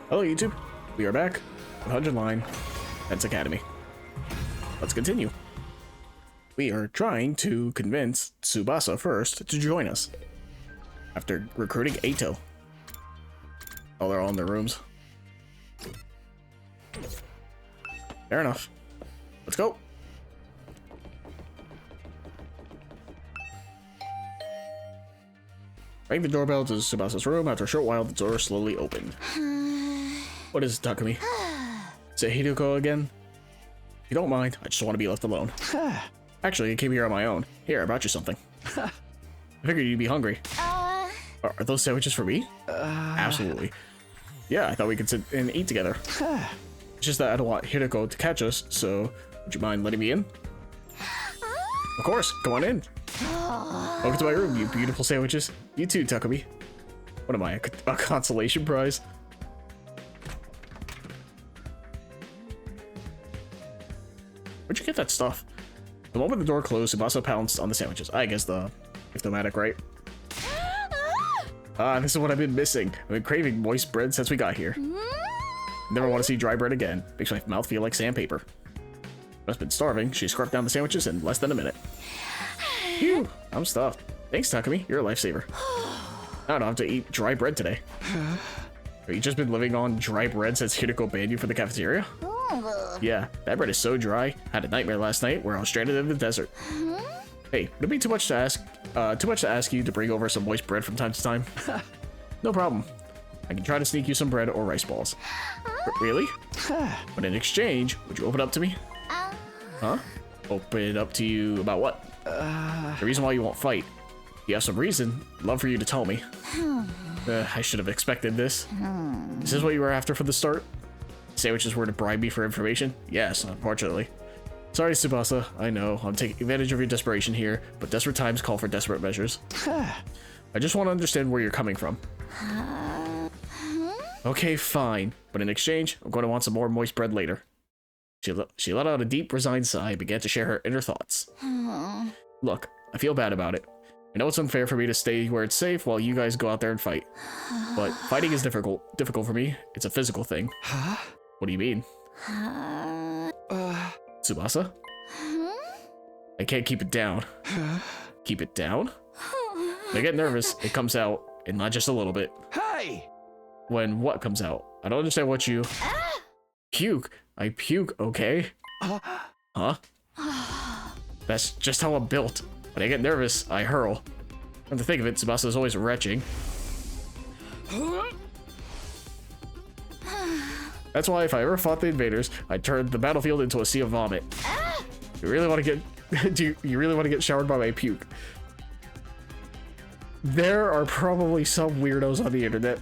Hello YouTube, we are back with 100 Line Fence Academy. Let's continue. We are trying to convince Tsubasa first to join us after recruiting Eito. Oh, they're all in their rooms. Fair enough. Let's go. Rang the doorbell to Tsubasa's room. After a short while, the door slowly opened. What is it, Takumi? Is it Hideko again? If you don't mind, I just want to be left alone. Actually, I came here on my own. Here, I brought you something. I figured you'd be hungry. Are those sandwiches for me? Absolutely. Yeah, I thought we could sit and eat together. It's just that I don't want Hideko to catch us, so would you mind letting me in? Of course, come on in. Welcome to my room, you beautiful sandwiches. You too, Takumi. What am I, a consolation prize? Where'd you get that stuff? The moment the door closed, Tsubasa pounced on the sandwiches. I guess the Giftomatic, right? This is what I've been missing. I've been craving moist bread since we got here. Never want to see dry bread again. Makes my mouth feel like sandpaper. I've been starving. She scarfed down the sandwiches in less than a minute. Phew, I'm stuffed. Thanks, Takumi. You're a lifesaver. I don't have to eat dry bread today. Have you just been living on dry bread since Hideko banned you from the cafeteria? Yeah, that bread is so dry. Had a nightmare last night where I was stranded in the desert. Hey, would it be too much to ask you to bring over some moist bread from time to time? No problem. I can try to sneak you some bread or rice balls. Really? But in exchange, would you open up to me? Huh? Open it up to you about what? The reason why you won't fight. If you have some reason, I'd love for you to tell me. I should have expected this. Is this what you were after from the start? Sandwiches were to bribe me for information? Yes, unfortunately. Sorry, Tsubasa. I know, I'm taking advantage of your desperation here, but desperate times call for desperate measures. I just want to understand where you're coming from. Okay, fine. But in exchange, I'm going to want some more moist bread later. She let out a deep, resigned sigh and began to share her inner thoughts. Look, I feel bad about it. I know it's unfair for me to stay where it's safe while you guys go out there and fight. But fighting is difficult for me. It's a physical thing. What do you mean? Tsubasa? I can't keep it down. Keep it down? When I get nervous, it comes out, and not just a little bit. Hey! When what comes out? I don't understand what you... Puke? I puke, okay? Huh? That's just how I'm built. When I get nervous, I hurl. Come to think of it, Tsubasa is always retching. That's why if I ever fought the invaders, I'd turn the battlefield into a sea of vomit. You really want to get... Do you really want to get showered by my puke? There are probably some weirdos on the internet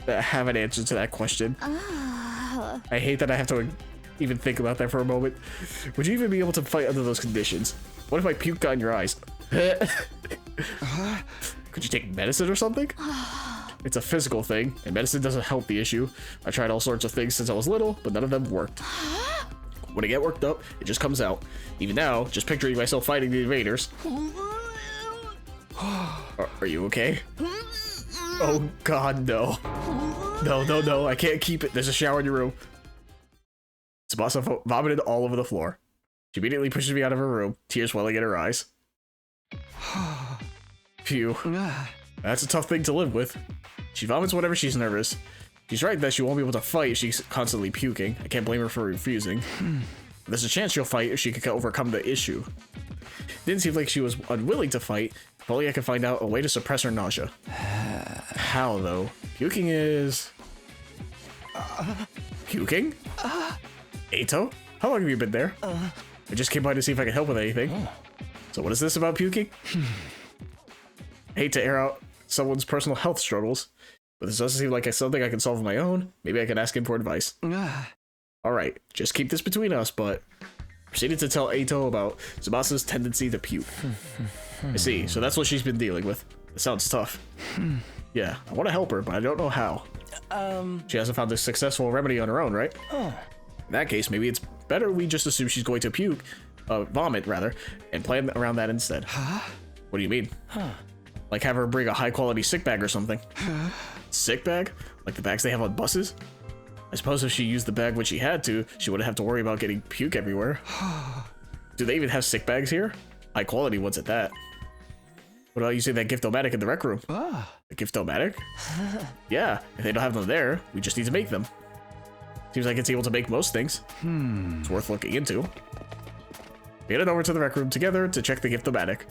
that have an answer to that question. I hate that I have to even think about that for a moment. Would you even be able to fight under those conditions? What if my puke got in your eyes? Could you take medicine or something? It's a physical thing, and medicine doesn't help the issue. I tried all sorts of things since I was little, but none of them worked. When I get worked up, it just comes out. Even now, just picturing myself fighting the invaders. Are you okay? Oh god, no. No, I can't keep it. There's a shower in your room. Tsubasa vomited all over the floor. She immediately pushes me out of her room, tears welling in her eyes. Phew. That's a tough thing to live with. She vomits whenever she's nervous. She's right that she won't be able to fight if she's constantly puking. I can't blame her for refusing. There's a chance she'll fight if she can overcome the issue. Didn't seem like she was unwilling to fight. If only I could find out a way to suppress her nausea. How, though? Puking is... Puking? Eito? How long have you been there? I just came by to see if I could help with anything. So what is this about puking? I hate to air out someone's personal health struggles, but this doesn't seem like something I can solve on my own. Maybe I can ask him for advice. Alright, just keep this between us, but... Proceeded to tell Eito about Tsubasa's tendency to puke. I see, so that's what she's been dealing with. It sounds tough. Yeah, I want to help her, but I don't know how. She hasn't found a successful remedy on her own, right? In that case, maybe it's better we just assume she's going to vomit rather, and plan around that instead. What do you mean? Like have her bring a high quality sick bag or something. Sick bag? Like the bags they have on buses? I suppose if she used the bag when she had to, she wouldn't have to worry about getting puke everywhere. Do they even have sick bags here? High quality ones at that. What about using that Gift-O-Matic in the rec room? A Gift-O-Matic? Yeah, if they don't have them there, we just need to make them. Seems like it's able to make most things. It's worth looking into. We headed over to the rec room together to check the Gift-O-Matic.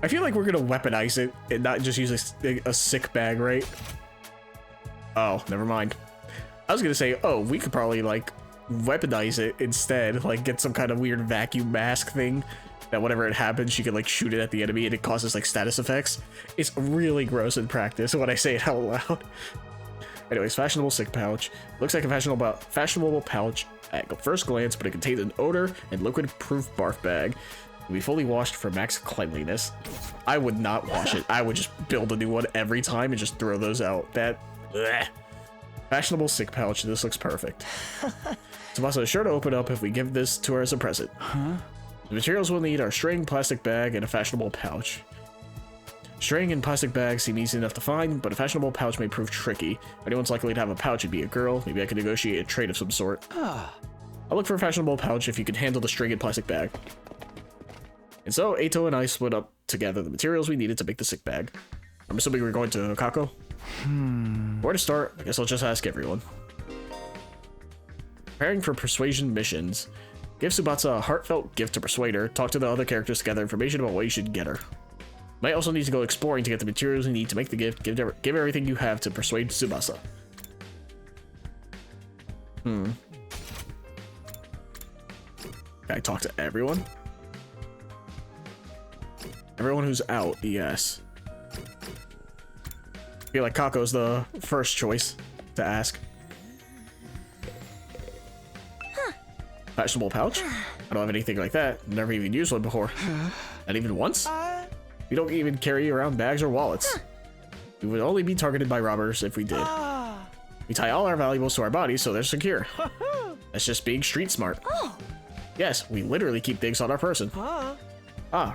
I feel like we're gonna weaponize it and not just use a sick bag, right? Oh, never mind. I was gonna say, oh, we could probably like weaponize it instead, like get some kind of weird vacuum mask thing that whenever it happens, you can like shoot it at the enemy and it causes like status effects. It's really gross in practice when I say it out loud. Anyways, fashionable sick pouch. Looks like a fashionable pouch at first glance, but it contains an odor and liquid-proof barf bag. It'll be fully washed for max cleanliness. I would not wash it. I would just build a new one every time and just throw those out. Blech. Fashionable sick pouch. This looks perfect. Tsubasa is sure to open up if we give this to her as a present. The materials we'll need are string, plastic bag, and a fashionable pouch. String and plastic bags seem easy enough to find, but a fashionable pouch may prove tricky. If anyone's likely to have a pouch, it'd be a girl. Maybe I could negotiate a trade of some sort. I'll look for a fashionable pouch if you can handle the string and plastic bag. And so, Eito and I split up together the materials we needed to make the sick bag. I'm assuming we're going to Kako? Where to start? I guess I'll just ask everyone. Preparing for persuasion missions. Give Tsubasa a heartfelt gift to persuade her. Talk to the other characters to gather information about what you should get her. Might also need to go exploring to get the materials you need to make the gift. Give everything you have to persuade Tsubasa. Can I talk to everyone? Everyone who's out, yes. I feel like Kako's the first choice to ask. Fashionable pouch? I don't have anything like that. Never even used one before. Not even once? We don't even carry around bags or wallets. We would only be targeted by robbers if we did. We tie all our valuables to our bodies so they're secure. That's just being street smart. Yes, we literally keep things on our person.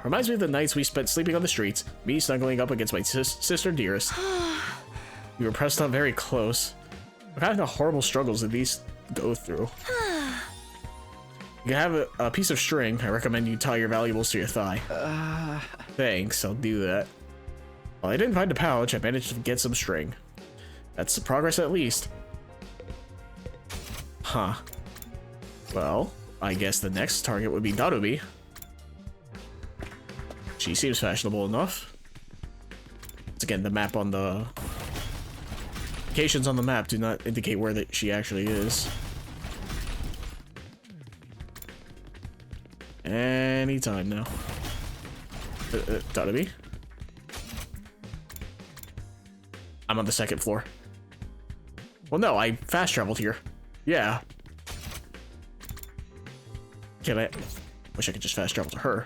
Reminds me of the nights we spent sleeping on the streets, me snuggling up against my sister Dearest. We were pressed up very close. What kind of horrible struggles did these go through? You can have a piece of string. I recommend you tie your valuables to your thigh. Thanks, I'll do that. While I didn't find a pouch, I managed to get some string. That's the progress at least. Well, I guess the next target would be Darubi. She seems fashionable enough. Once again, the map on the... locations on the map do not indicate where she actually is. Anytime now. Darubi? I'm on the second floor. Well, no, I fast traveled here. Yeah. Can I? Wish I could just fast travel to her.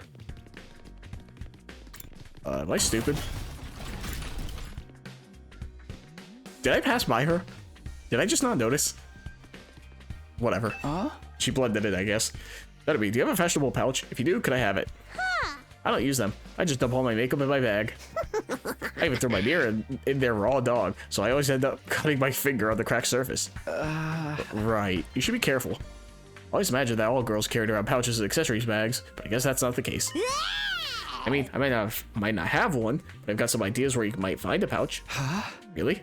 Am I stupid? Did I pass by her? Did I just not notice? Whatever. She blended it, I guess. Darubi, do you have a fashionable pouch? If you do, could I have it? I don't use them. I just dump all my makeup in my bag. I even throw my mirror in there raw dog, so I always end up cutting my finger on the cracked surface. Right. You should be careful. I always imagine that all girls carried around pouches and accessories bags, but I guess that's not the case. I mean, I might not have one, but I've got some ideas where you might find a pouch. Really?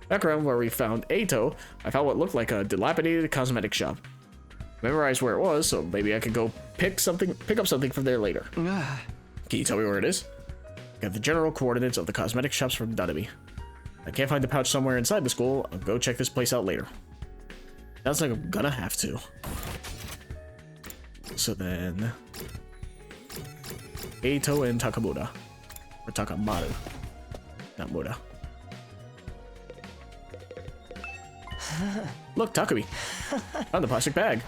Back around where we found Eito, I found what looked like a dilapidated cosmetic shop. Memorized where it was, so maybe I could go pick up something from there later. Can you tell me where it is? Got the general coordinates of the cosmetic shops from Darubi. I can't find the pouch somewhere inside the school. I'll go check this place out later. Sounds like I'm gonna have to. So then... Eito and Takamura. Or Takamaru. Not Mura. Look, Takumi. Found the plastic bag.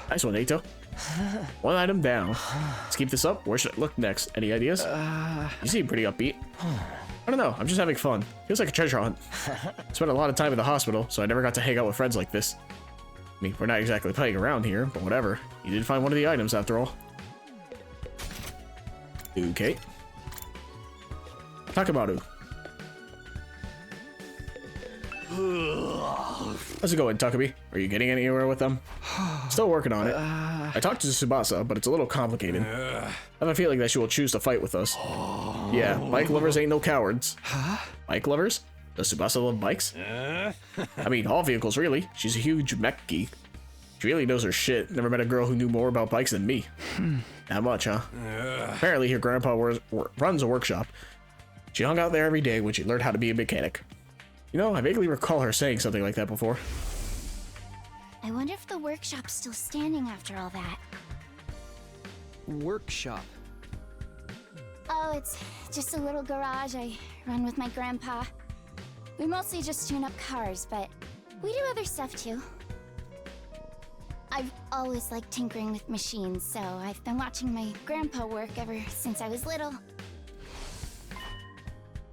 Nice one, Eito. One item down. Let's keep this up. Where should I look next? Any ideas? You seem pretty upbeat. I don't know. I'm just having fun. Feels like a treasure hunt. Spent a lot of time in the hospital, so I never got to hang out with friends like this. I mean, we're not exactly playing around here, but whatever. You did find one of the items after all. Okay. Takamaru. How's it going, Takumi? Are you getting anywhere with them? Still working on it. I talked to Tsubasa, but it's a little complicated. I have a feeling that she will choose to fight with us. Yeah, bike lovers ain't no cowards. Bike lovers? Does Tsubasa love bikes? I mean, all vehicles, really. She's a huge mech geek. She really knows her shit. Never met a girl who knew more about bikes than me. That much, huh? Apparently, her grandpa runs a workshop. She hung out there every day when she learned how to be a mechanic. You know, I vaguely recall her saying something like that before. I wonder if the workshop's still standing after all that. Workshop. Oh, it's just a little garage I run with my grandpa. We mostly just tune up cars, but we do other stuff too. I've always liked tinkering with machines, so I've been watching my grandpa work ever since I was little.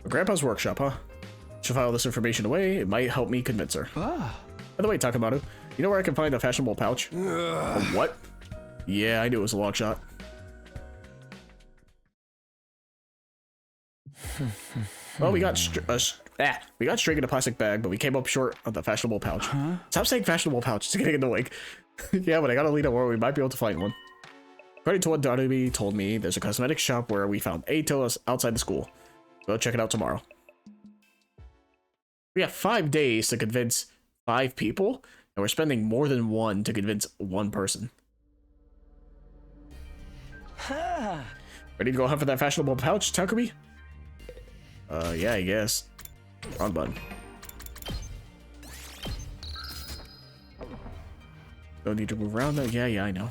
Grandpa's workshop, huh? She'll file this information away. It might help me convince her. By the way, Takamado, you know where I can find a fashionable pouch? A what? Yeah, I knew it was a long shot. Well, we got straight in a plastic bag, but we came up short of the fashionable pouch. Stop saying fashionable pouch, it's getting annoying. Yeah, but I gotta lead a where we might be able to find one. According to what Darubi told me, there's a cosmetic shop where we found Eito outside the school. Go check it out tomorrow. We have 5 days to convince 5 people, and we're spending more than 1 to convince 1 person. Ready to go hunt for that fashionable pouch, Takumi? Yeah, I guess. Wrong button. Don't need to move around though. Yeah, I know.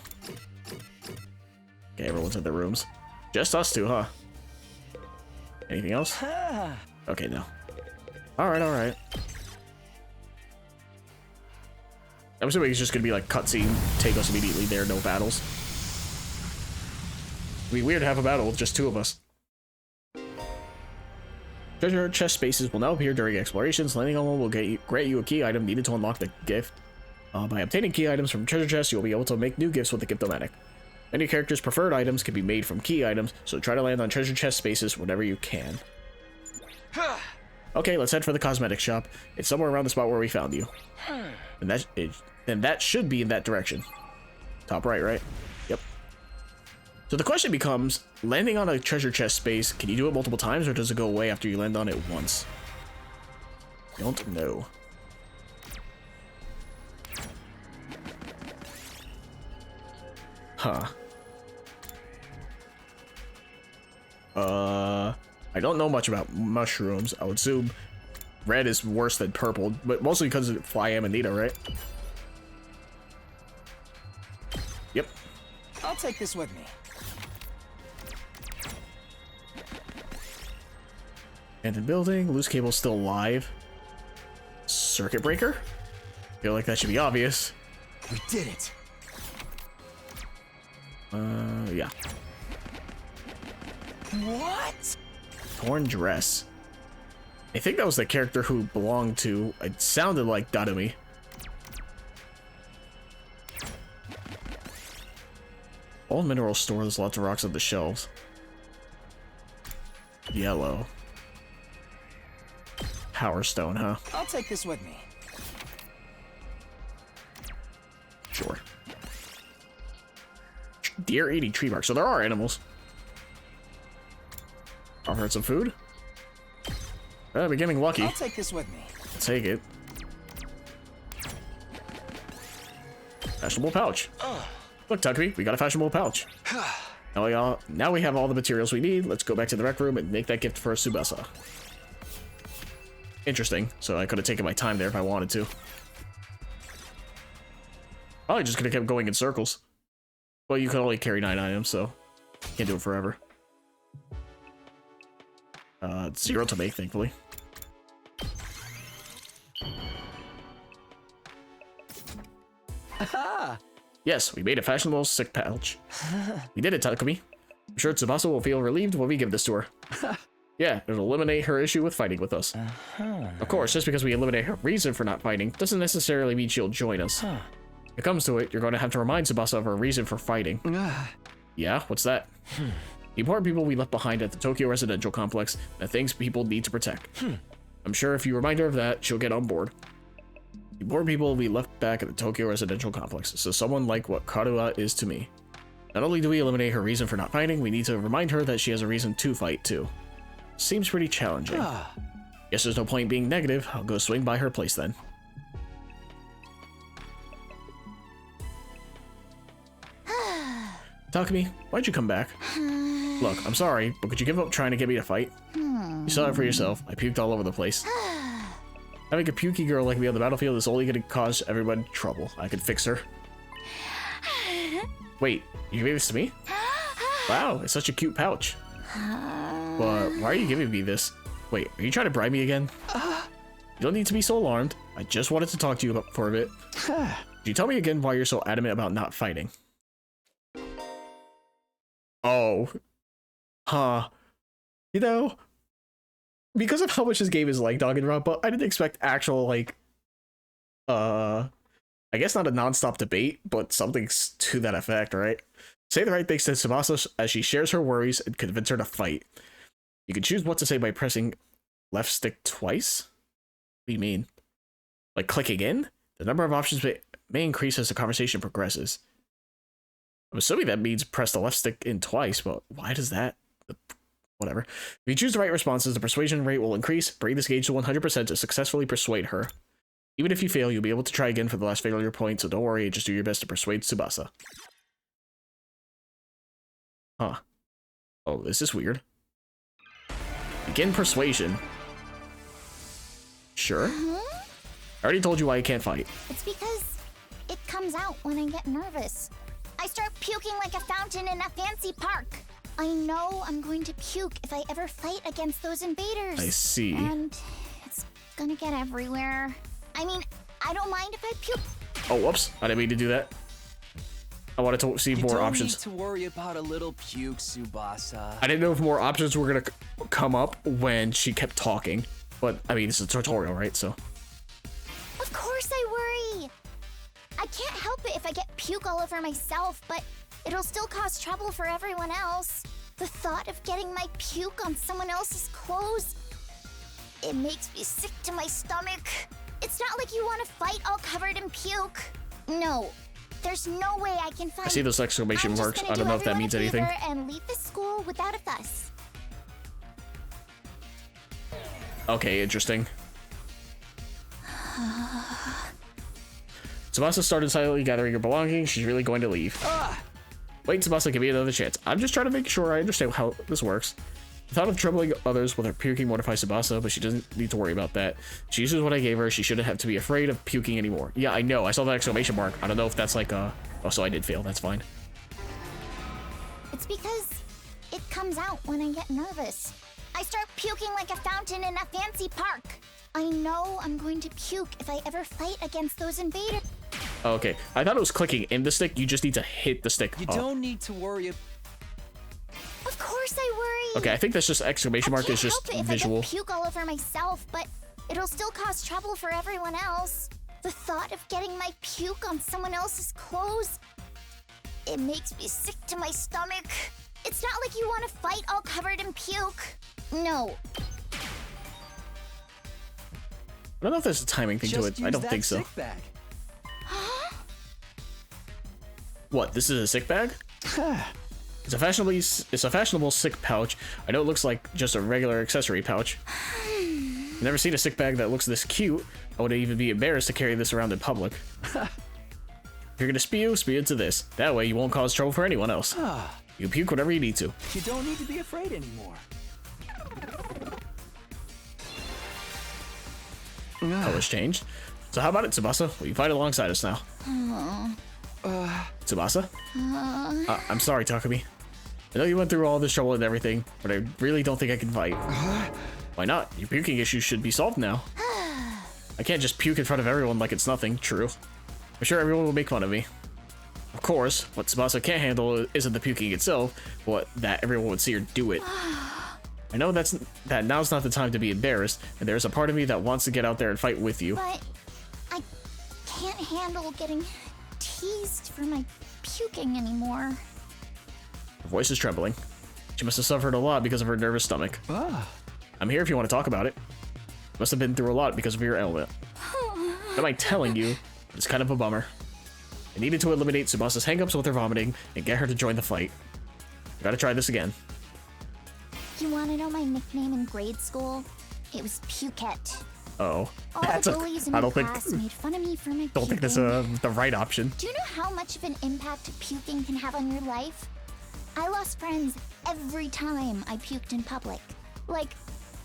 Okay, everyone's in their rooms. Just us two, huh? Anything else? Okay, no. Alright. I'm assuming it's just gonna be like cutscene, take us immediately there, no battles. It'd be weird to have a battle with just 2 of us. Treasure chest spaces will now appear during explorations. Landing on one will grant you a key item needed to unlock the gift. By obtaining key items from treasure chests, you'll be able to make new gifts with the Gift-O-Matic. Many characters' preferred items can be made from key items, so try to land on treasure chest spaces whenever you can. Okay, let's head for the cosmetic shop. It's somewhere around the spot where we found you. And that should be in that direction. Top right? Yep. So the question becomes, landing on a treasure chest space, can you do it multiple times, or does it go away after you land on it once? Don't know. Huh. I don't know much about mushrooms. I would assume red is worse than purple, but mostly because of Fly Amanita, right? Yep. I'll take this with me. Abandoned building. Loose cable still alive. Circuit breaker? Feel like that should be obvious. We did it. Yeah. What? Torn dress. I think that was the character who belonged to. It sounded like Dadumi. Old mineral store. There's lots of rocks on the shelves. Yellow. Power stone, huh? I'll take this with me. Sure. Deer eating tree bark. So there are animals. Offered some food. We're getting lucky. I'll take this with me. Take it. Fashionable pouch. Look, Takumi, we got a fashionable pouch. Now we have all the materials we need. Let's go back to the rec room and make that gift for Tsubasa. Interesting. So I could have taken my time there if I wanted to. Probably just could have kept going in circles. Well, you can only carry 9 items, so can't do it forever. It's 0 to make, thankfully. Yes, we made a fashionable sick pouch. We did it, Takumi. I'm sure Tsubasa will feel relieved when we give this to her. Yeah, it'll eliminate her issue with fighting with us. Of course, just because we eliminate her reason for not fighting doesn't necessarily mean she'll join us. When it comes to it, you're going to have to remind Tsubasa of her reason for fighting. Yeah, what's that? The important people we left behind at the Tokyo residential complex, the things people need to protect. I'm sure if you remind her of that, she'll get on board. More people will be left back at the Tokyo residential complex, so someone like what Karua is to me. Not only do we eliminate her reason for not fighting, we need to remind her that she has a reason to fight too. Seems pretty challenging. Guess there's no point being negative. I'll go swing by her place then. Takumi, why'd you come back? Look, I'm sorry, but could you give up trying to get me to fight? You saw it for yourself. I puked all over the place. Having a pukey girl like me on the battlefield is only going to cause everyone trouble. I could fix her. Wait, you gave this to me? Wow, it's such a cute pouch. But why are you giving me this? Wait, are you trying to bribe me again? You don't need to be so alarmed. I just wanted to talk to you for a bit. Could you tell me again why you're so adamant about not fighting? Oh. Huh. You know, because of how much this game is like Danganronpa, I didn't expect actual, like, I guess not a non-stop debate, but something to that effect, right? Say the right things to Tsubasa as she shares her worries and convince her to fight. You can choose what to say by pressing left stick twice? What do you mean? Like clicking in? The number of options may increase as the conversation progresses. I'm assuming that means press the left stick in twice, but why does that? Whatever. If you choose the right responses, the persuasion rate will increase. Bring this gauge to 100% to successfully persuade her. Even if you fail, you'll be able to try again for the last failure point, so don't worry, just do your best to persuade Tsubasa. Huh. Oh, this is weird. Begin persuasion. Sure. I already told you why you can't fight. It's because it comes out when I get nervous. I start puking like a fountain in a fancy park. I know I'm going to puke if I ever fight against those invaders. I see. And it's gonna get everywhere. I mean, I don't mind if I puke. Oh, whoops. I didn't mean to do that. I wanted to see more options. You don't need to worry about a little puke, Tsubasa. I didn't know if more options were gonna come up when she kept talking. But, I mean, it's a tutorial, right? So. Of course I worry. I can't help it if I get puke all over myself, but it'll still cause trouble for everyone else. The thought of getting my puke on someone else's clothes, it makes me sick to my stomach. It's not like you want to fight all covered in puke. No, there's no way I can fight. I see those exclamation marks. I don't know if that means anything. And leave the school without a fuss. Okay, interesting. Tsubasa started silently gathering her belongings. She's really going to leave. Wait, Tsubasa, give me another chance. I'm just trying to make sure I understand how this works. The thought of troubling others with her puking mortifies Tsubasa, but she doesn't need to worry about that. She uses what I gave her. She shouldn't have to be afraid of puking anymore. Yeah, I know. I saw that exclamation mark. I don't know if that's like a... Oh, so I did fail. That's fine. It's because it comes out when I get nervous. I start puking like a fountain in a fancy park. I know I'm going to puke if I ever fight against those invaders. Okay, I thought it was clicking in the stick. You just need to hit the stick. You don't need to worry. Of course I worry. Okay, I think that's just exclamation mark is just visual. I get puke all over myself, but it'll still cause trouble for everyone else. The thought of getting my puke on someone else's clothes, it makes me sick to my stomach. It's not like you want to fight all covered in puke. No. I don't know if there's a timing thing to it. I don't think so. Huh? What? This is a sick bag? It's a fashionable sick pouch. I know it looks like just a regular accessory pouch. I've never seen a sick bag that looks this cute. I would even be embarrassed to carry this around in public. If you're gonna spew into this. That way you won't cause trouble for anyone else. You can puke whenever you need to. You don't need to be afraid anymore. Colors changed. So how about it, Tsubasa? Will you fight alongside us now? Tsubasa? I'm sorry, Takumi. I know you went through all this trouble and everything, but I really don't think I can fight. Why not? Your puking issue should be solved now. I can't just puke in front of everyone like it's nothing, true. I'm sure everyone will make fun of me. Of course, what Tsubasa can't handle isn't the puking itself, but that everyone would see her do it. I know that now's not the time to be embarrassed, and there's a part of me that wants to get out there and fight with you. But I can't handle getting teased for my puking anymore. Her voice is trembling. She must have suffered a lot because of her nervous stomach. I'm here if you want to talk about it. Must have been through a lot because of your ailment. Don't mind telling you, it's kind of a bummer. I needed to eliminate Tsubasa's hangups with her vomiting and get her to join the fight. I gotta try this again. You want to know my nickname in grade school? It was Pukette. Oh, All the bullies in I my don't think class made fun of me for my don't think that's puking. the right option. Do you know how much of an impact puking can have on your life? I lost friends every time I puked in public. Like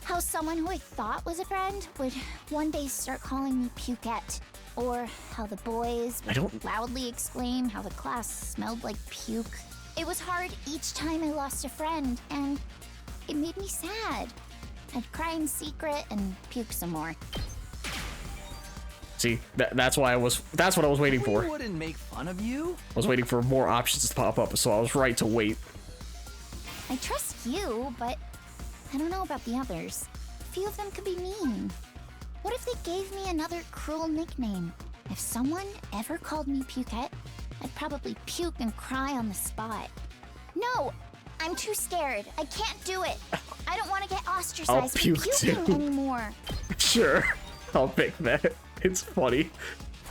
how someone who I thought was a friend would one day start calling me Pukette. Or how the boys would loudly exclaim how the class smelled like puke. It was hard each time I lost a friend, and it made me sad. I'd cry in secret and puke some more. See, that's what I was waiting for. We wouldn't make fun of you. I was waiting for more options to pop up, so I was right to wait. I trust you, but I don't know about the others. A few of them could be mean. What if they gave me another cruel nickname? If someone ever called me Pukette, I'd probably puke and cry on the spot. No, I'm too scared. I can't do it. I don't want to get ostracized for puke puking too. anymore. Sure, I'll pick that. It's funny.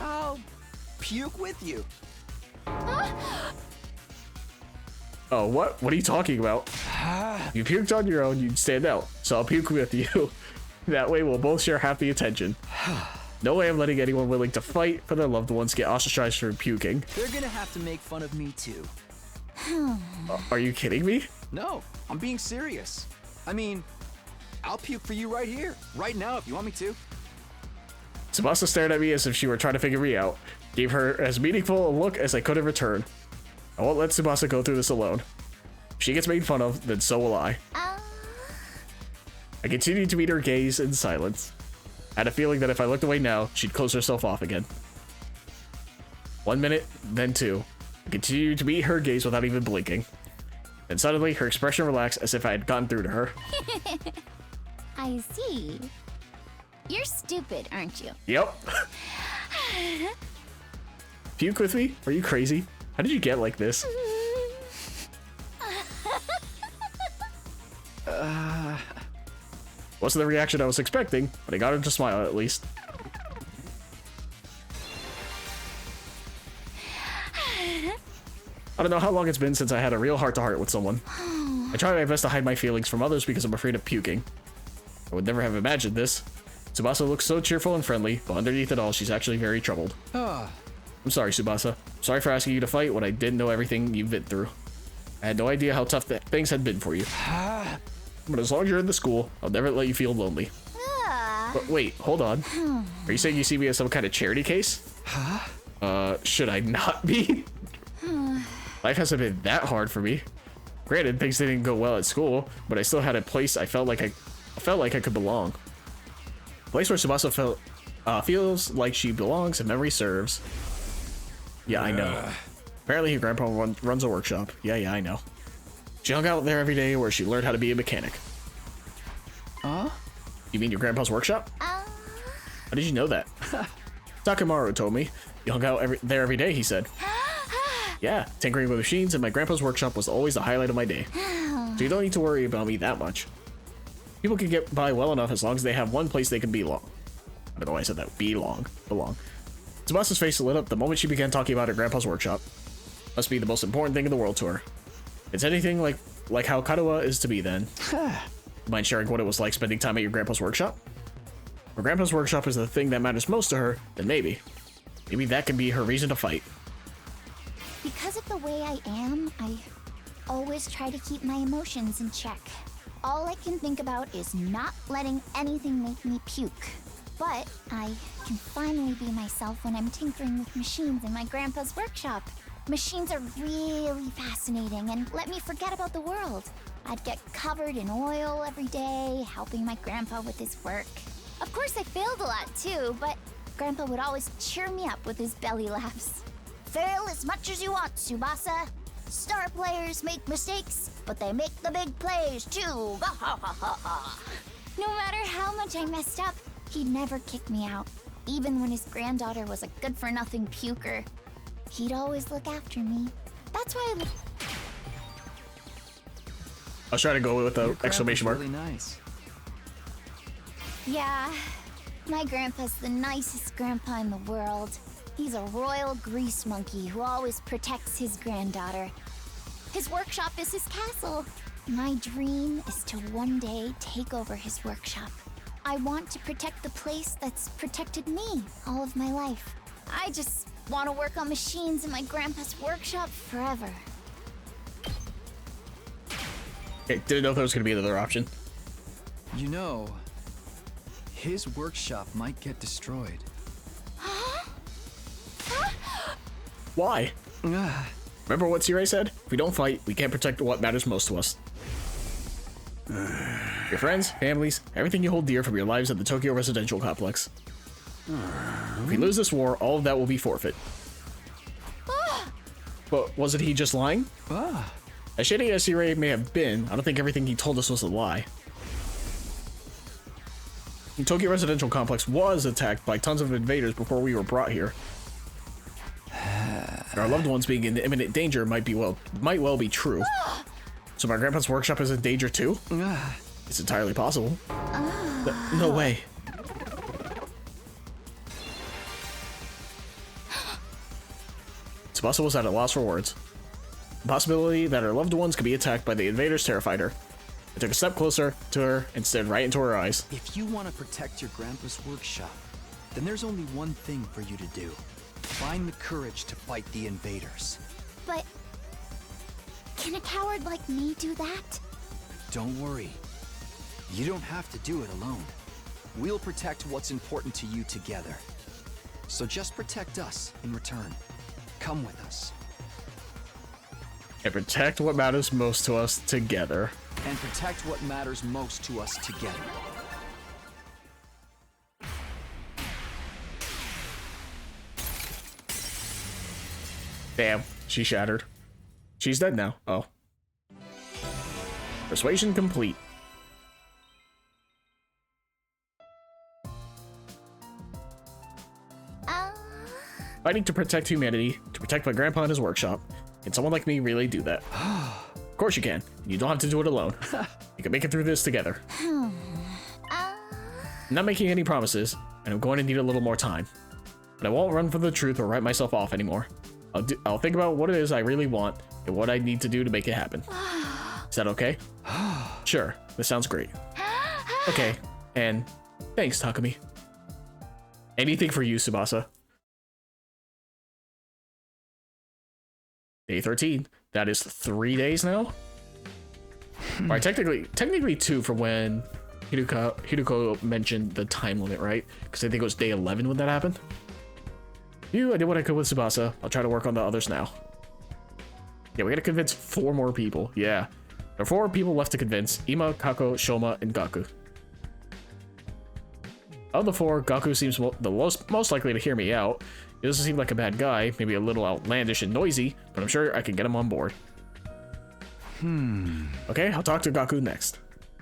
I'll puke with you. Oh, what? What are you talking about? You puked on your own, you'd stand out. So I'll puke with you. That way we'll both share half the attention. No way I'm letting anyone willing to fight for their loved ones get ostracized for puking. They're gonna have to make fun of me too. Are you kidding me? No, I'm being serious. I mean, I'll puke for you right here, right now if you want me to. Tsubasa stared at me as if she were trying to figure me out. Gave her as meaningful a look as I could in return. I won't let Tsubasa go through this alone. If she gets made fun of, then so will I. I continued to meet her gaze in silence. I had a feeling that if I looked away now, she'd close herself off again. 1 minute, then 2. I continued to meet her gaze without even blinking. Then suddenly, her expression relaxed as if I had gotten through to her. I see. You're stupid, aren't you? Yep. Puke with me? Are you crazy? How did you get like this? Wasn't the reaction I was expecting, but I got her to smile at least. I don't know how long it's been since I had a real heart-to-heart with someone. I try my best to hide my feelings from others because I'm afraid of puking. I would never have imagined this. Tsubasa looks so cheerful and friendly, but underneath it all, she's actually very troubled. I'm sorry, Tsubasa. Sorry for asking you to fight when I didn't know everything you've been through. I had no idea how tough things had been for you. But as long as you're in the school, I'll never let you feel lonely. But wait, hold on. Are you saying you see me as some kind of charity case? Should I not be? Life hasn't been that hard for me. Granted, things didn't go well at school, but I still had a place I felt like I could belong. A place where Tsubasa feels like she belongs and memory serves. Yeah, I know. Apparently, her grandpa runs a workshop. Yeah, I know. She hung out there every day where she learned how to be a mechanic. You mean your grandpa's workshop? How did you know that? Takemaru told me. You hung out there every day, he said. Yeah, tinkering with machines in my grandpa's workshop was always the highlight of my day. So you don't need to worry about me that much. People can get by well enough as long as they have one place they can belong. I don't know why I said that. Belong. Tsubasa's face lit up the moment she began talking about her grandpa's workshop. Must be the most important thing in the world to her. It's anything like how Kadoa is to me then. Mind sharing what it was like spending time at your grandpa's workshop? If her grandpa's workshop is the thing that matters most to her, then maybe that can be her reason to fight. Because of the way I am, I always try to keep my emotions in check. All I can think about is not letting anything make me puke. But I can finally be myself when I'm tinkering with machines in my grandpa's workshop. Machines are really fascinating and let me forget about the world. I'd get covered in oil every day, helping my grandpa with his work. Of course, I failed a lot too, but Grandpa would always cheer me up with his belly laughs. Fail as much as you want, Tsubasa. Star players make mistakes, but they make the big plays too. No matter how much I messed up, he'd never kick me out. Even when his granddaughter was a good-for-nothing puker, he'd always look after me. That's why I was trying to go with the Your exclamation mark. Really nice. Yeah, My grandpa's the nicest grandpa in the world. He's a royal grease monkey who always protects his granddaughter. His workshop is his castle. My dream is to one day take over his workshop. I want to protect the place that's protected me all of my life. I just want to work on machines in my grandpa's workshop forever. Okay, didn't know if there was gonna be another option. You know, his workshop might get destroyed. Why? Ah, Remember what Sirei said? If we don't fight, we can't protect what matters most to us. Your friends, families, everything you hold dear from your lives at the Tokyo Residential Complex. If we lose this war, all of that will be forfeit. But wasn't he just lying? As shitty as Sirei may have been, I don't think everything he told us was a lie. The Tokyo Residential Complex was attacked by tons of invaders before we were brought here. And our loved ones being in imminent danger might well be true. So my grandpa's workshop is in danger too? It's entirely possible. No way. Tsubasa was at a loss for words. The possibility that her loved ones could be attacked by the invaders terrified her. I took a step closer to her and stared right into her eyes. if you want to protect your grandpa's workshop, then there's only one thing for you to do. Find the courage to fight the invaders. But can a coward like me do that? Don't worry. You don't have to do it alone. We'll protect what's important to you together. So just protect us in return. Come with us. And protect what matters most to us together. And protect what matters most to us together. Damn, she shattered. She's dead now. Oh. Persuasion complete. Fighting to protect humanity, to protect my grandpa and his workshop. Can someone like me really do that? Of course you can. You don't have to do it alone. You can make it through this together. I'm not making any promises, and I'm going to need a little more time. But I won't run from the truth or write myself off anymore. I'll think about what it is I really want and what I need to do to make it happen. Is that okay? Sure, this sounds great. Okay, and thanks, Takumi. Anything for you, Tsubasa. Day 13. That is 3 days now? Alright, technically 2 for when Hideko mentioned the time limit, right? Because I think it was day 11 when that happened. I did what I could with Tsubasa. I'll try to work on the others now. Yeah, we gotta convince 4 more people. Yeah. There are 4 people left to convince. Ima, Kako, Shoma, and Gaku. Of the 4, Gaku seems the most likely to hear me out. He doesn't seem like a bad guy, maybe a little outlandish and noisy, but I'm sure I can get him on board. Okay, I'll talk to Gaku next.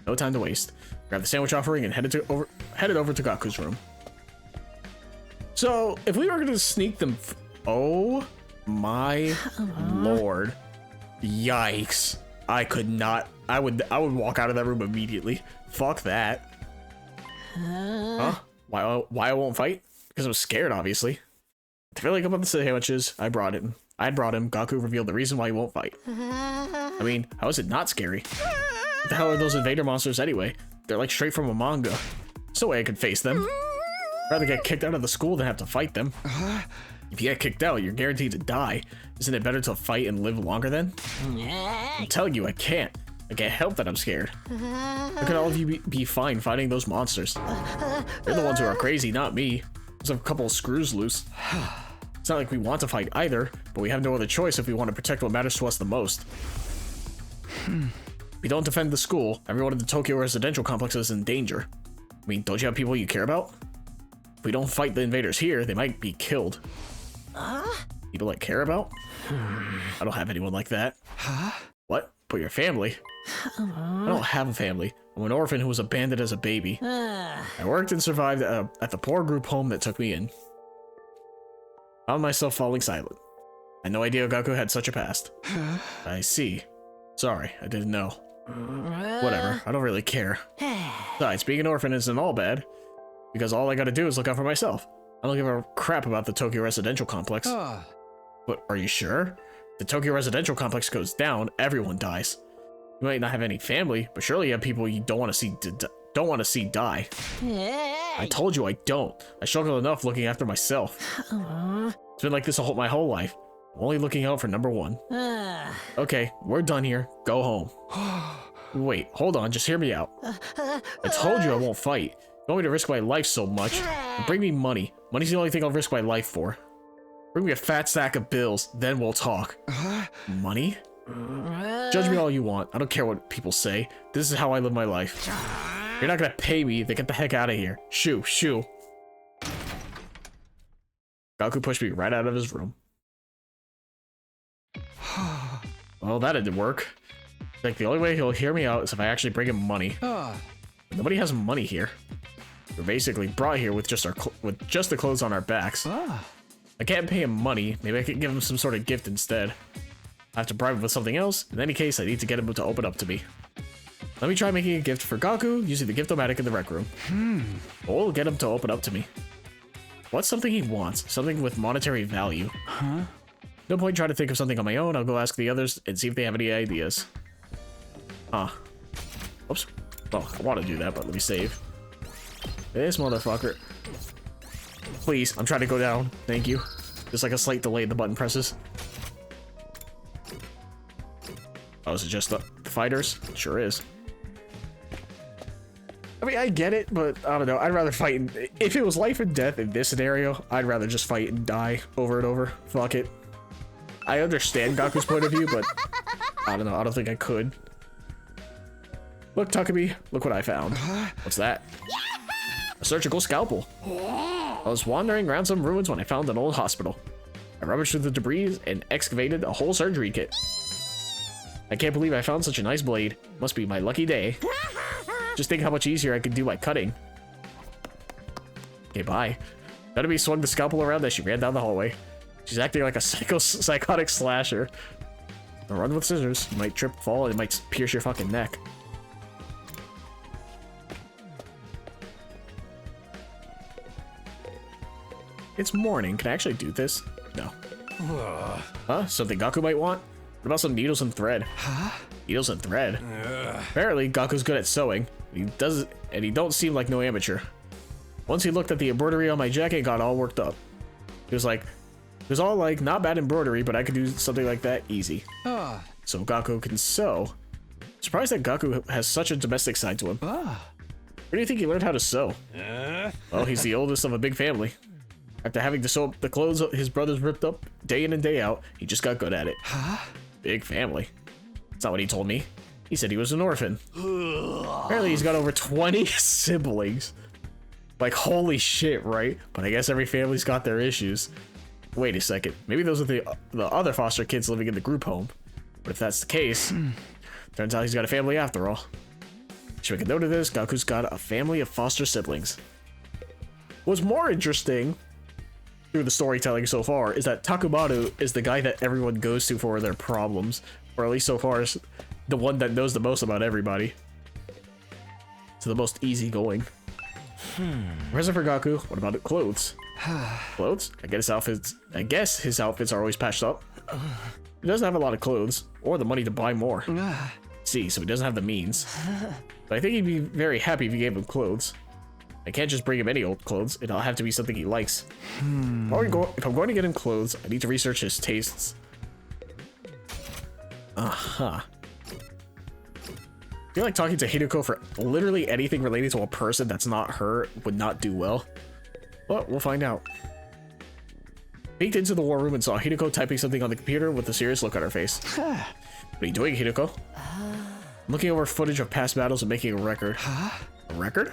No time to waste. Grab the sandwich offering and headed over to Gaku's room. So, if we were gonna sneak them, oh my lord, yikes! I could not. I would walk out of that room immediately. Fuck that. Huh? Why I won't fight? Because I was scared, obviously. To filling up on the sandwiches, I brought him. Gaku revealed the reason why he won't fight. I mean, how is it not scary? What the hell are those invader monsters anyway? They're like straight from a manga. There's no way I could face them. I'd rather get kicked out of the school than have to fight them. If you get kicked out, you're guaranteed to die. Isn't it better to fight and live longer then? I'm telling you, I can't. I can't help that I'm scared. How could all of you be fine fighting those monsters? You're the ones who are crazy, not me. There's a couple of screws loose. It's not like we want to fight either, but we have no other choice if we want to protect what matters to us the most. If we don't defend the school, everyone in the Tokyo Residential Complex is in danger. I mean, don't you have people you care about? If we don't fight the invaders here, they might be killed. People I care about? I don't have anyone like that. What? But your family? I don't have a family. I'm an orphan who was abandoned as a baby. I worked and survived at the poor group home that took me in. Found myself falling silent. I had no idea Gaku had such a past. I see. Sorry, I didn't know. Whatever, I don't really care. Besides, being an orphan isn't all bad. because all I gotta do is look out for myself. I don't give a crap about the Tokyo residential complex. But are you sure? If the Tokyo residential complex goes down, everyone dies. You might not have any family, but surely you have people you don't want to see die. I told you I don't. I struggle enough looking after myself. It's been like this my whole life. I'm only looking out for number one. Okay, we're done here. Go home. Wait, hold on, just hear me out. I told you I won't fight. You want me to risk my life so much? Well, bring me money. Money's the only thing I'll risk my life for. Bring me a fat sack of bills, then we'll talk. Money? Judge me all you want. I don't care what people say. This is how I live my life. You're not gonna pay me, then get the heck out of here. Shoo, shoo. Gaku pushed me right out of his room. Well, that didn't work. Like, the only way he'll hear me out is if I actually bring him money. Nobody has money here. We're basically brought here with just the clothes on our backs. I can't pay him money. Maybe I could give him some sort of gift instead. I have to bribe him with something else. In any case, I need to get him to open up to me. Let me try making a gift for Gaku using the gift-o-matic in the rec room. We'll get him to open up to me. What's something he wants? Something with monetary value. No point trying to think of something on my own. I'll go ask the others and see if they have any ideas. Oops. Well, I want to do that, but let me save. This motherfucker. Please, I'm trying to go down. Thank you. There's like a slight delay in the button presses. Oh, is it just the fighters? It sure is. I mean, I get it, but I don't know. I'd rather fight. If it was life and death in this scenario, I'd rather just fight and die over and over. Fuck it. I understand Gaku's point of view, but I don't know. I don't think I could. Look, Takumi, look what I found. What's that? A surgical scalpel. I was wandering around some ruins when I found an old hospital. I rummaged through the debris and excavated a whole surgery kit. I can't believe I found such a nice blade. Must be my lucky day. Just think how much easier I could do by cutting. Okay, bye. Takumi swung the scalpel around as she ran down the hallway. She's acting like a psychotic slasher. Don't run with scissors. You might trip, fall, and it might pierce your fucking neck. It's morning. Can I actually do this? No. Huh? Something Gaku might want? What about some needles and thread? Needles and thread? Apparently, Gaku's good at sewing. He don't seem like no amateur. Once he looked at the embroidery on my jacket and got all worked up. He was like, it was all like, not bad embroidery, but I could do something like that easy. So Gaku can sew. Surprised that Gaku has such a domestic side to him. Where do you think he learned how to sew? Well, he's the oldest of a big family. After having to sew up the clothes his brothers ripped up day in and day out, he just got good at it. Big family. That's not what he told me. He said he was an orphan. Apparently he's got over 20 siblings. Like, holy shit, right? But I guess every family's got their issues. Wait a second. Maybe those are the other foster kids living in the group home. But if that's the case, turns out he's got a family after all. Should make a note of this. Gaku's got a family of foster siblings. What's more interesting through the storytelling so far is that Takumaru is the guy that everyone goes to for their problems, or at least so far is the one that knows the most about everybody. So the most easygoing. Present for Gaku. What about it? Clothes? Clothes? I guess his outfits are always patched up. He doesn't have a lot of clothes or the money to buy more. See, so he doesn't have the means. But I think he'd be very happy if you gave him clothes. I can't just bring him any old clothes. It'll have to be something he likes. If I'm going to get him clothes, I need to research his tastes. I feel like talking to Hideko for literally anything related to a person that's not her would not do well. But we'll find out. Peeked into the war room and saw Hideko typing something on the computer with a serious look on her face. What are you doing, Hideko? I'm looking over footage of past battles and making a record. A record?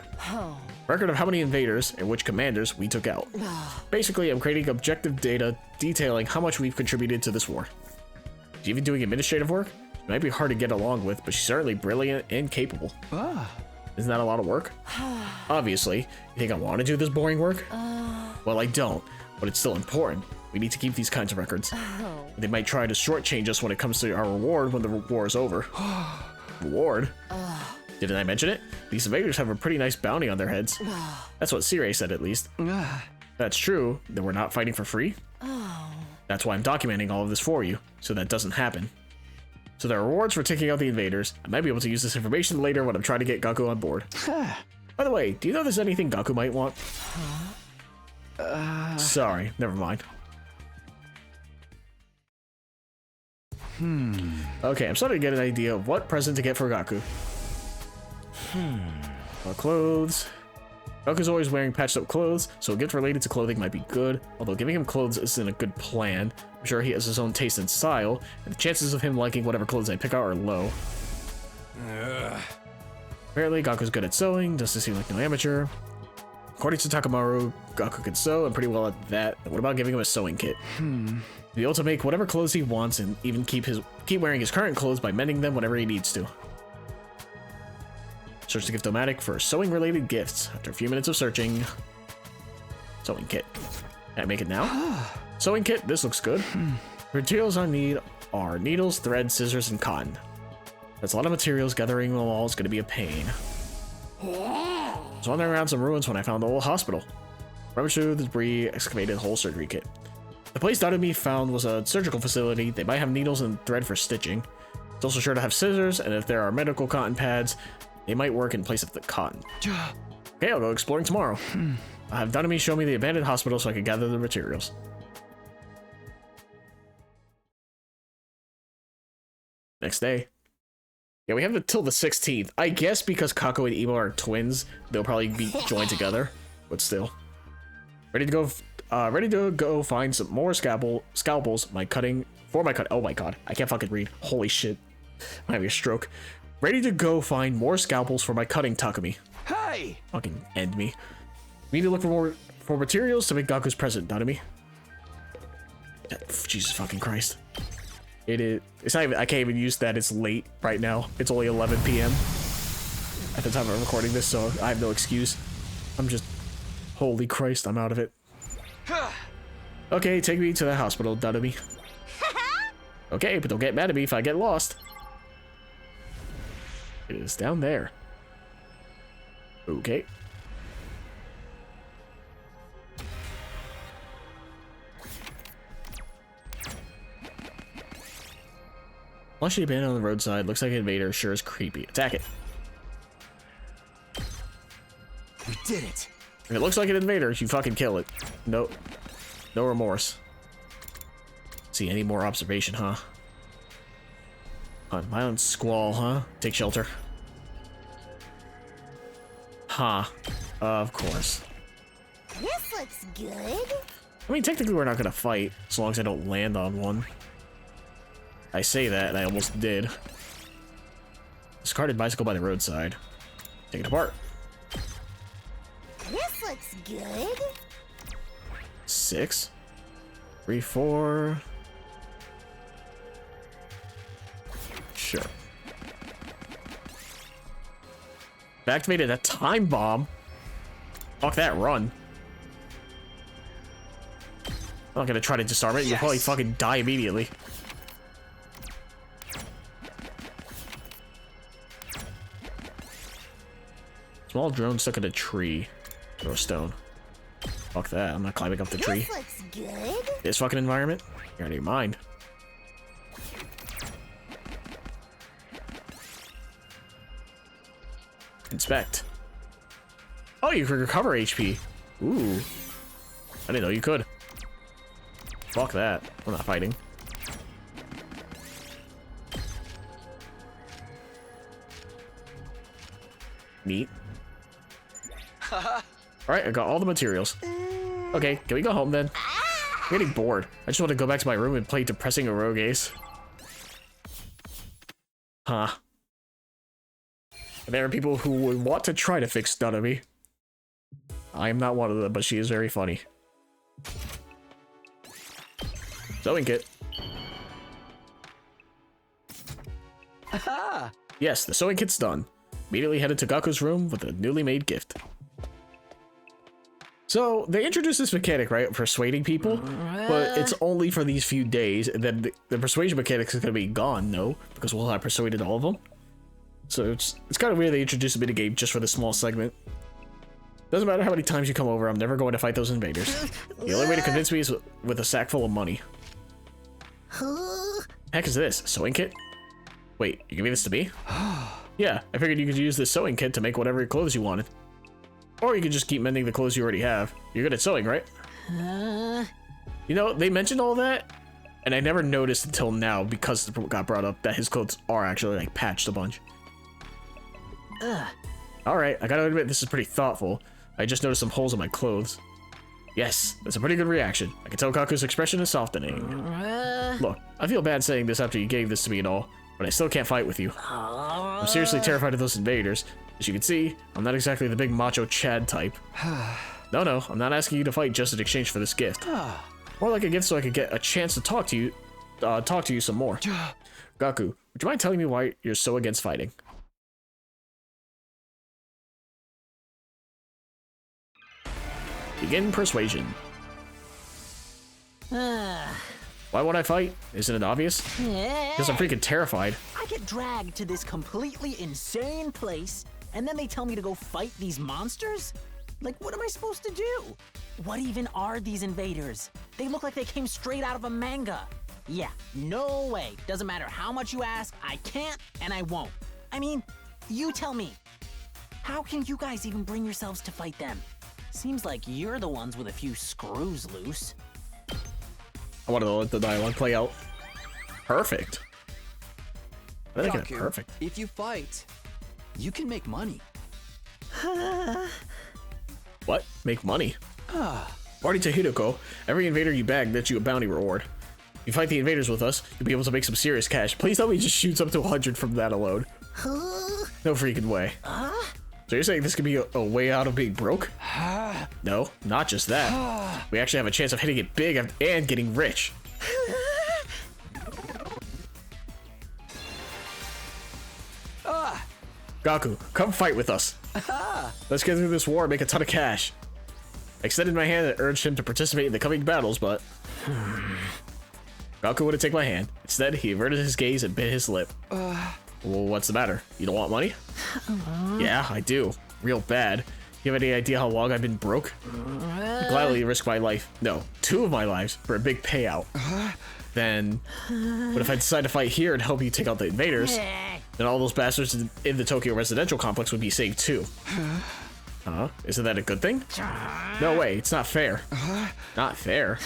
Record of how many invaders and which commanders we took out. Basically, I'm creating objective data detailing how much we've contributed to this war. She's even doing administrative work? She might be hard to get along with, but she's certainly brilliant and capable. Isn't that a lot of work? Obviously. You think I want to do this boring work? Well, I don't, but it's still important. We need to keep these kinds of records. They might try to shortchange us when it comes to our reward when the war is over. Reward? Didn't I mention it? These invaders have a pretty nice bounty on their heads. That's what Sirei said, at least. That's true, then we're not fighting for free? That's why I'm documenting all of this for you, so that doesn't happen. So there are rewards for taking out the invaders. I might be able to use this information later when I'm trying to get Gaku on board. By the way, do you know there's anything Gaku might want? Sorry, never mind. Okay, I'm starting to get an idea of what present to get for Gaku. Well, clothes. Gaku's always wearing patched up clothes, so a gift related to clothing might be good, although giving him clothes isn't a good plan. I'm sure he has his own taste and style, and the chances of him liking whatever clothes I pick out are low. Apparently, Gaku's good at sewing, doesn't seem like no amateur. According to Takamaru, Gaku can sew and pretty well at that. What about giving him a sewing kit? Be able to make whatever clothes he wants and even keep wearing his current clothes by mending them whenever he needs to. Search the Gift-O-Matic for sewing-related gifts. After a few minutes of searching, sewing kit. Can I make it now? Sewing kit, this looks good. Materials I need are needles, thread, scissors, and cotton. That's a lot of materials. Gathering them all is going to be a pain. I was wandering around some ruins when I found the old hospital. Rummaged through the debris, excavated a whole surgery kit. The place Dadumi found was a surgical facility. They might have needles and thread for stitching. It's also sure to have scissors, and if there are medical cotton pads, they might work in place of the cotton. Okay, I'll go exploring tomorrow. I'll have Dadumi show me the abandoned hospital so I can gather the materials. Next day. Yeah, we have until the 16th. I guess because Kako and Imo are twins, they'll probably be joined together. But still. Ready to go find some more scalpels. Oh my god, I can't fucking read. Holy shit. I'm having a stroke. Ready to go find more scalpels for my cutting, Takumi. Hey! Fucking end me. We need to look for materials to make Gaku's present, Dadumi. Jesus fucking Christ. It's not even, I can't even use that. It's late right now. It's only 11 p.m. at the time I'm recording this, so I have no excuse. I'm just, holy Christ, I'm out of it. Okay, take me to the hospital, Dadumi. Okay, but don't get mad at me if I get lost. It is down there. Okay. Fleshy abandoned on the roadside. Looks like an invader. Sure is creepy. Attack it. We did it. If it looks like an invader, you fucking kill it. No remorse. See any more observation, huh? On violent squall, huh? Take shelter. Huh. Of course. This looks good. I mean, technically we're not gonna fight, as long as I don't land on one. I say that, and I almost did. Discarded bicycle by the roadside. Take it apart. This looks good. 6. 3, 4. Sure. Activated a time bomb. Fuck that, run. I'm not gonna try to disarm it. You'll probably fucking die immediately. Small drone stuck in a tree. Throw a stone. Fuck that. I'm not climbing up the tree. This looks good. This fucking environment? You're out of your mind. Inspect. Oh, you can recover HP. Ooh. I didn't know you could. Fuck that. I'm not fighting. Neat. Alright, I got all the materials. Okay, can we go home then? I'm getting bored. I just want to go back to my room and play depressing Eroges. Huh. There are people who would want to try to fix Nanami. I am not one of them, but she is very funny. Sewing kit. Aha! Yes, the sewing kit's done. Immediately headed to Gaku's room with a newly made gift. So, they introduced this mechanic, right, persuading people, but it's only for these few days, and then the persuasion mechanic is going to be gone, no? Because we'll have persuaded all of them. So it's kind of weird they introduced a minigame just for this small segment. Doesn't matter how many times you come over, I'm never going to fight those invaders. The only way to convince me is with a sack full of money. Heck is this? Sewing kit? Wait, you giving this to me? Yeah, I figured you could use this sewing kit to make whatever clothes you wanted. Or you could just keep mending the clothes you already have. You're good at sewing, right? You know, they mentioned all that, and I never noticed until now because it got brought up that his clothes are actually like patched a bunch. Alright, I gotta admit this is pretty thoughtful. I just noticed some holes in my clothes. Yes, that's a pretty good reaction. I can tell Gaku's expression is softening. Look, I feel bad saying this after you gave this to me and all, but I still can't fight with you. I'm seriously terrified of those invaders. As you can see, I'm not exactly the big macho Chad type. No, I'm not asking you to fight just in exchange for this gift. More like a gift so I could get a chance to talk to you some more. Gaku, would you mind telling me why you're so against fighting? Begin persuasion. Why won't I fight? Isn't it obvious? Because I'm freaking terrified. I get dragged to this completely insane place, and then they tell me to go fight these monsters? Like, what am I supposed to do? What even are these invaders? They look like they came straight out of a manga. Yeah, no way. Doesn't matter how much you ask, I can't and I won't. I mean, you tell me. How can you guys even bring yourselves to fight them? Seems like you're the ones with a few screws loose. I wanted to let the dialogue play out. Perfect. I think it's Gaku, perfect. if you fight, you can make money. What? Make money? According to Hideko, every invader you bag nets you a bounty reward. If you fight the invaders with us, you'll be able to make some serious cash. Please tell me he just shoots up to 100 from that alone. No freaking way. So you're saying this could be a way out of being broke? No, not just that. We actually have a chance of hitting it big and getting rich. Gaku, come fight with us. Let's get through this war and make a ton of cash. I extended my hand and urged him to participate in the coming battles, but Gaku wouldn't take my hand. Instead, he averted his gaze and bit his lip. Well, what's the matter? You don't want money? Yeah, I do. Real bad. You have any idea how long I've been broke? I'd gladly risk my life. No, 2 of my lives for a big payout. Then, what if I decide to fight here and help you take out the invaders? Then all those bastards in the Tokyo residential complex would be saved too. Isn't that a good thing? No way, it's not fair. Not fair?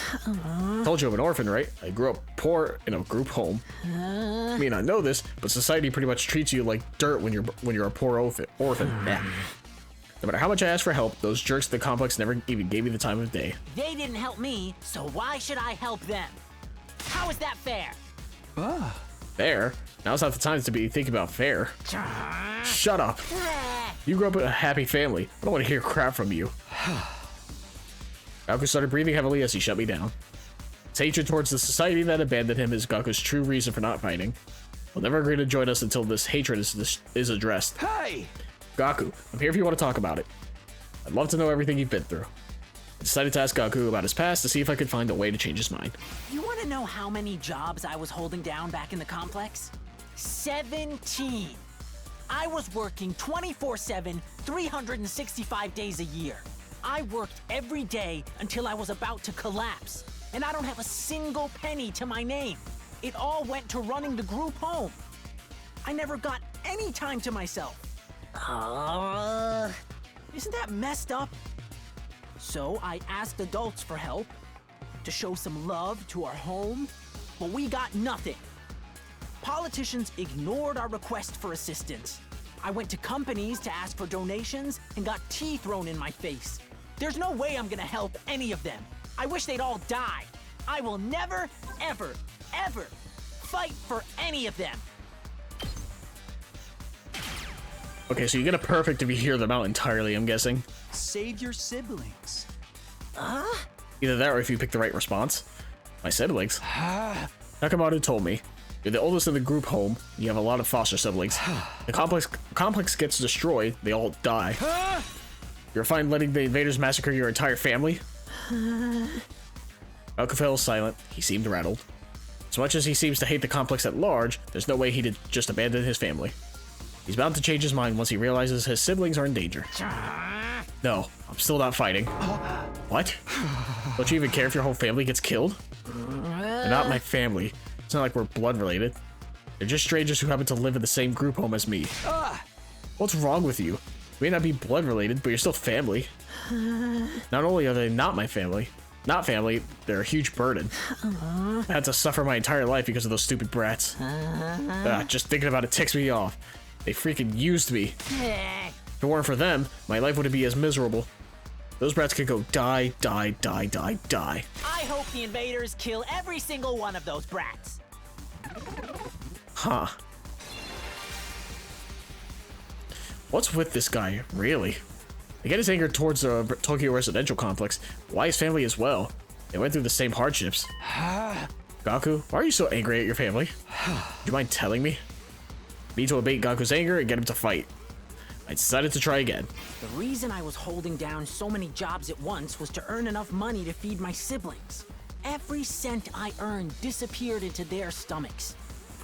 Told you I'm an orphan, right? I grew up poor in a group home. You may not know this, but society pretty much treats you like dirt when you're a poor orphan. Yeah. No matter how much I asked for help, those jerks at the complex never even gave me the time of day. They didn't help me, so why should I help them? How is that fair? Fair? Now's not the time to be thinking about fair. Shut up. You grew up in a happy family. I don't want to hear crap from you. Gaku started breathing heavily as he shut me down. His hatred towards the society that abandoned him is Gaku's true reason for not fighting. He'll never agree to join us until this hatred is addressed. Hey! Gaku, I'm here if you want to talk about it. I'd love to know everything you've been through. I decided to ask Gaku about his past to see if I could find a way to change his mind. You want to know how many jobs I was holding down back in the complex? 17. I was working 24/7, 365 days a year. I worked every day until I was about to collapse, and I don't have a single penny to my name. It all went to running the group home. I never got any time to myself. Isn't that messed up? So I asked adults for help, to show some love to our home, but we got nothing. Politicians ignored our request for assistance. I went to companies to ask for donations and got tea thrown in my face. There's no way I'm gonna help any of them. I wish they'd all die. I will never, ever, ever fight for any of them. Okay, so you get a perfect if you hear them out entirely, I'm guessing. Save your siblings. Either that or if you pick the right response. My siblings? Nakamoto told me. You're the oldest in the group home. You have a lot of foster siblings. The complex gets destroyed. They all die. You're fine letting the invaders massacre your entire family? Gaku fell silent. He seemed rattled. As much as he seems to hate the complex at large, there's no way he'd just abandon his family. He's bound to change his mind once he realizes his siblings are in danger. No, I'm still not fighting. What? Don't you even care if your whole family gets killed? They're not my family. It's not like we're blood related. They're just strangers who happen to live in the same group home as me. What's wrong with you? You may not be blood related, but you're still family. Not only are they not my family, they're a huge burden. I had to suffer my entire life because of those stupid brats. Just thinking about it ticks me off. They freaking used me. If it weren't for them, my life wouldn't be as miserable. Those brats could go die, die, die, die, die. I hope the invaders kill every single one of those brats. Huh. What's with this guy, really? I get his anger towards the Tokyo residential complex. Why his family as well? They went through the same hardships. Gaku, why are you so angry at your family? Do you mind telling me? Me to abate Gaku's anger and get him to fight. I decided to try again. The reason I was holding down so many jobs at once was to earn enough money to feed my siblings. Every cent I earned disappeared into their stomachs.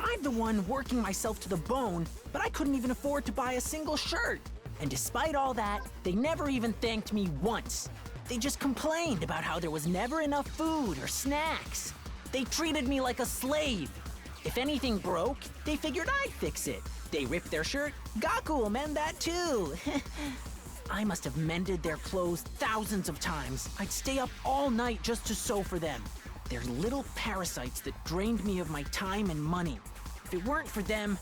I'm the one working myself to the bone, but I couldn't even afford to buy a single shirt. And despite all that, they never even thanked me once. They just complained about how there was never enough food or snacks. They treated me like a slave. If anything broke, they figured I'd fix it. They ripped their shirt, Gaku will mend that too. I must have mended their clothes thousands of times. I'd stay up all night just to sew for them. They're little parasites that drained me of my time and money. If it weren't for them,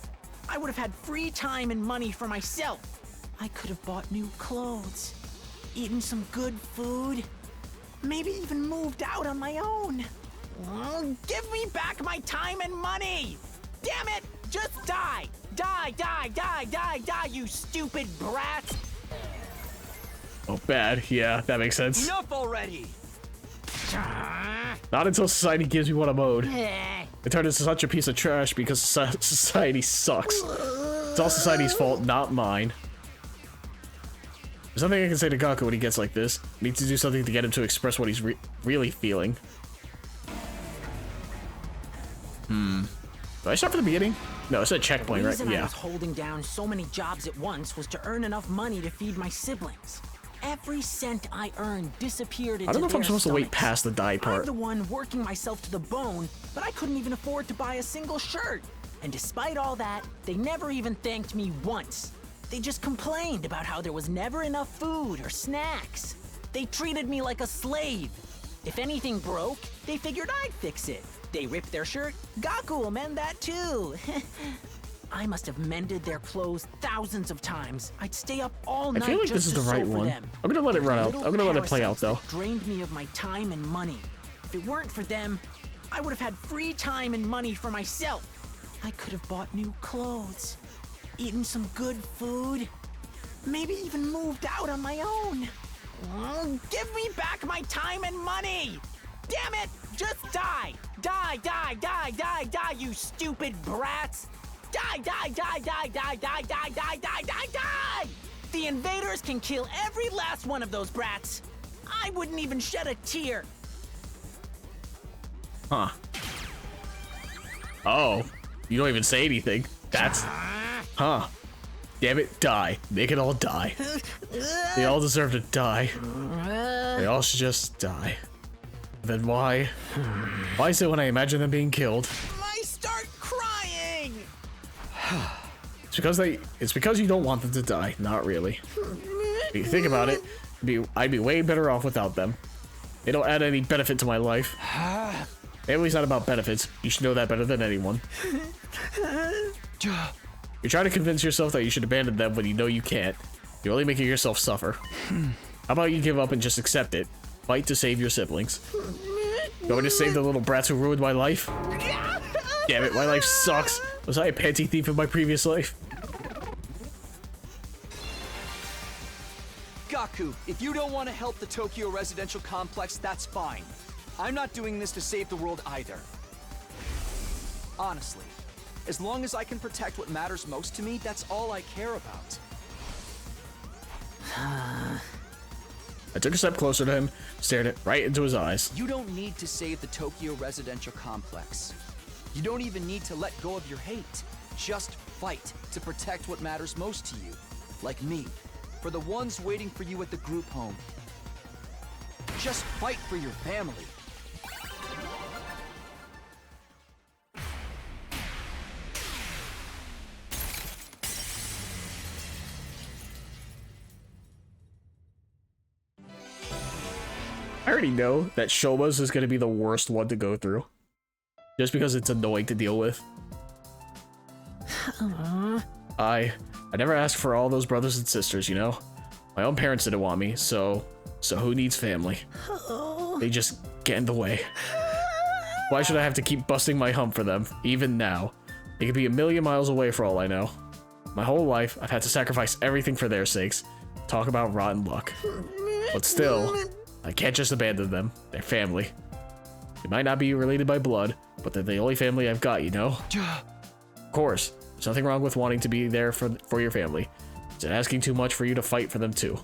I would have had free time and money for myself. I could have bought new clothes, eaten some good food, maybe even moved out on my own. Oh, give me back my time and money! Damn it! Just die! Die, die, die, die, die, you stupid brats! Oh, bad. Yeah, that makes sense. Enough already! Not until society gives me what I'm owed. I turned into such a piece of trash because society sucks. It's all society's fault, not mine. There's nothing I can say to Gaku when he gets like this. I need to do something to get him to express what he's really feeling. Do I start from the beginning? No, it's a checkpoint, right? The reason I Yeah. was holding down so many jobs at once was to earn enough money to feed my siblings. Every cent I earned disappeared into I don't know if I'm their supposed to wait stomachs. past the die I'm part. the one working myself to the bone, but I couldn't even afford to buy a single shirt. And despite all that, they never even thanked me once. They just complained about how there was never enough food or snacks. They treated me like a slave. If anything broke, they figured I'd fix it. They ripped their shirt, Gaku will mend that too. I must have mended their clothes thousands of times. I'd stay up all night I feel like this just is to the right sew for one. them. I'm gonna let it run out. Little I'm gonna let it play out parasites though. that drained me of my time and money. If it weren't for them, I would have had free time and money for myself. I could have bought new clothes, eaten some good food, maybe even moved out on my own. Oh, give me back my time and money! Damn it! Just die! Die, die, die, die, die, you stupid brats! Die, die, die, die, die, die, die, die, die, die, die! The invaders can kill every last one of those brats. I wouldn't even shed a tear. Huh. Oh. You don't even say anything. That's... Huh. Damn it, die. Make it all die. They all deserve to die. They all should just die. Then why? Why is it when I imagine them being killed? I start crying! It's because you don't want them to die. Not really. If you think about it, I'd be way better off without them. They don't add any benefit to my life. Family's not about benefits. You should know that better than anyone. You're trying to convince yourself that you should abandon them when you know you can't. You're only making yourself suffer. How about you give up and just accept it? Fight to save your siblings. You want me to save the little brats who ruined my life? Damn it, my life sucks. Was I a panty thief in my previous life? Gaku, if you don't want to help the Tokyo residential complex, that's fine. I'm not doing this to save the world either. Honestly, as long as I can protect what matters most to me, that's all I care about. I took a step closer to him, stared it right into his eyes. You don't need to save the Tokyo residential complex. You don't even need to let go of your hate. Just fight to protect what matters most to you. Like me, for the ones waiting for you at the group home. Just fight for your family. I already know that Shoma's is going to be the worst one to go through. Just because it's annoying to deal with. I never asked for all those brothers and sisters, you know? My own parents didn't want me, so who needs family? They just get in the way. Why should I have to keep busting my hump for them, even now? They could be a million miles away for all I know. My whole life, I've had to sacrifice everything for their sakes. Talk about rotten luck. But still, I can't just abandon them. They're family. They might not be related by blood, but they're the only family I've got, you know? Of course, there's nothing wrong with wanting to be there for your family. It's asking too much for you to fight for them too.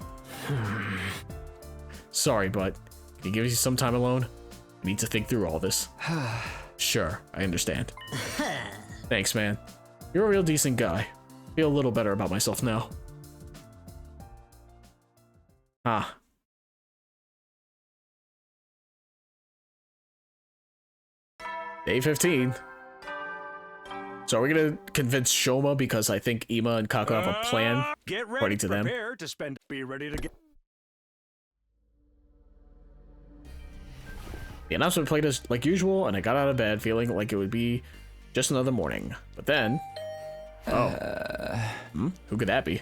Sorry, but can you give me some time alone? I need to think through all this. Sure, I understand. Thanks, man. You're a real decent guy. Feel a little better about myself now. Ah. Day 15. So are we gonna convince Shoma because I think Ima and Kako have a plan? Get ready, According to them. prepare to spend. Be ready to get. The announcement played as like usual, and I got out of bed feeling like it would be just another morning. But then, who could that be?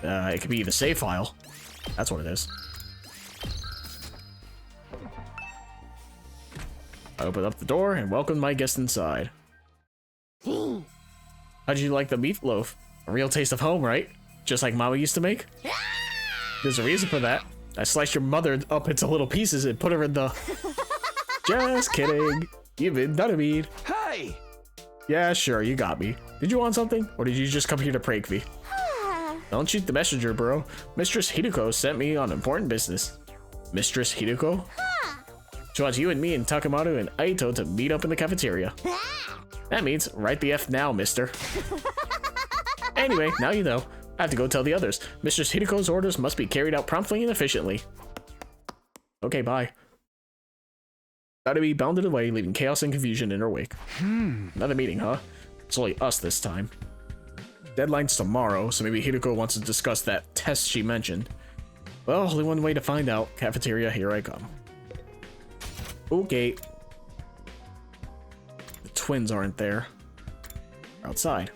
It could be the save file. That's what it is. I opened up the door and welcomed my guest inside. How'd you like the meatloaf? A real taste of home, right? Just like Mama used to make? There's a reason for that. I sliced your mother up into little pieces and put her in the... Just kidding. You've been done me. Hey! Yeah, sure, you got me. Did you want something? Or did you just come here to prank me? Don't shoot the messenger, bro. Mistress Hideko sent me on important business. Mistress Hideko? She wants you and me and Takemaru and Aito to meet up in the cafeteria. That means right the F now, mister. Anyway, now you know. I have to go tell the others. Mistress Hideko's orders must be carried out promptly and efficiently. Okay, bye. Narumi bounded away, leaving chaos and confusion in her wake. Another meeting, huh? It's only us this time. Deadline's tomorrow, so maybe Hideko wants to discuss that test she mentioned. Well, only one way to find out. Cafeteria, here I come. Okay. The twins aren't there. They're outside.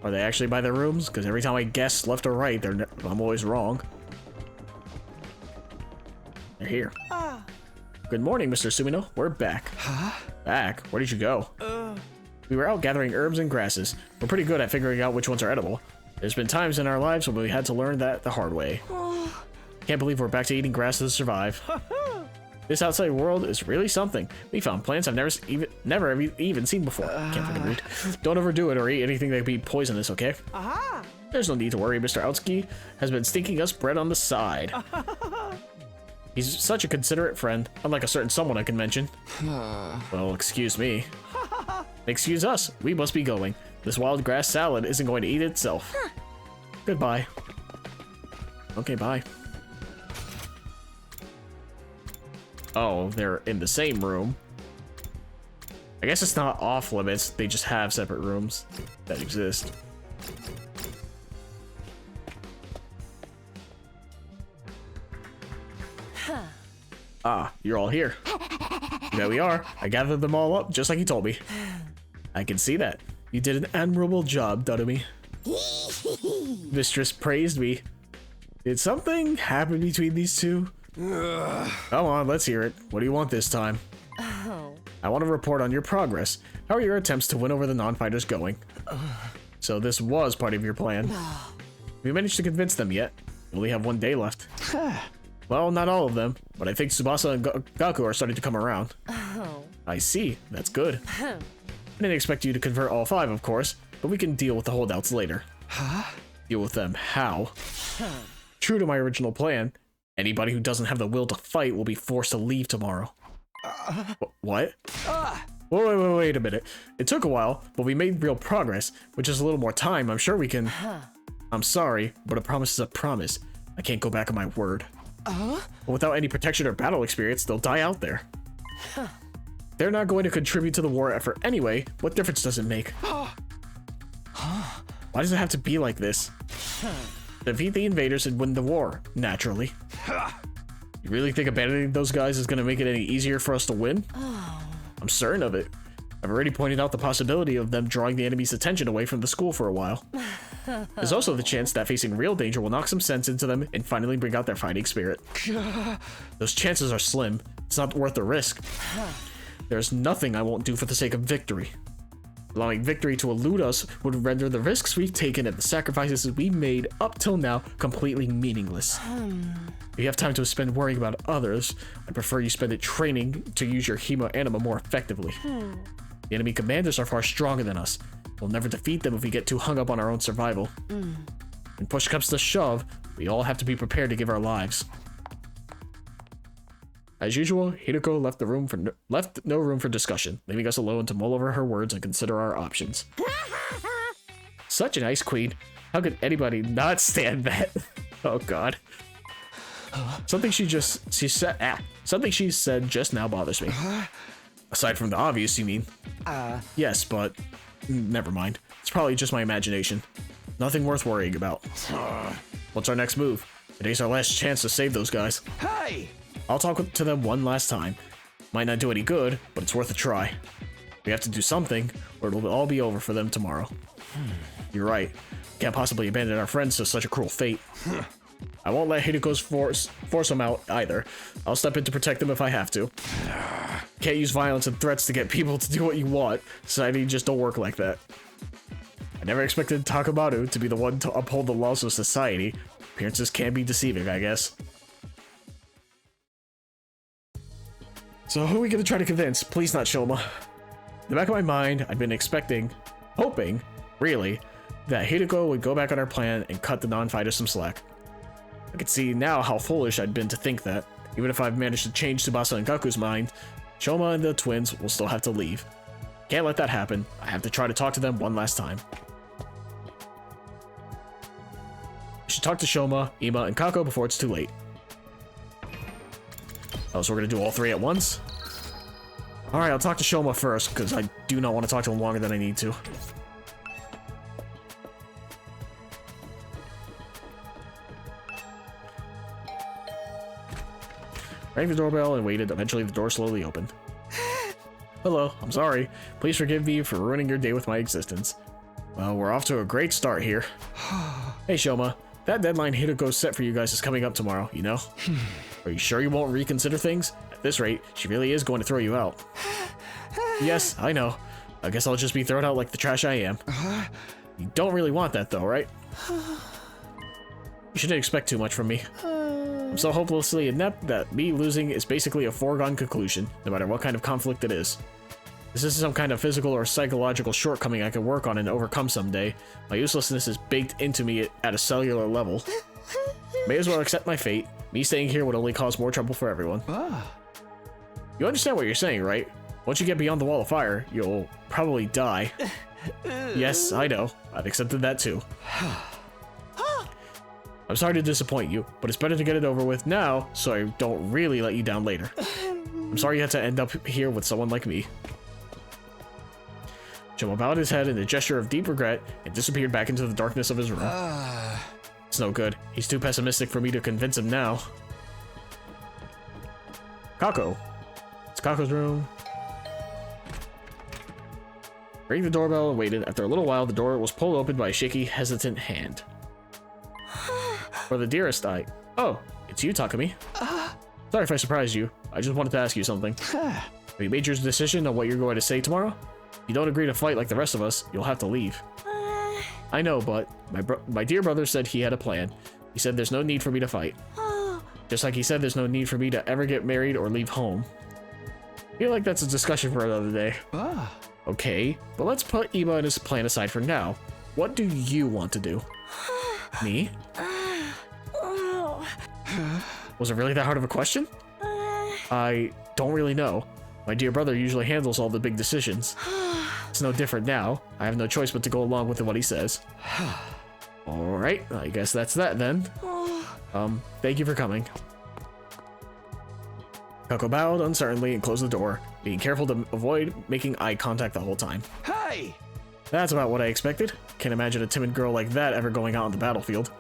Are they actually by their rooms? Because every time I guess left or right, I'm always wrong. They're here. Good morning, Mr. Sumino. We're back. Huh? Back? Where did you go? We were out gathering herbs and grasses. We're pretty good at figuring out which ones are edible. There's been times in our lives when we had to learn that the hard way. Can't believe we're back to eating grass to survive. This outside world is really something. We found plants I've never even seen before. Can't fucking read. Don't overdo it or eat anything that could be poisonous, okay? There's no need to worry. Mr. Aotsuki has been stinking us bread on the side. He's such a considerate friend, unlike a certain someone I can mention. Well, excuse me. Excuse us. We must be going. This wild grass salad isn't going to eat itself. Goodbye. Okay, bye. Oh, they're in the same room. I guess it's not off limits. They just have separate rooms that exist. Ah, you're all here. There we are. I gathered them all up just like he told me. I can see that. You did an admirable job, Narumi. Mistress praised me. Did something happen between these two? Come on, let's hear it. What do you want this time? I want to report on your progress. How are your attempts to win over the non-fighters going? So this was part of your plan. Have you managed to convince them yet? We only have one day left. Well, not all of them, but I think Tsubasa and Gaku are starting to come around. I see. That's good. I didn't expect you to convert all 5, of course, but we can deal with the holdouts later. Deal with them how? True to my original plan, anybody who doesn't have the will to fight will be forced to leave tomorrow. What? Wait a minute. It took a while, but we made real progress. With just a little more time, I'm sure we can... I'm sorry, but a promise is a promise. I can't go back on my word. But without any protection or battle experience, they'll die out there. They're not going to contribute to the war effort anyway. What difference does it make? Why does it have to be like this? Defeat the invaders and win the war, naturally. You really think abandoning those guys is going to make it any easier for us to win? I'm certain of it. I've already pointed out the possibility of them drawing the enemy's attention away from the school for a while. There's also the chance that facing real danger will knock some sense into them and finally bring out their fighting spirit. Those chances are slim. It's not worth the risk. There's nothing I won't do for the sake of victory. Allowing victory to elude us would render the risks we've taken and the sacrifices we made up till now completely meaningless. If you have time to spend worrying about others, I'd prefer you spend it training to use your Hema Anima more effectively. The enemy commanders are far stronger than us. We'll never defeat them if we get too hung up on our own survival. When push comes to shove, we all have to be prepared to give our lives. As usual, Hideko left no room for discussion, leaving us alone to mull over her words and consider our options. Such a nice queen. How could anybody not stand that? Oh god. Something she said just now bothers me. Aside from the obvious, you mean? Yes, but never mind. It's probably just my imagination. Nothing worth worrying about. What's our next move? Today's our last chance to save those guys. Hey! I'll talk to them one last time. Might not do any good, but it's worth a try. We have to do something, or it'll all be over for them tomorrow. You're right. Can't possibly abandon our friends to such a cruel fate. I won't let Hideko's force them out either. I'll step in to protect them if I have to. Can't use violence and threats to get people to do what you want. Society just don't work like that. I never expected Takamaru to be the one to uphold the laws of society. Appearances can be deceiving, I guess. So who are we gonna try to convince? Please not Shoma. In the back of my mind, I'd been hoping, really, that Hideko would go back on our plan and cut the non-fighters some slack. I can see now how foolish I'd been to think that. Even if I've managed to change Tsubasa and Gaku's mind, Shoma and the twins will still have to leave. Can't let that happen. I have to try to talk to them one last time. I should talk to Shoma, Ima, and Kako before it's too late. Oh, so we're gonna do all three at once? Alright, I'll talk to Shoma first, because I do not want to talk to him longer than I need to. Rang the doorbell and waited. Eventually, the door slowly opened. Hello, I'm sorry. Please forgive me for ruining your day with my existence. Well, we're off to a great start here. Hey, Shoma. That deadline Hideko set for you guys is coming up tomorrow, you know? Are you sure you won't reconsider things? At this rate, she really is going to throw you out. Yes, I know. I guess I'll just be thrown out like the trash I am. You don't really want that though, right? You shouldn't expect too much from me. I'm so hopelessly inept that me losing is basically a foregone conclusion, no matter what kind of conflict it is. This isn't some kind of physical or psychological shortcoming I can work on and overcome someday. My uselessness is baked into me at a cellular level. May as well accept my fate. Me staying here would only cause more trouble for everyone. You understand what you're saying, right? Once you get beyond the wall of fire, you'll probably die. Yes, I know. I've accepted that too. I'm sorry to disappoint you, but it's better to get it over with now so I don't really let you down later. I'm sorry you had to end up here with someone like me. Shoma bowed his head in a gesture of deep regret and disappeared back into the darkness of his room. It's no good. He's too pessimistic for me to convince him now. Kako. It's Kako's room. Rang the doorbell and waited. After a little while, the door was pulled open by a shaky, hesitant hand. For the dearest, Oh, it's you, Takumi. Sorry if I surprised you. I just wanted to ask you something. Have you made your decision on what you're going to say tomorrow? If you don't agree to fight like the rest of us, you'll have to leave. I know, but my dear brother said he had a plan. He said there's no need for me to fight. Just like he said there's no need for me to ever get married or leave home. I feel like that's a discussion for another day. Okay, but let's put Ima and his plan aside for now. What do you want to do? Me? Was it really that hard of a question? I don't really know. My dear brother usually handles all the big decisions. It's no different now. I have no choice but to go along with what he says. Alright, I guess that's that then. Thank you for coming. Kako bowed uncertainly and closed the door, being careful to avoid making eye contact the whole time. Hey! That's about what I expected. Can't imagine a timid girl like that ever going out on the battlefield.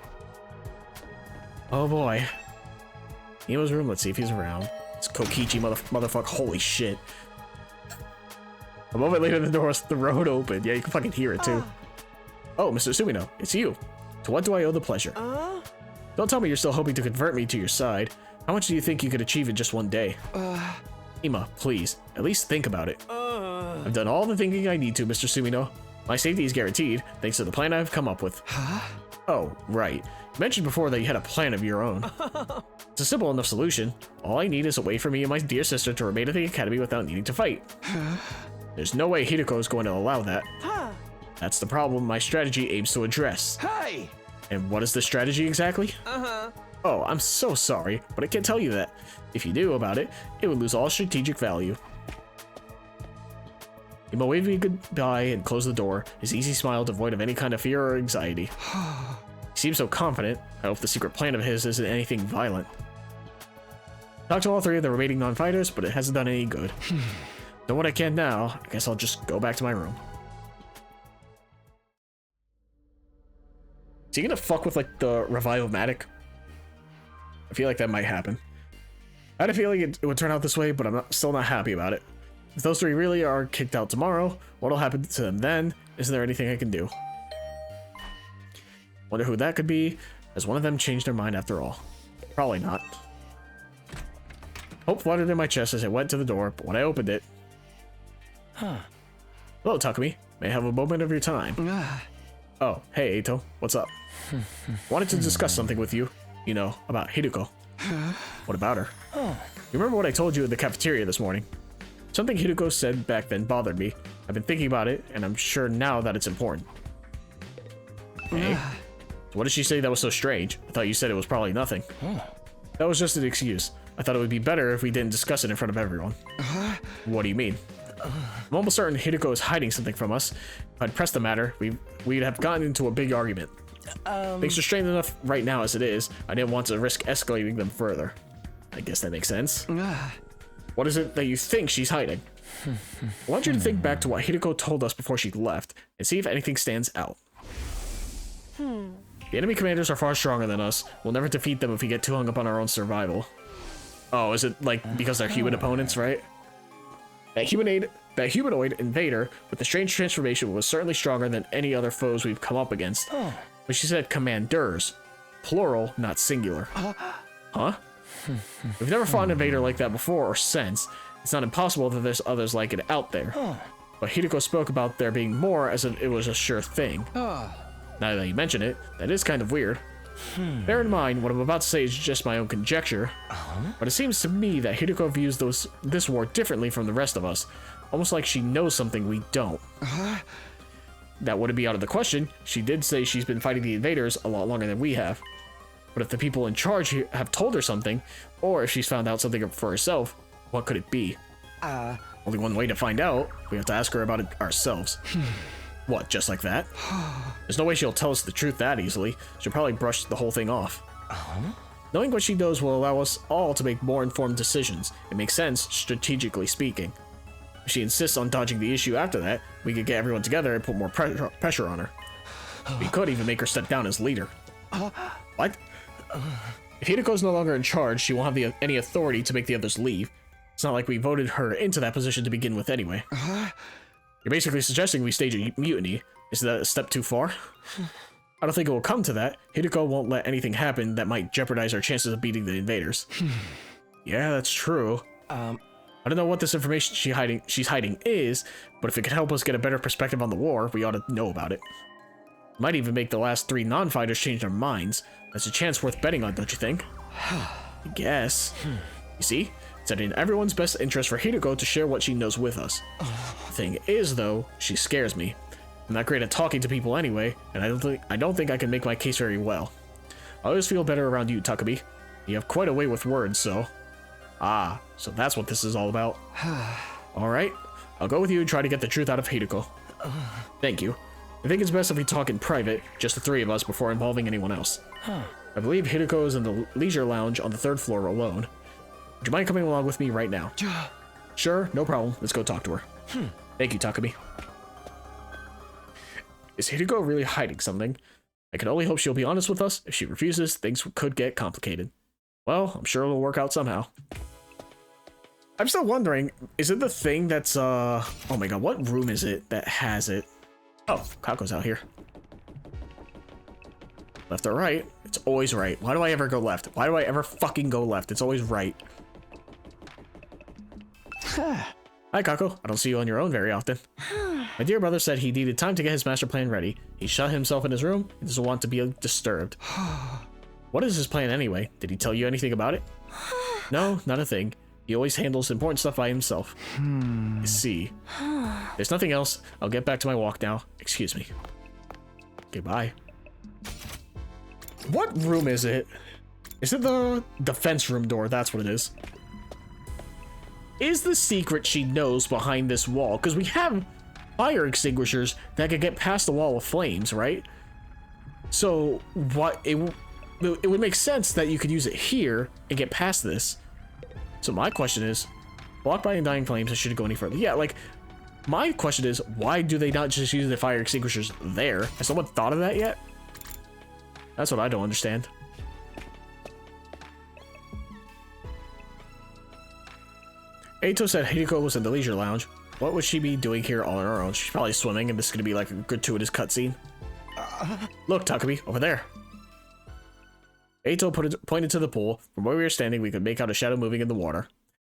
Oh boy. Nemo's room, let's see if he's around. It's Kokichi motherfucker, holy shit. A moment later, the road opened. Yeah, you can fucking hear it too. Oh, Mr. Sumino, it's you. To what do I owe the pleasure? Don't tell me you're still hoping to convert me to your side. How much do you think you could achieve in just one day? Ima, please, at least think about it. I've done all the thinking I need to, Mr. Sumino. My safety is guaranteed, thanks to the plan I've come up with. Oh, right. You mentioned before that you had a plan of your own. It's a simple enough solution. All I need is a way for me and my dear sister to remain at the academy without needing to fight. There's no way Hideko is going to allow that. That's the problem my strategy aims to address. Hey! And what is the strategy exactly? Oh, I'm so sorry, but I can't tell you that. If you knew about it, it would lose all strategic value. Ima waved me goodbye and closed the door, his easy smile devoid of any kind of fear or anxiety. He seemed so confident. I hope the secret plan of his isn't anything violent. Talked to all three of the remaining non-fighters, but it hasn't done any good. Know what I can now, I guess I'll just go back to my room. Is he gonna fuck with like the Revive-O-Matic? I feel like that might happen. I had a feeling it would turn out this way, but I'm still not happy about it. If those three really are kicked out tomorrow, what'll happen to them then? Isn't there anything I can do? Wonder who that could be. Has one of them changed their mind after all? Probably not. Hope fluttered in my chest as I went to the door, but when I opened it... Hello, Takumi. May I have a moment of your time? Oh, hey, Eito. What's up? Wanted to discuss something with you. You know, about Hideko. What about her? You remember what I told you in the cafeteria this morning? Something Hideko said back then bothered me. I've been thinking about it, and I'm sure now that it's important. Hey? So what did she say that was so strange? I thought you said it was probably nothing. That was just an excuse. I thought it would be better if we didn't discuss it in front of everyone. What do you mean? I'm almost certain Hideko is hiding something from us. If I'd pressed the matter, we'd have gotten into a big argument. Things are strained enough right now as it is. I didn't want to risk escalating them further. I guess that makes sense. What is it that you think she's hiding? I want you to think back to what Hideko told us before she left, and see if anything stands out. The enemy commanders are far stronger than us. We'll never defeat them if we get too hung up on our own survival. Oh, is it like because they're human opponents, right? That humanoid invader with the strange transformation was certainly stronger than any other foes we've come up against. But she said commanders. Plural, not singular. Huh? We've never fought an invader like that before or since. It's not impossible that there's others like it out there. But Hideko spoke about there being more as if it was a sure thing. Now that you mention it, that is kind of weird. Bear in mind, what I'm about to say is just my own conjecture, but it seems to me that Hideko views this war differently from the rest of us, almost like she knows something we don't. That wouldn't be out of the question. She did say she's been fighting the invaders a lot longer than we have. But if the people in charge have told her something, or if she's found out something for herself, what could it be? Only one way to find out. We have to ask her about it ourselves. What, just like that? There's no way she'll tell us the truth that easily. She'll probably brush the whole thing off. Knowing what she knows will allow us all to make more informed decisions. It makes sense, strategically speaking. If she insists on dodging the issue after that, we could get everyone together and put more pressure on her. We could even make her step down as leader. What? If Hideko's no longer in charge, she won't have any authority to make the others leave. It's not like we voted her into that position to begin with anyway. You're basically suggesting we stage a mutiny. Is that a step too far? I don't think it will come to that. Hideko won't let anything happen that might jeopardize our chances of beating the invaders. Yeah, that's true. I don't know what this information she's hiding is, but if it could help us get a better perspective on the war, we ought to know about it. Might even make the last 3 non-fighters change their minds. That's a chance worth betting on, don't you think? I guess. You see? It's in everyone's best interest for Hideko to share what she knows with us. The thing is, though, she scares me. I'm not great at talking to people anyway, and I don't think I can make my case very well. I always feel better around you, Takumi. You have quite a way with words, so... Ah, so that's what this is all about. Alright, I'll go with you and try to get the truth out of Hideko. Thank you. I think it's best if we talk in private, just the three of us, before involving anyone else. I believe Hideko is in the leisure lounge on the 3rd floor alone. Would you mind coming along with me right now? Sure, no problem. Let's go talk to her. Thank you, Takumi. Is Hideko really hiding something? I can only hope she'll be honest with us. If she refuses, things could get complicated. Well, I'm sure it'll work out somehow. I'm still wondering, is it the thing that's, oh my god, what room is it that has it? Oh, Kako's out here. Left or right? It's always right. Why do I ever go left? Why do I ever fucking go left? It's always right. Hi, Kako. I don't see you on your own very often. My dear brother said he needed time to get his master plan ready. He shut himself in his room and doesn't want to be disturbed. What is his plan anyway? Did he tell you anything about it? No, not a thing. He always handles important stuff by himself. I see. There's nothing else. I'll get back to my walk now. Excuse me. Goodbye. What room is it? Is it the defense room door? That's what it is. Is the secret she knows behind this wall? Because we have fire extinguishers that could get past the wall of flames, right? So what it would make sense that you could use it here and get past this. So my question is, blocked by undying flames, I shouldn't go any further. Yeah, like, my question is, why do they not just use the fire extinguishers there? Has someone thought of that yet? That's what I don't understand. Eito said Hideko was in the leisure lounge. What would she be doing here all on her own? She's probably swimming, and this is going to be like a gratuitous cutscene. Look, Takumi, over there. Eito pointed to the pool. From where we were standing, we could make out a shadow moving in the water.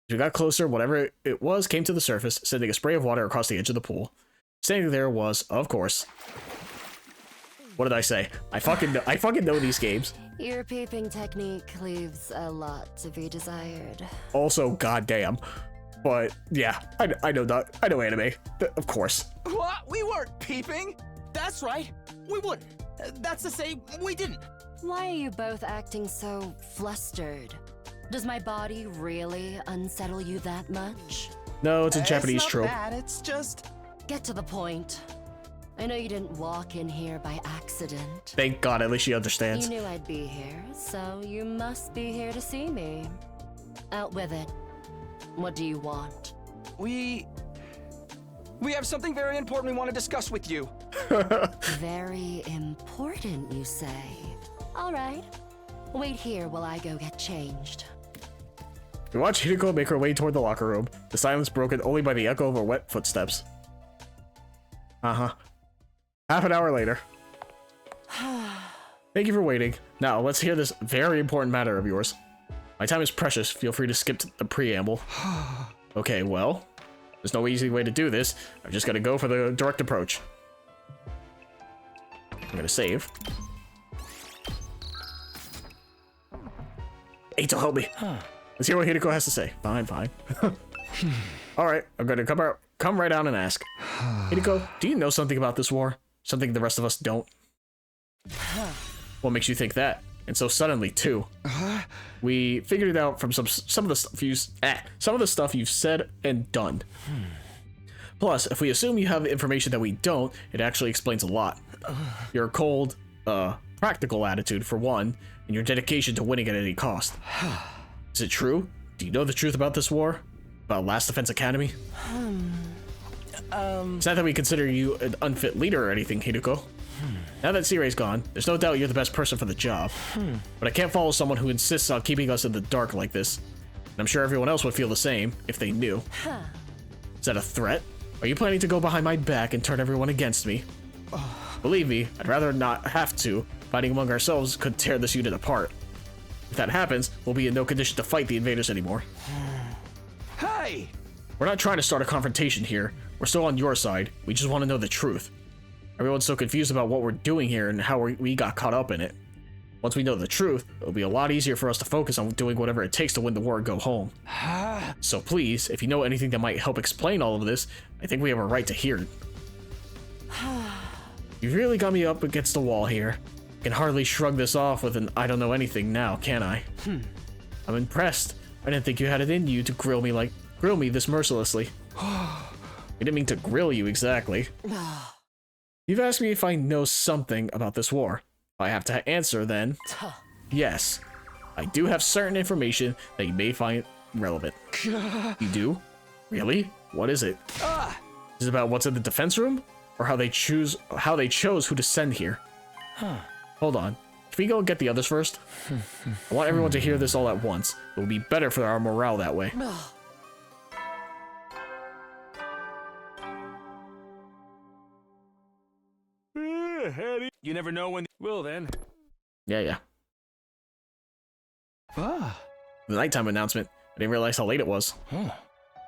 As we got closer, whatever it was came to the surface, sending a spray of water across the edge of the pool. Standing there was, of course... What did I say? I fucking know these games. Your peeping technique leaves a lot to be desired. Also, goddamn. But yeah, I know that. I know anime. Of course. What? We weren't peeping. That's right. We wouldn't. That's to say, we didn't. Why are you both acting so flustered? Does my body really unsettle you that much? No, it's a Japanese trope. It's not bad, it's just... Get to the point. I know you didn't walk in here by accident. Thank God, at least she understands. You knew I'd be here, so you must be here to see me. Out with it. What do you want? We have something very important we want to discuss with you. Very important, you say? All right. Wait here while I go get changed. We watch Hideko make her way toward the locker room, the silence broken only by the echo of her wet footsteps. Uh-huh. Half an hour later. Thank you for waiting. Now, let's hear this very important matter of yours. My time is precious. Feel free to skip the preamble. Okay, well, there's no easy way to do this. I'm just gonna go for the direct approach. I'm gonna save. Eito, help me. Let's hear what Hideko has to say. Fine, fine. Alright, I'm gonna come right out and ask. Hideko, do you know something about this war? Something the rest of us don't? What makes you think that? And so suddenly, too. We figured it out from some of the stuff you've said and done. Plus, if we assume you have information that we don't, it actually explains a lot. Your cold, practical attitude, for one, and your dedication to winning at any cost. Is it true? Do you know the truth about this war? About Last Defense Academy? It's not that we consider you an unfit leader or anything, Hideko. Now that Sirai's gone, there's no doubt you're the best person for the job. But I can't follow someone who insists on keeping us in the dark like this. And I'm sure everyone else would feel the same, if they knew. Is that a threat? Are you planning to go behind my back and turn everyone against me? Believe me, I'd rather not have to. Fighting among ourselves could tear this unit apart. If that happens, we'll be in no condition to fight the invaders anymore. Hey! We're not trying to start a confrontation here. We're still on your side. We just want to know the truth. Everyone's so confused about what we're doing here and how we got caught up in it. Once we know the truth, it'll be a lot easier for us to focus on doing whatever it takes to win the war and go home. So please, if you know anything that might help explain all of this, I think we have a right to hear it. You've really got me up against the wall here. I can hardly shrug this off with an I don't know anything now, can I? I'm impressed. I didn't think you had it in you to grill me this mercilessly. I didn't mean to grill you exactly. You've asked me if I know something about this war. If I have to answer, then yes. I do have certain information that you may find relevant. You do? Really? What is it? Is it about what's in the defense room? Or how they chose who to send here? Hold on. Can we go get the others first? I want everyone to hear this all at once. It will be better for our morale that way. You never know when. Well then. Yeah. The nighttime announcement. I didn't realize how late it was.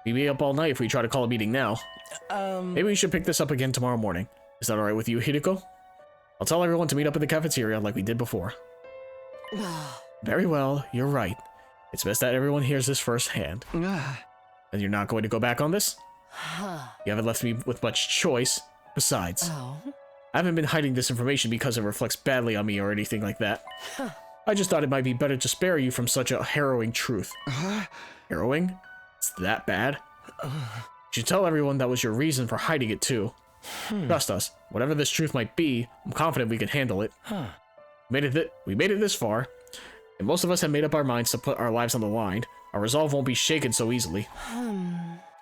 We'd be up all night if we try to call a meeting now. Maybe we should pick this up again tomorrow morning. Is that alright with you, Hideko? I'll tell everyone to meet up in the cafeteria like we did before. Very well, you're right. It's best that everyone hears this firsthand. And you're not going to go back on this? You haven't left me with much choice. Besides, I haven't been hiding this information because it reflects badly on me or anything like that. I just thought it might be better to spare you from such a harrowing truth. Harrowing? It's that bad? You should tell everyone that was your reason for hiding it too. Trust us, whatever this truth might be, I'm confident we can handle it. We made it this far, and most of us have made up our minds to put our lives on the line. Our resolve won't be shaken so easily.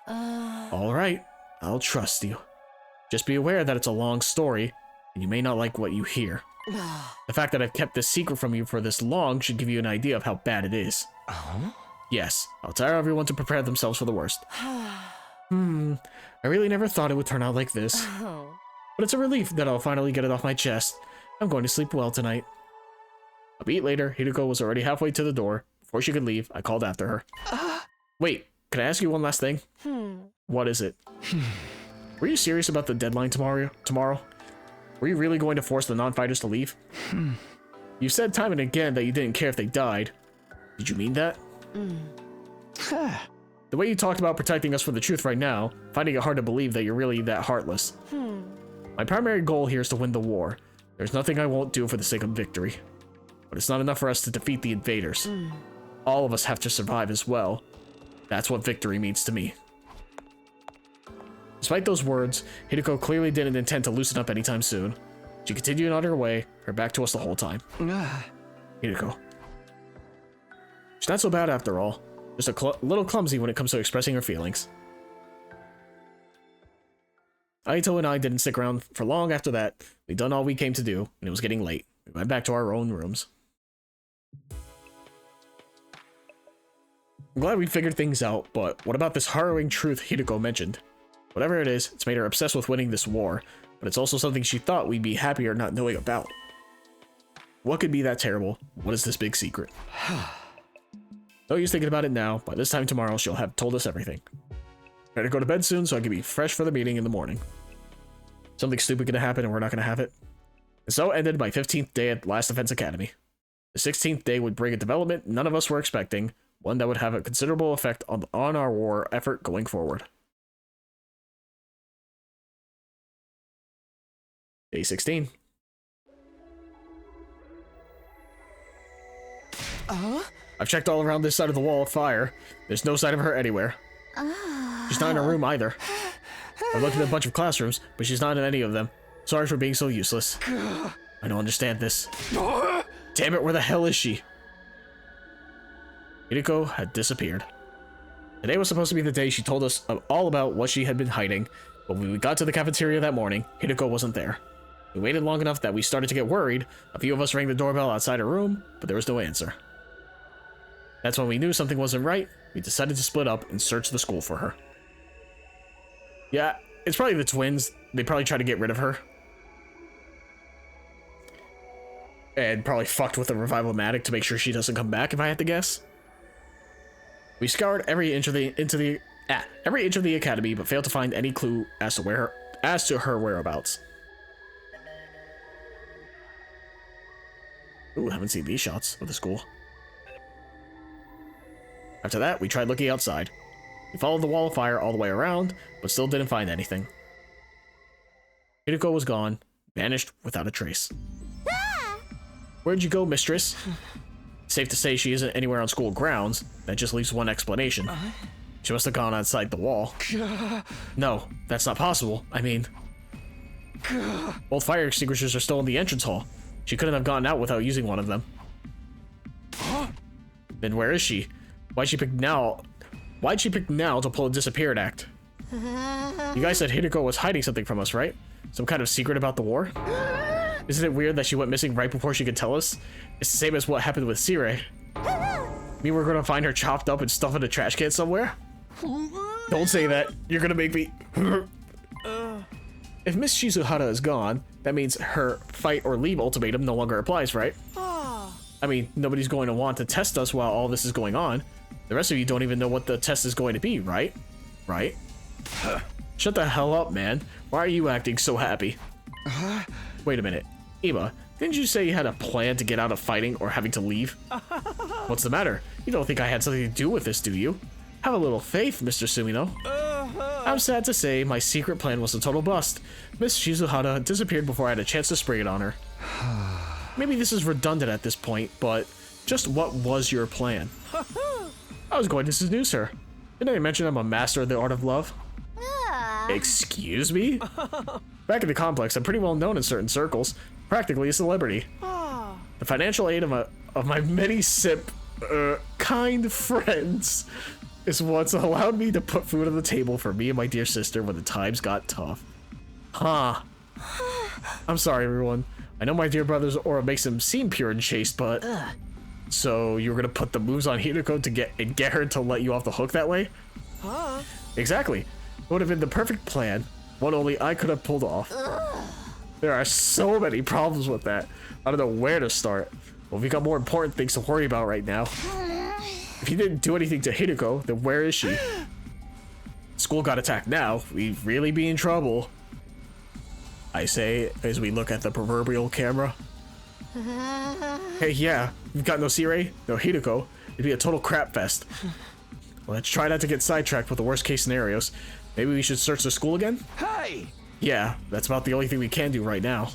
Alright, I'll trust you. Just be aware that it's a long story, and you may not like what you hear. The fact that I've kept this secret from you for this long should give you an idea of how bad it is. Yes, I'll tell everyone to prepare themselves for the worst. I really never thought it would turn out like this. But it's a relief that I'll finally get it off my chest. I'm going to sleep well tonight. A beat later, Hideko was already halfway to the door. Before she could leave, I called after her. Wait, can I ask you one last thing? What is it? Were you serious about the deadline tomorrow? Were you really going to force the non-fighters to leave? You said time and again that you didn't care if they died. Did you mean that? The way you talked about protecting us from the truth right now, finding it hard to believe that you're really that heartless. My primary goal here is to win the war. There's nothing I won't do for the sake of victory. But it's not enough for us to defeat the invaders. All of us have to survive as well. That's what victory means to me. Despite those words, Hideko clearly didn't intend to loosen up anytime soon. She continued on her way, her back to us the whole time. Hideko. She's not so bad after all. Just a little clumsy when it comes to expressing her feelings. Aito and I didn't stick around for long after that. We'd done all we came to do, and it was getting late. We went back to our own rooms. I'm glad we figured things out, but what about this harrowing truth Hideko mentioned? Whatever it is, it's made her obsessed with winning this war, but it's also something she thought we'd be happier not knowing about. What could be that terrible? What is this big secret? No use thinking about it now. By this time tomorrow, she'll have told us everything. Better go to bed soon so I can be fresh for the meeting in the morning. Something stupid gonna happen and we're not gonna have it. And so ended my 15th day at Last Defense Academy. The 16th day would bring a development none of us were expecting, one that would have a considerable effect on our war effort going forward. Day 16. I've checked all around this side of the wall of fire. There's no sign of her anywhere. She's not in her room either. I've looked at a bunch of classrooms, but she's not in any of them. Sorry for being so useless. I don't understand this. Damn it, where the hell is she? Hideko had disappeared. Today was supposed to be the day she told us all about what she had been hiding, but when we got to the cafeteria that morning, Hideko wasn't there. We waited long enough that we started to get worried. A few of us rang the doorbell outside her room, but there was no answer. That's when we knew something wasn't right. We decided to split up and search the school for her. Yeah, it's probably the twins. They probably tried to get rid of her. And probably fucked with the Revival-matic to make sure she doesn't come back, if I had to guess. We scoured every inch of the academy, but failed to find any clue as to her whereabouts. Ooh, haven't seen these shots of the school. After that, we tried looking outside. We followed the wall of fire all the way around, but still didn't find anything. Hideko was gone, vanished without a trace. Where'd you go, mistress? Safe to say she isn't anywhere on school grounds. That just leaves one explanation. She must have gone outside the wall. No, that's not possible. I mean, both fire extinguishers are still in the entrance hall. She couldn't have gone out without using one of them. Then where is she? Why'd she pick now to pull a disappeared act? You guys said Hideko was hiding something from us, right? Some kind of secret about the war? Isn't it weird that she went missing right before she could tell us? It's the same as what happened with Sire. Mean we're gonna find her chopped up and stuffed in a trash can somewhere? Don't say that. You're gonna make me... If Miss Shizuhara is gone, that means her fight or leave ultimatum no longer applies, right? I mean, nobody's going to want to test us while all this is going on. The rest of you don't even know what the test is going to be, right? Right? Shut the hell up, man. Why are you acting so happy? Wait a minute. Ima, didn't you say you had a plan to get out of fighting or having to leave? What's the matter? You don't think I had something to do with this, do you? Have a little faith, Mr. Sumino. I'm sad to say my secret plan was a total bust. Miss Shizuhara disappeared before I had a chance to spray it on her. Maybe this is redundant at this point, but just what was your plan? I was going to seduce her. Didn't I mention I'm a master of the art of love? Excuse me? Back in the complex, I'm pretty well known in certain circles. Practically a celebrity. The financial aid of my many kind friends is what's allowed me to put food on the table for me and my dear sister when the times got tough. Huh. I'm sorry, everyone. I know my dear brother's aura makes him seem pure and chaste, but... So you were gonna put the moves on Hideko to get her to let you off the hook that way? Exactly. It would have been the perfect plan. One only I could have pulled off. There are so many problems with that. I don't know where to start. Well, we got more important things to worry about right now. If you didn't do anything to Hideko, then where is she? School got attacked now. We'd really be in trouble. I say as we look at the proverbial camera. Hey, yeah, we've got no Sire, no Hideko. It'd be a total crap fest. Well, let's try not to get sidetracked with the worst case scenarios. Maybe we should search the school again? Hey! Yeah, that's about the only thing we can do right now.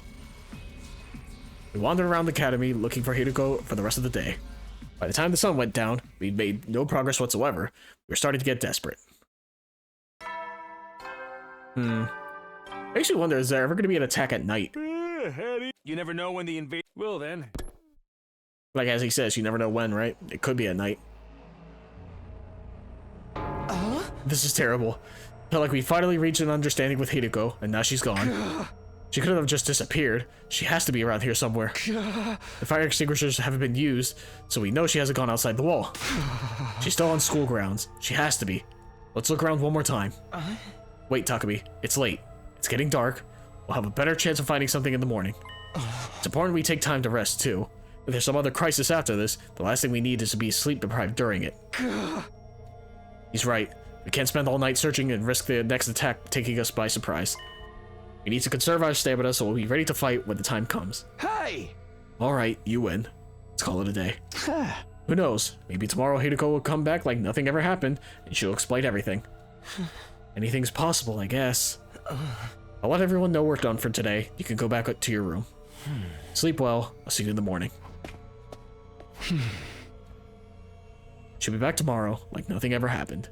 We wandered around the academy looking for Hideko for the rest of the day. By the time the sun went down, we'd made no progress whatsoever. We were starting to get desperate. Makes me wonder, is there ever going to be an attack at night? You never know when the invade. Well then. Like as he says, you never know when, right? It could be at night. This is terrible. I feel like we finally reached an understanding with Hideko, and now she's gone. She couldn't have just disappeared. She has to be around here somewhere. The fire extinguishers haven't been used, so we know she hasn't gone outside the wall. She's still on school grounds. She has to be. Let's look around one more time. Wait, Takumi. It's late. It's getting dark. We'll have a better chance of finding something in the morning. It's important we take time to rest, too. If there's some other crisis after this, the last thing we need is to be sleep-deprived during it. He's right. We can't spend all night searching and risk the next attack taking us by surprise. We need to conserve our stamina so we'll be ready to fight when the time comes. Hey! Alright, you win. Let's call it a day. Who knows? Maybe tomorrow Hideko will come back like nothing ever happened, and she'll explain everything. Anything's possible, I guess. I'll let everyone know we're done for today. You can go back to your room. Sleep well. I'll see you in the morning. She'll be back tomorrow like nothing ever happened.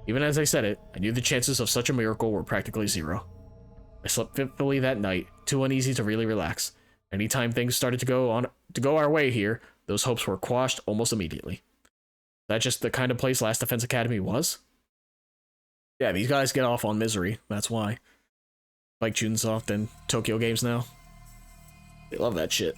Even as I said it, I knew the chances of such a miracle were practically zero. I slept fitfully that night, too uneasy to really relax. Anytime things started to go our way here, those hopes were quashed almost immediately. Is that just the kind of place Last Defense Academy was? Yeah, these guys get off on misery, that's why. Like Chunsoft and Tokyo Games now. They love that shit.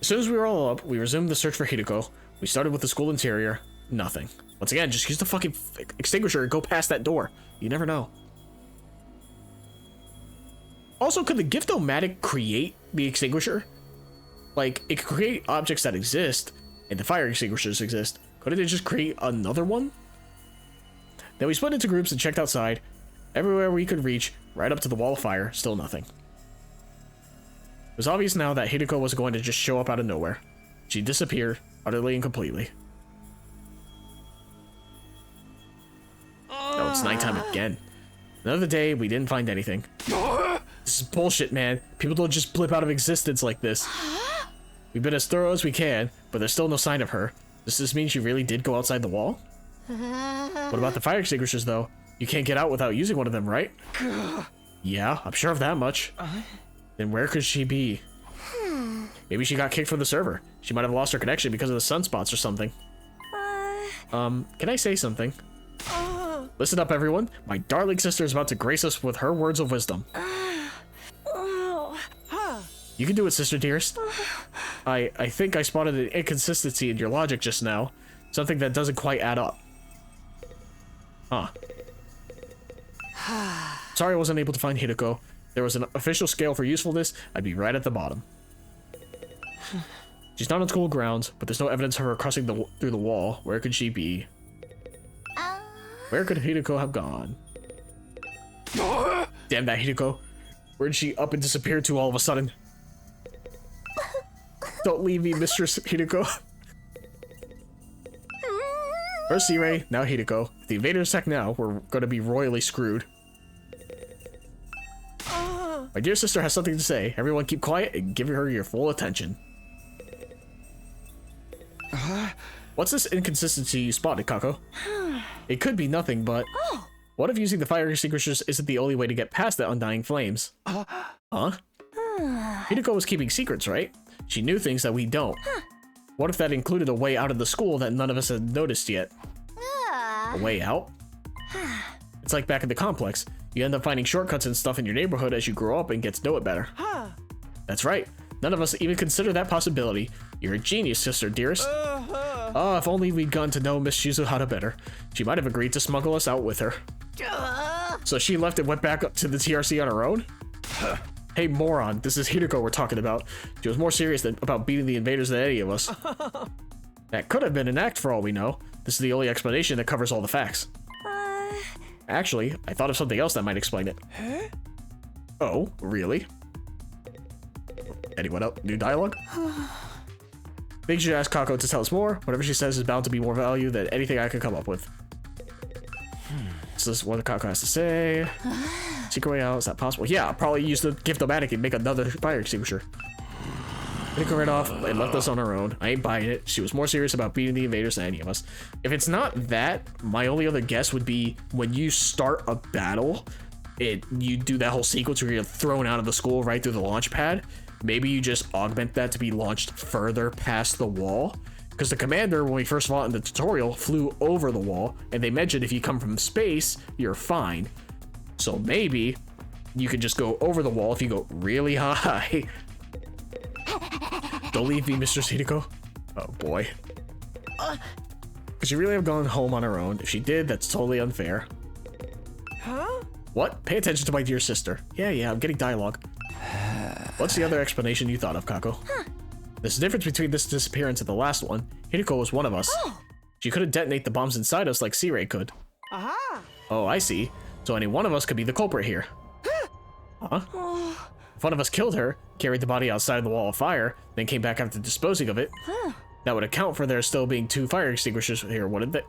As soon as we were all up, we resumed the search for Hideko. We started with the school interior. Nothing. Once again, just use the fucking extinguisher and go past that door. You never know. Also, could the Gift-O-Matic create the extinguisher? Like, it could create objects that exist, and the fire extinguishers exist. Couldn't it just create another one? Then we split into groups and checked outside. Everywhere we could reach, right up to the wall of fire, still nothing. It was obvious now that Hideko was going to just show up out of nowhere. She disappeared, utterly and completely. Oh, it's nighttime again. Another day, we didn't find anything. This is bullshit, man. People don't just blip out of existence like this. We've been as thorough as we can, but there's still no sign of her. Does this mean she really did go outside the wall? What about the fire extinguishers, though? You can't get out without using one of them, right? Yeah, I'm sure of that much. Then where could she be? Maybe she got kicked from the server. She might have lost her connection because of the sunspots or something. Can I say something? Listen up, everyone. My darling sister is about to grace us with her words of wisdom. You can do it, sister dearest. I think I spotted an inconsistency in your logic just now. Something that doesn't quite add up. Huh. Sorry I wasn't able to find Hideko. If there was an official scale for usefulness, I'd be right at the bottom. She's not on school grounds, but there's no evidence of her crossing through the wall. Where could she be? Where could Hideko have gone? Damn that Hideko. Where'd she up and disappear to all of a sudden? Don't leave me, Mistress Hideko. First C-Ray, now Hideko. If the invaders attack now, we're gonna be royally screwed. My dear sister has something to say. Everyone keep quiet and give her your full attention. What's this inconsistency you spotted, Kako? It could be nothing, but... What if using the fire extinguishers isn't the only way to get past the undying flames? Huh? Hideko was keeping secrets, right? She knew things that we don't. What if that included a way out of the school that none of us had noticed yet? A way out? It's like back in the complex. You end up finding shortcuts and stuff in your neighborhood as you grow up and get to know it better. That's right. None of us even consider that possibility. You're a genius, sister dearest. Oh, if only we'd gotten to know Miss Shizuhata better. She might have agreed to smuggle us out with her. So she left and went back up to the TRC on her own? Hey, moron, this is Hideko we're talking about. She was more serious about beating the invaders than any of us. That could have been an act for all we know. This is the only explanation that covers all the facts. Actually, I thought of something else that might explain it. Oh, really? Anyone else? New dialogue? Think you should ask Kako to tell us more. Whatever she says is bound to be more value than anything I could come up with. This is what Kako has to say. Secret way out, is that possible? Yeah, I'll probably use the gift-o-matic and make another fire extinguisher. Take her right off and left us on our own. I ain't buying it. She was more serious about beating the invaders than any of us. If it's not that, my only other guess would be when you start a battle, you do that whole sequence where you're thrown out of the school right through the launch pad. Maybe you just augment that to be launched further past the wall. Because the commander, when we first fought in the tutorial, flew over the wall, and they mentioned if you come from space, you're fine. So maybe you can just go over the wall if you go really high. Don't leave me, Mr. Hideko. Oh boy. Could she really have gone home on her own? If she did, that's totally unfair. Huh? What? Pay attention to my dear sister. Yeah, I'm getting dialogue. What's the other explanation you thought of, Kako? There's a difference between this disappearance and the last one. Hideko was one of us. She couldn't detonate the bombs inside us like C-Ray could. Aha! Oh, I see. So any one of us could be the culprit here. Huh? If one of us killed her, carried the body outside the wall of fire, then came back after disposing of it, that would account for there still being 2 fire extinguishers here, wouldn't it?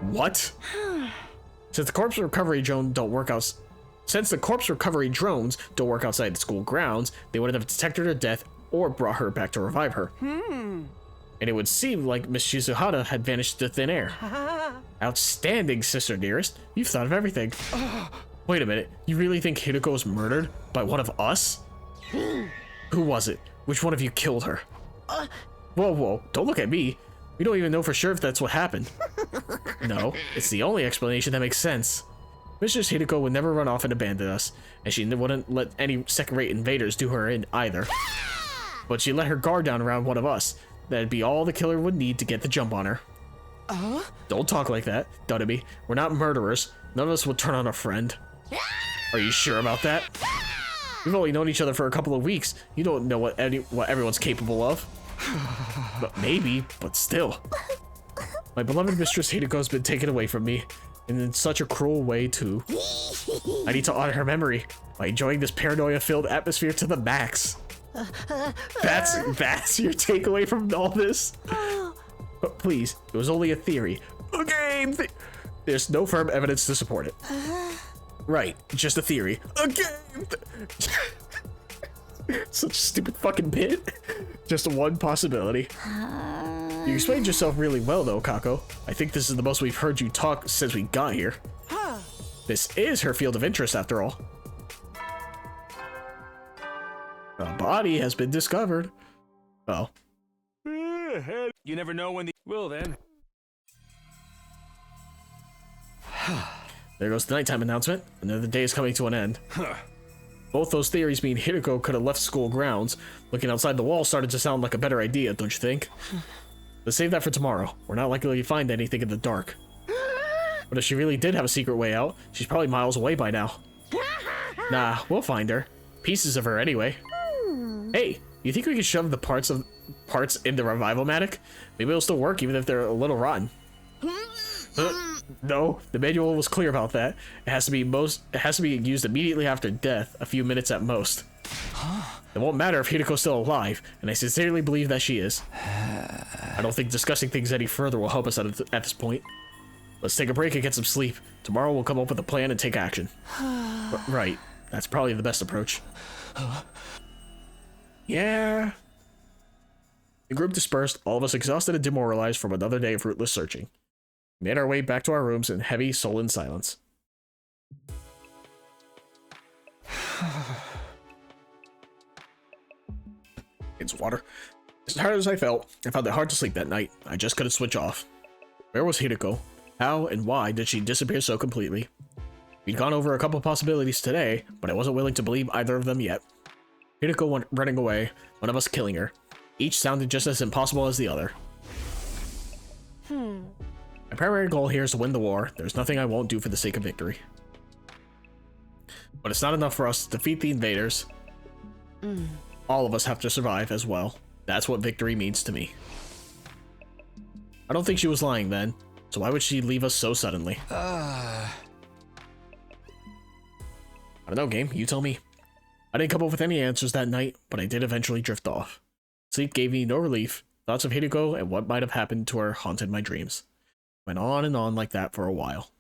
What? Since the corpse recovery drones don't work outside the school grounds, they wouldn't have detected her death or brought her back to revive her. And it would seem like Miss Shizuhata had vanished into thin air. Outstanding, sister dearest. You've thought of everything. Wait a minute. You really think Hideko was murdered by one of us? Who was it? Which one of you killed her? Whoa. Don't look at me. We don't even know for sure if that's what happened. No, it's the only explanation that makes sense. Mistress Hideko would never run off and abandon us, and she wouldn't let any second-rate invaders do her in either. But she let her guard down around one of us. That'd be all the killer would need to get the jump on her. Don't talk like that, Dunamy. We're not murderers. None of us would turn on a friend. Are you sure about that? We've only known each other for a couple of weeks. You don't know what everyone's capable of. But maybe, but still. My beloved Mistress Hideko's been taken away from me. And in such a cruel way, too. I need to honor her memory by enjoying this paranoia-filled atmosphere to the max. That's your takeaway from all this? But please, it was only a theory. A game! There's no firm evidence to support it. Right, just a theory. Again! Such a stupid fucking bit. Just one possibility. You explained yourself really well, though, Kako. I think this is the most we've heard you talk since we got here. This is her field of interest, after all. A body has been discovered. Oh. You never know when the... Well, then. There goes the nighttime announcement. Another day is coming to an end. Both those theories mean Hideko could have left school grounds. Looking outside the wall started to sound like a better idea, don't you think? Let's save that for tomorrow. We're not likely to find anything in the dark. But if she really did have a secret way out, she's probably miles away by now. Nah, we'll find her. Pieces of her anyway. Hey, you think we could shove the parts in the Revival-matic? Maybe it'll still work even if they're a little rotten. No, the manual was clear about that. It has to be used immediately after death, a few minutes at most. It won't matter if Hideko's still alive, and I sincerely believe that she is. I don't think discussing things any further will help us at this point. Let's take a break and get some sleep. Tomorrow we'll come up with a plan and take action. Right, that's probably the best approach. Yeah. The group dispersed, all of us exhausted and demoralized from another day of fruitless searching. We made our way back to our rooms in heavy, sullen silence. It's water. As tired as I felt, I found it hard to sleep that night. I just couldn't switch off. Where was Hideko? How and why did she disappear so completely? We'd gone over a couple possibilities today, but I wasn't willing to believe either of them yet. Hideko went running away, one of us killing her. Each sounded just as impossible as the other. My primary goal here is to win the war. There's nothing I won't do for the sake of victory. But it's not enough for us to defeat the invaders. All of us have to survive as well. That's what victory means to me. I don't think she was lying then, so why would she leave us so suddenly? I don't know, game. You tell me. I didn't come up with any answers that night, but I did eventually drift off. Sleep gave me no relief. Thoughts of Hideko and what might have happened to her haunted my dreams. Went on and on like that for a while.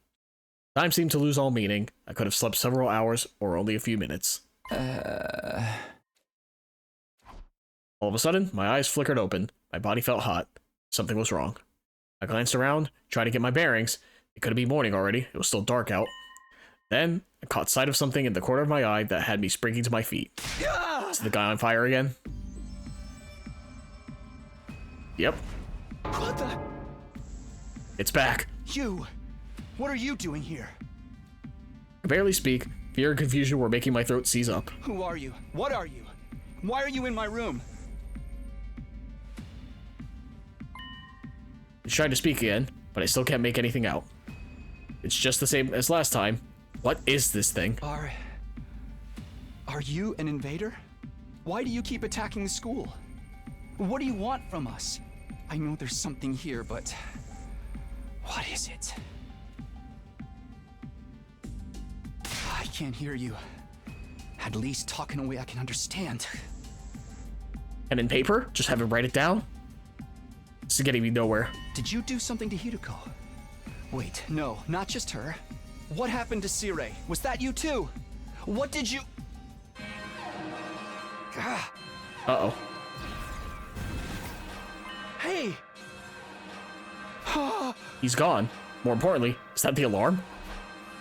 Time seemed to lose all meaning. I could have slept several hours or only a few minutes. All of a sudden, my eyes flickered open. My body felt hot. Something was wrong. I glanced around, tried to get my bearings. It could be morning already. It was still dark out. Then, I caught sight of something in the corner of my eye that had me springing to my feet. Is the guy on fire again? Yep. What the? It's back. You! What are you doing here? I could barely speak. Fear and confusion were making my throat seize up. Who are you? What are you? Why are you in my room? I tried to speak again, but I still can't make anything out. It's just the same as last time. What is this thing? Are you an invader? Why do you keep attacking the school? What do you want from us? I know there's something here, but what is it? I can't hear you. At least talk in a way I can understand. Pen and paper? Just have him write it down? This is getting me nowhere. Did you do something to Hideko? Wait, no, not just her. What happened to Sirei? Was that you too? What did you... Ah. Uh-oh. Hey! He's gone. More importantly, is that the alarm?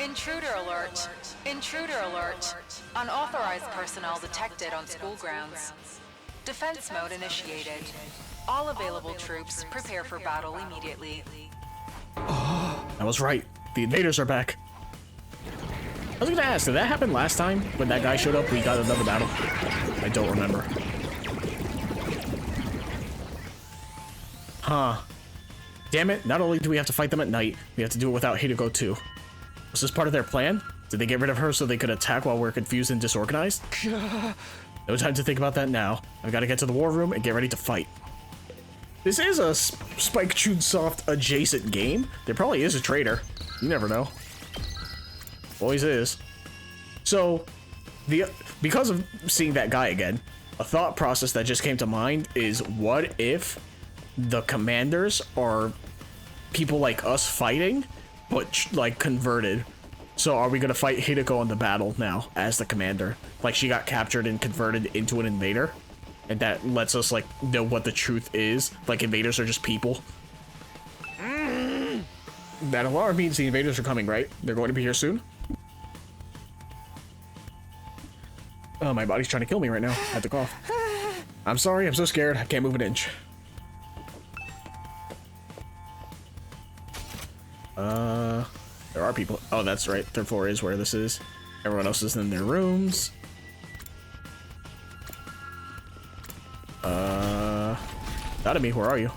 Intruder alert. Intruder alert. Unauthorized personnel detected on school grounds. Defense mode initiated. All available troops prepare for battle immediately. I was right. The invaders are back. I was gonna ask, did that happen last time? When that guy showed up, we got another battle? I don't remember. Huh. Damn it, not only do we have to fight them at night, we have to do it without Hideko too. Was this part of their plan? Did they get rid of her so they could attack while we're confused and disorganized? No time to think about that now. I've got to get to the war room and get ready to fight. This is a Spike Chunsoft adjacent game. There probably is a traitor. You never know. Always is. So, because of seeing that guy again, a thought process that just came to mind is, what if the commanders are people like us fighting, but like converted? So are we gonna fight Hideko in the battle now as the commander? Like she got captured and converted into an invader? And that lets us like know what the truth is. Like invaders are just people. That alarm means the invaders are coming, right? They're going to be here soon. Oh, my body's trying to kill me right now. I have to cough. I'm sorry, I'm so scared. I can't move an inch. There are people. Oh, that's right. Third floor is where this is. Everyone else is in their rooms. Tatami, where are you?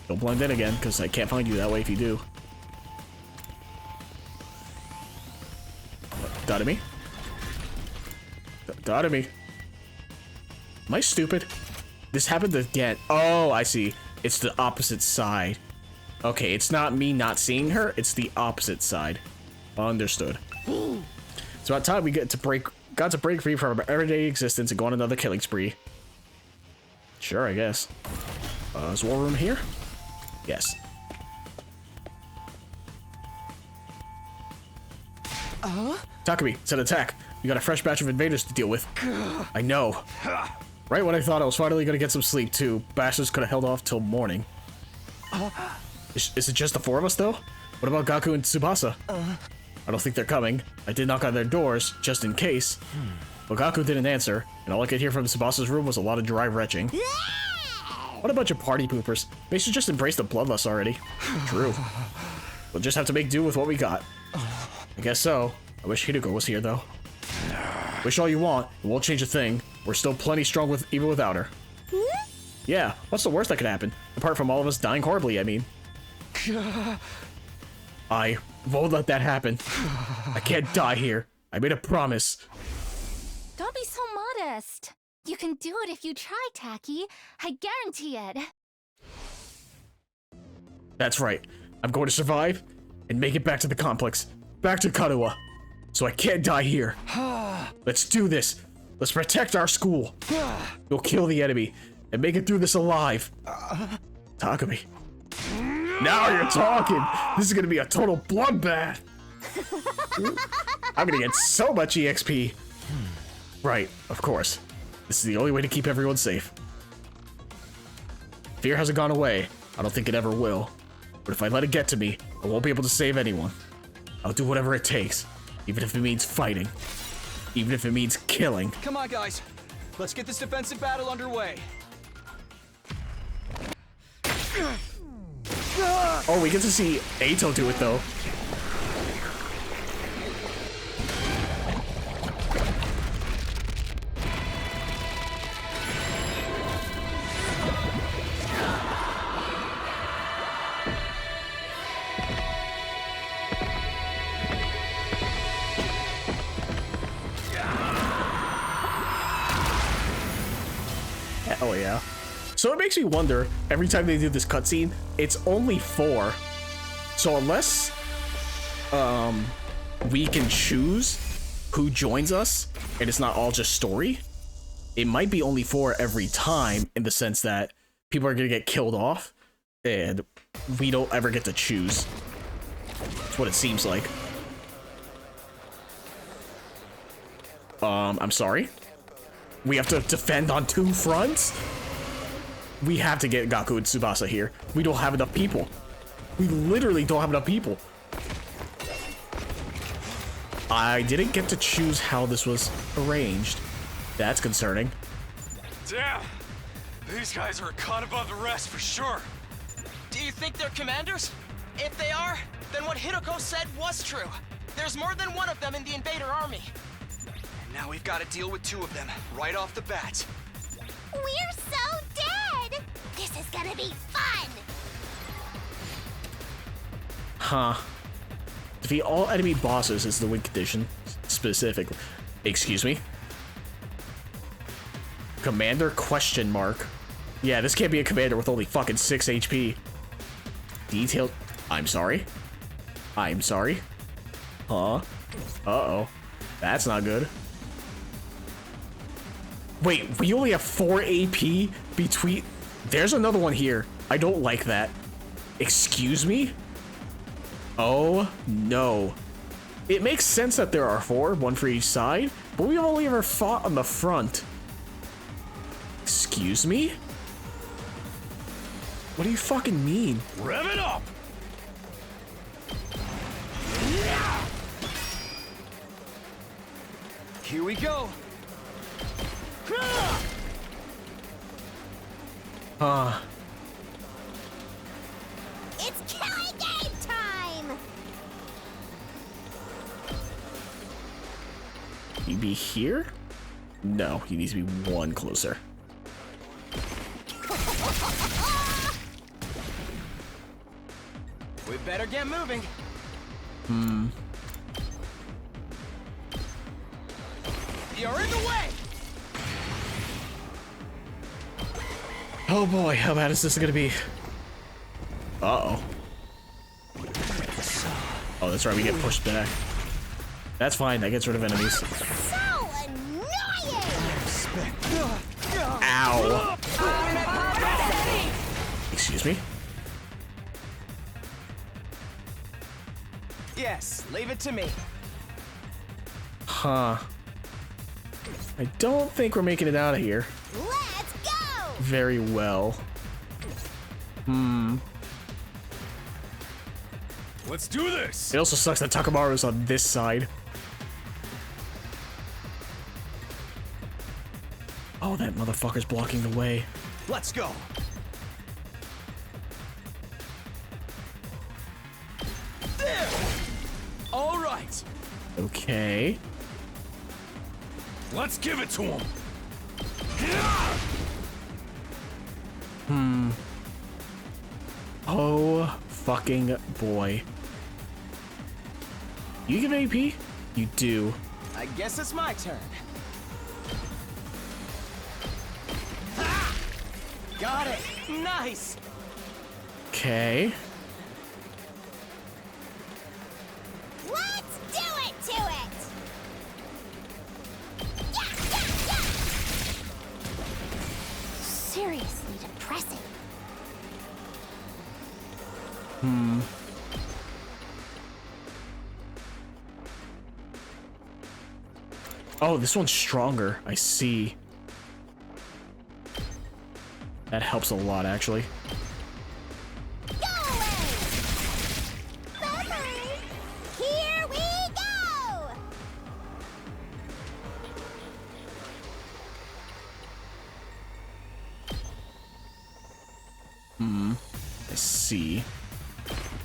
Don't blend in again, because I can't find you that way if you do. Tatami? Tatami? Am I stupid? This happened again. Oh, I see. It's the opposite side. Okay, it's not me not seeing her, it's the opposite side. Understood. It's about time we got to break free from our everyday existence and go on another killing spree. Sure, I guess. Is war room here? Yes. Takumi, it's an attack. We got a fresh batch of invaders to deal with. I know. Right when I thought I was finally gonna get some sleep too, bastards could have held off till morning. Is it just the four of us though? What about Gaku and Tsubasa? I don't think they're coming. I did knock on their doors, just in case. But Gaku didn't answer, and all I could hear from Tsubasa's room was a lot of dry retching. What a bunch of party poopers. They should just embrace the bloodlust already. True. We'll just have to make do with what we got. I guess so. I wish Hideko was here though. Wish all you want, it won't change a thing. We're still plenty strong even without her. Yeah, what's the worst that could happen? Apart from all of us dying horribly, I mean. I won't let that happen. I can't die here. I made a promise. Don't be so modest. You can do it if you try, Taki. I guarantee it. That's right. I'm going to survive and make it back to the complex. Back to Kadowa. So I can't die here. Let's do this. Let's protect our school. We'll kill the enemy and make it through this alive. Takumi. Now you're talking. This is gonna be a total bloodbath. I'm gonna get so much EXP. Right, of course. This is the only way to keep everyone safe. Fear hasn't gone away. I don't think it ever will. But if I let it get to me, I won't be able to save anyone. I'll do whatever it takes, even if it means fighting. Even if it means killing. Come on, guys. Let's get this defensive battle underway. Oh, we get to see Eito do it, though. Oh yeah. So it makes me wonder, every time they do this cutscene, it's only 4. So unless we can choose who joins us, and it's not all just story, it might be only 4 every time, in the sense that people are gonna get killed off, and we don't ever get to choose. That's what it seems like. I'm sorry? We have to defend on 2 fronts? We have to get Gaku and Tsubasa here. We don't have enough people. We literally don't have enough people. I didn't get to choose how this was arranged. That's concerning. Damn! These guys are a cut above the rest for sure. Do you think they're commanders? If they are, then what Hideko said was true. There's more than one of them in the invader army. And now we've got to deal with 2 of them right off the bat. We're so dead! This is gonna be fun! Huh. Defeat all enemy bosses is the win condition, specifically. Excuse me? Commander question mark. Yeah, this can't be a commander with only fucking 6 HP. Detailed. I'm sorry. I'm sorry. Huh? Uh-oh. That's not good. Wait, we only have 4 AP between... There's another one here. I don't like that. Excuse me? Oh, no. It makes sense that there are 4, 1 for each side, but we've only ever fought on the front. Excuse me? What do you fucking mean? Rev it up! Here we go. It's killing game time! You be here? No, he needs to be 1 closer. We better get moving. You're in the way. Oh boy, how bad is this gonna be? Uh-oh. Oh, that's right, we get pushed back. That's fine, that gets rid of enemies. So annoying! Ow! Excuse me? Yes, leave it to me. Huh. I don't think we're making it out of here Let's go! very well. Let's do this! It also sucks that Takamaru's on this side. Oh, that motherfucker's blocking the way. Let's go. There. All right. Okay. Let's give it to him! Oh, fucking boy. You give AP? You do. I guess it's my turn. Got it. Nice. Okay. Let's do it to it! Yeah! Seriously depressing. Oh, this one's stronger. I see. That helps a lot, actually. Go away! Bye-bye! Here we go! I see.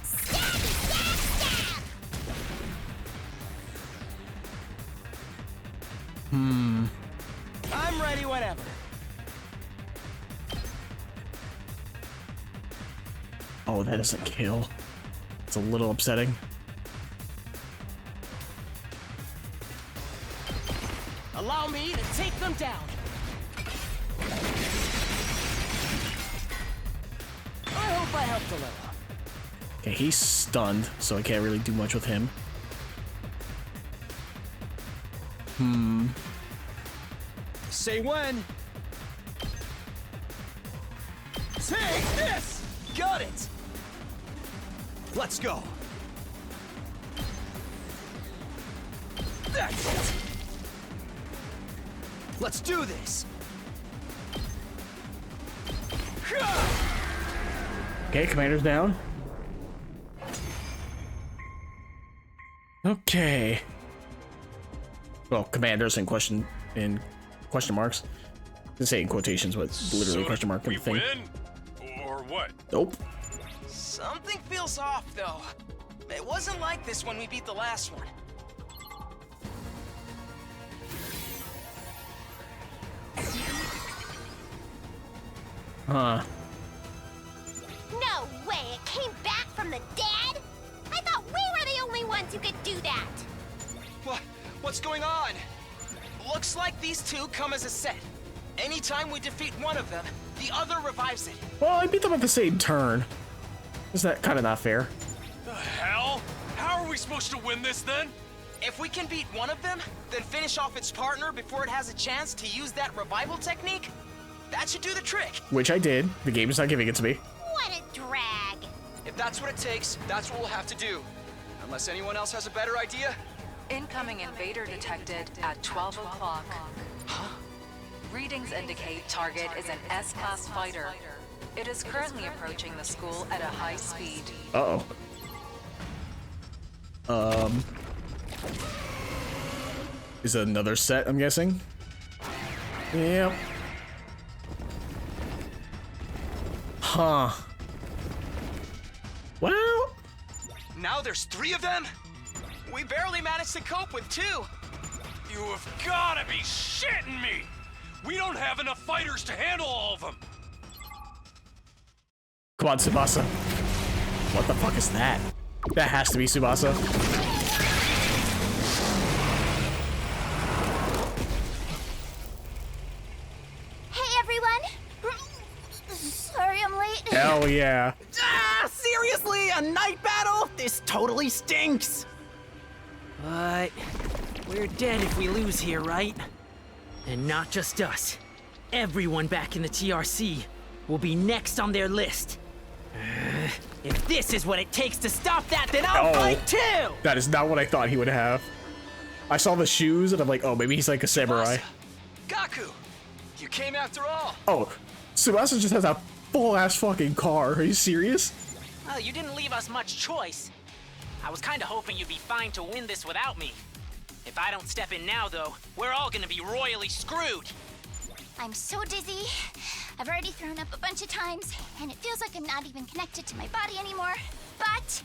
Stab, stab, stab! I'm ready whenever. Oh, that doesn't kill. It's a little upsetting. Allow me to take them down. I hope I helped a little. Okay, he's stunned, so I can't really do much with him. Say when. Take this! Got it! Let's go. That's it. Let's do this. Okay, commander's down. Okay. Well, commanders in question marks. I say in quotations, but it's literally So question mark we thing. win? Or what? Nope. Something feels off, though. It wasn't like this when we beat the last one. Huh. No way! It came back from the dead? I thought we were the only ones who could do that! What's going on? Looks like these two come as a set. Anytime we defeat one of them, the other revives it. Well, I beat them at the same turn. Is that kind of not fair? The hell? How are we supposed to win this then? If we can beat one of them, then finish off its partner before it has a chance to use that revival technique, that should do the trick. Which I did. The game is not giving it to me. What a drag! If that's what it takes, that's what we'll have to do. Unless anyone else has a better idea? Incoming invader detected at 12 o'clock. Readings indicate target is an S-class fighter. It is currently approaching the school at a high speed. Uh-oh. Is it another set, I'm guessing? Yep. Huh. Well... Now there's 3 of them? We barely managed to cope with 2. You have gotta be shitting me! We don't have enough fighters to handle all of them! Come on, Tsubasa. What the fuck is that? That has to be Tsubasa. Hey, everyone! Sorry I'm late. Hell yeah. Ah, seriously? A night battle? This totally stinks! But we're dead if we lose here, right? And not just us. Everyone back in the TRC will be next on their list. If this is what it takes to stop that, then I'll fight too! That is not what I thought he would have. I saw the shoes and I'm like, oh, maybe he's like a samurai. Gaku! You came after all! Oh, Tsubasa just has a full-ass fucking car. Are you serious? Well, you didn't leave us much choice. I was kinda hoping you'd be fine to win this without me. If I don't step in now, though, we're all gonna be royally screwed. I'm so dizzy. I've already thrown up a bunch of times, and it feels like I'm not even connected to my body anymore. But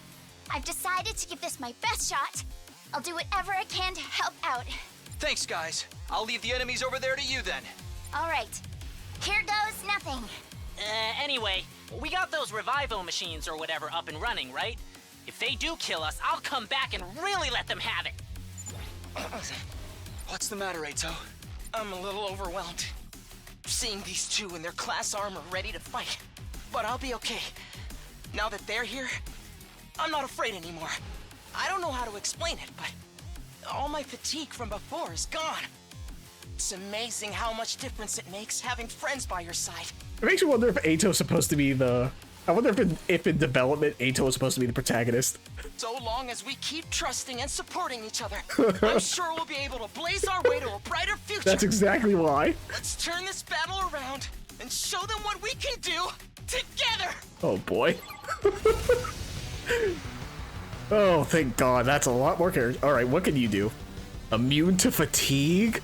I've decided to give this my best shot. I'll do whatever I can to help out. Thanks, guys. I'll leave the enemies over there to you then. All right. Here goes nothing. Anyway, we got those Revivo machines or whatever up and running, right? If they do kill us, I'll come back and really let them have it. What's the matter, Eito? I'm a little overwhelmed. Seeing these 2 in their class armor ready to fight. But I'll be okay. Now that they're here, I'm not afraid anymore. I don't know how to explain it, but all my fatigue from before is gone. It's amazing how much difference it makes having friends by your side. It makes me wonder if Eito's supposed to be the... I wonder if in development, Eito is supposed to be the protagonist. So long as we keep trusting and supporting each other, I'm sure we'll be able to blaze our way to a brighter future. That's exactly why. Let's turn this battle around and show them what we can do together. Oh boy. Oh, thank God. That's a lot more characters. All right, what can you do? Immune to fatigue?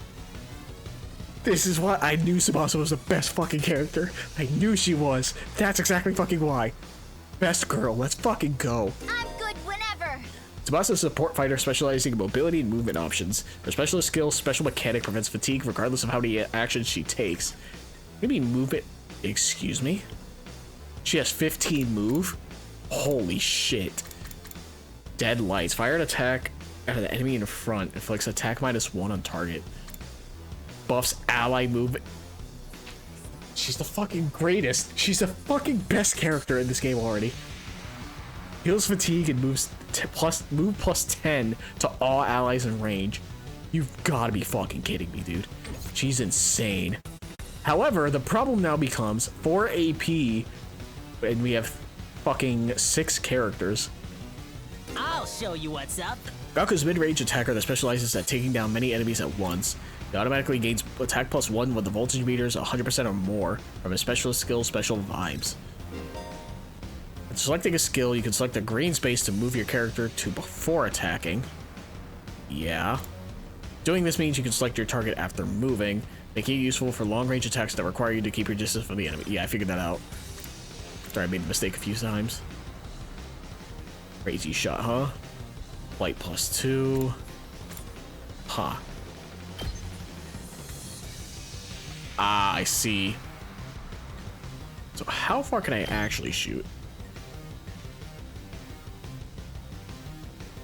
This is why I knew Tsubasa was the best fucking character. I knew she was. That's exactly fucking why. Best girl, let's fucking go. I'm good whenever. Tsubasa is a support fighter specializing in mobility and movement options. Her specialist skill, Special Mechanic, prevents fatigue regardless of how many actions she takes. Maybe movement... Excuse me? She has 15 move? Holy shit. Dead Lights. Fire an attack at an enemy in front. Inflicts attack -1 on target. Buffs ally movement. She's the fucking greatest. She's the fucking best character in this game already. Heals fatigue and moves plus 10 to all allies in range. You've got to be fucking kidding me, dude. She's insane. However, the problem now becomes 4 AP and we have fucking 6 characters. I'll show you what's up. Gaku's mid-range attacker that specializes at taking down many enemies at once. He automatically gains attack +1 when the voltage meter is 100% or more from his specialist skill, Special Vibes. When selecting a skill, you can select the green space to move your character to before attacking. Yeah. Doing this means you can select your target after moving, making it useful for long-range attacks that require you to keep your distance from the enemy. Yeah, I figured that out. After I made the mistake a few times. Crazy shot, huh? Light +2. Huh. Ah, I see. So how far can I actually shoot?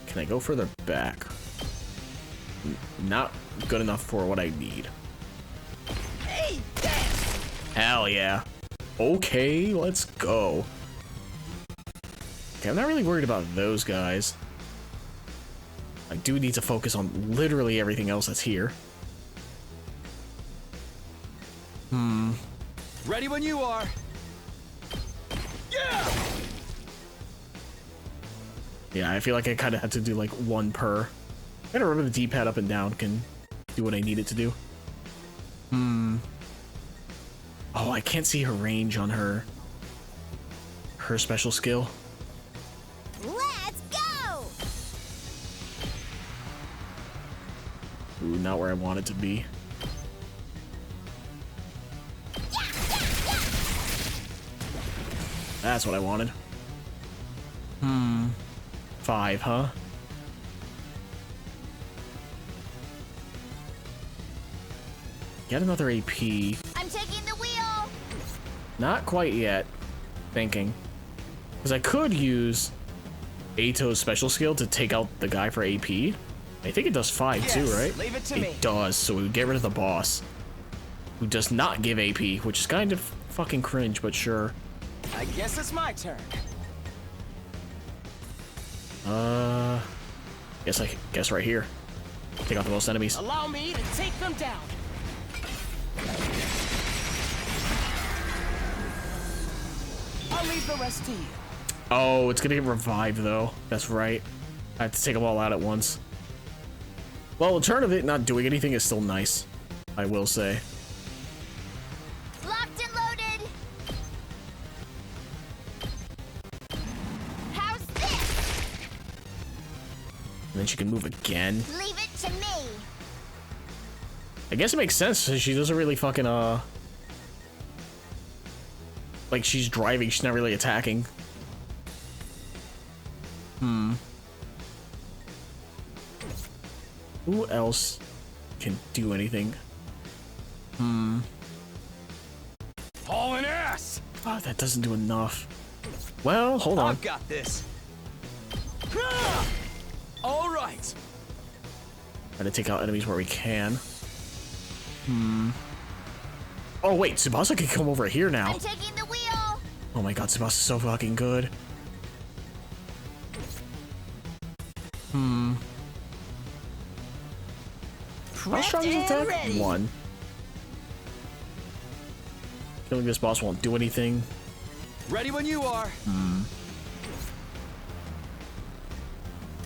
Can I go further back? Not good enough for what I need. Hey, hell yeah. Okay, let's go. Okay, I'm not really worried about those guys. I do need to focus on literally everything else that's here. Ready when you are. Yeah! Yeah, I feel like I kind of had to do like one per. I gotta remember the D-pad up and down can do what I need it to do. Oh, I can't see her range on her special skill. Let's go! Ooh, not where I want it to be. That's what I wanted. 5, huh? Get another AP. I'm taking the wheel! Not quite yet. Thinking. Because I could use Ato's special skill to take out the guy for AP. I think it does 5 too, right? Leave it to me. It does, so we would get rid of the boss. Who does not give AP, which is kind of fucking cringe, but sure. I guess it's my turn. Guess right here. Take out the most enemies. Allow me to take them down. I'll leave the rest to you. Oh, it's gonna get revived though. That's right. I have to take them all out at once. Well, the turn of it not doing anything is still nice, I will say. Locked and loaded! How's this? And then she can move again. Leave it to me! I guess it makes sense since she doesn't really fucking like she's driving, she's not really attacking. Who else can do anything? Hauling ass! Oh, that doesn't do enough. Well, hold on. I've got this. All right. Try to take out enemies where we can. Oh wait, Tsubasa can come over here now. I'm taking the wheel! Oh my god, Tsubasa's so fucking good. How strong is attack? 1. Killing this boss won't do anything. Ready when you are.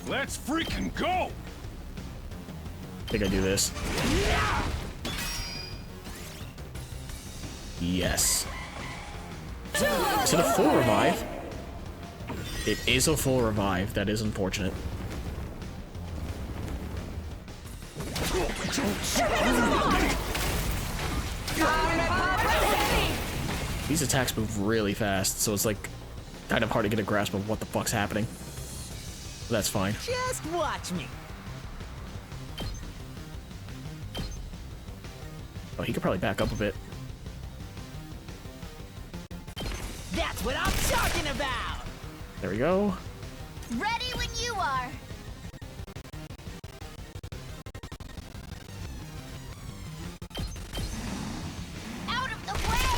Let's freaking go! I think I do this. Yes. Is it a full revive? It is a full revive. That is unfortunate. These attacks move really fast, so it's like kind of hard to get a grasp of what the fuck's happening. But that's fine. Just watch me. Oh, he could probably back up a bit. That's what I'm talking about. There we go. Ready when you are! Out of the way!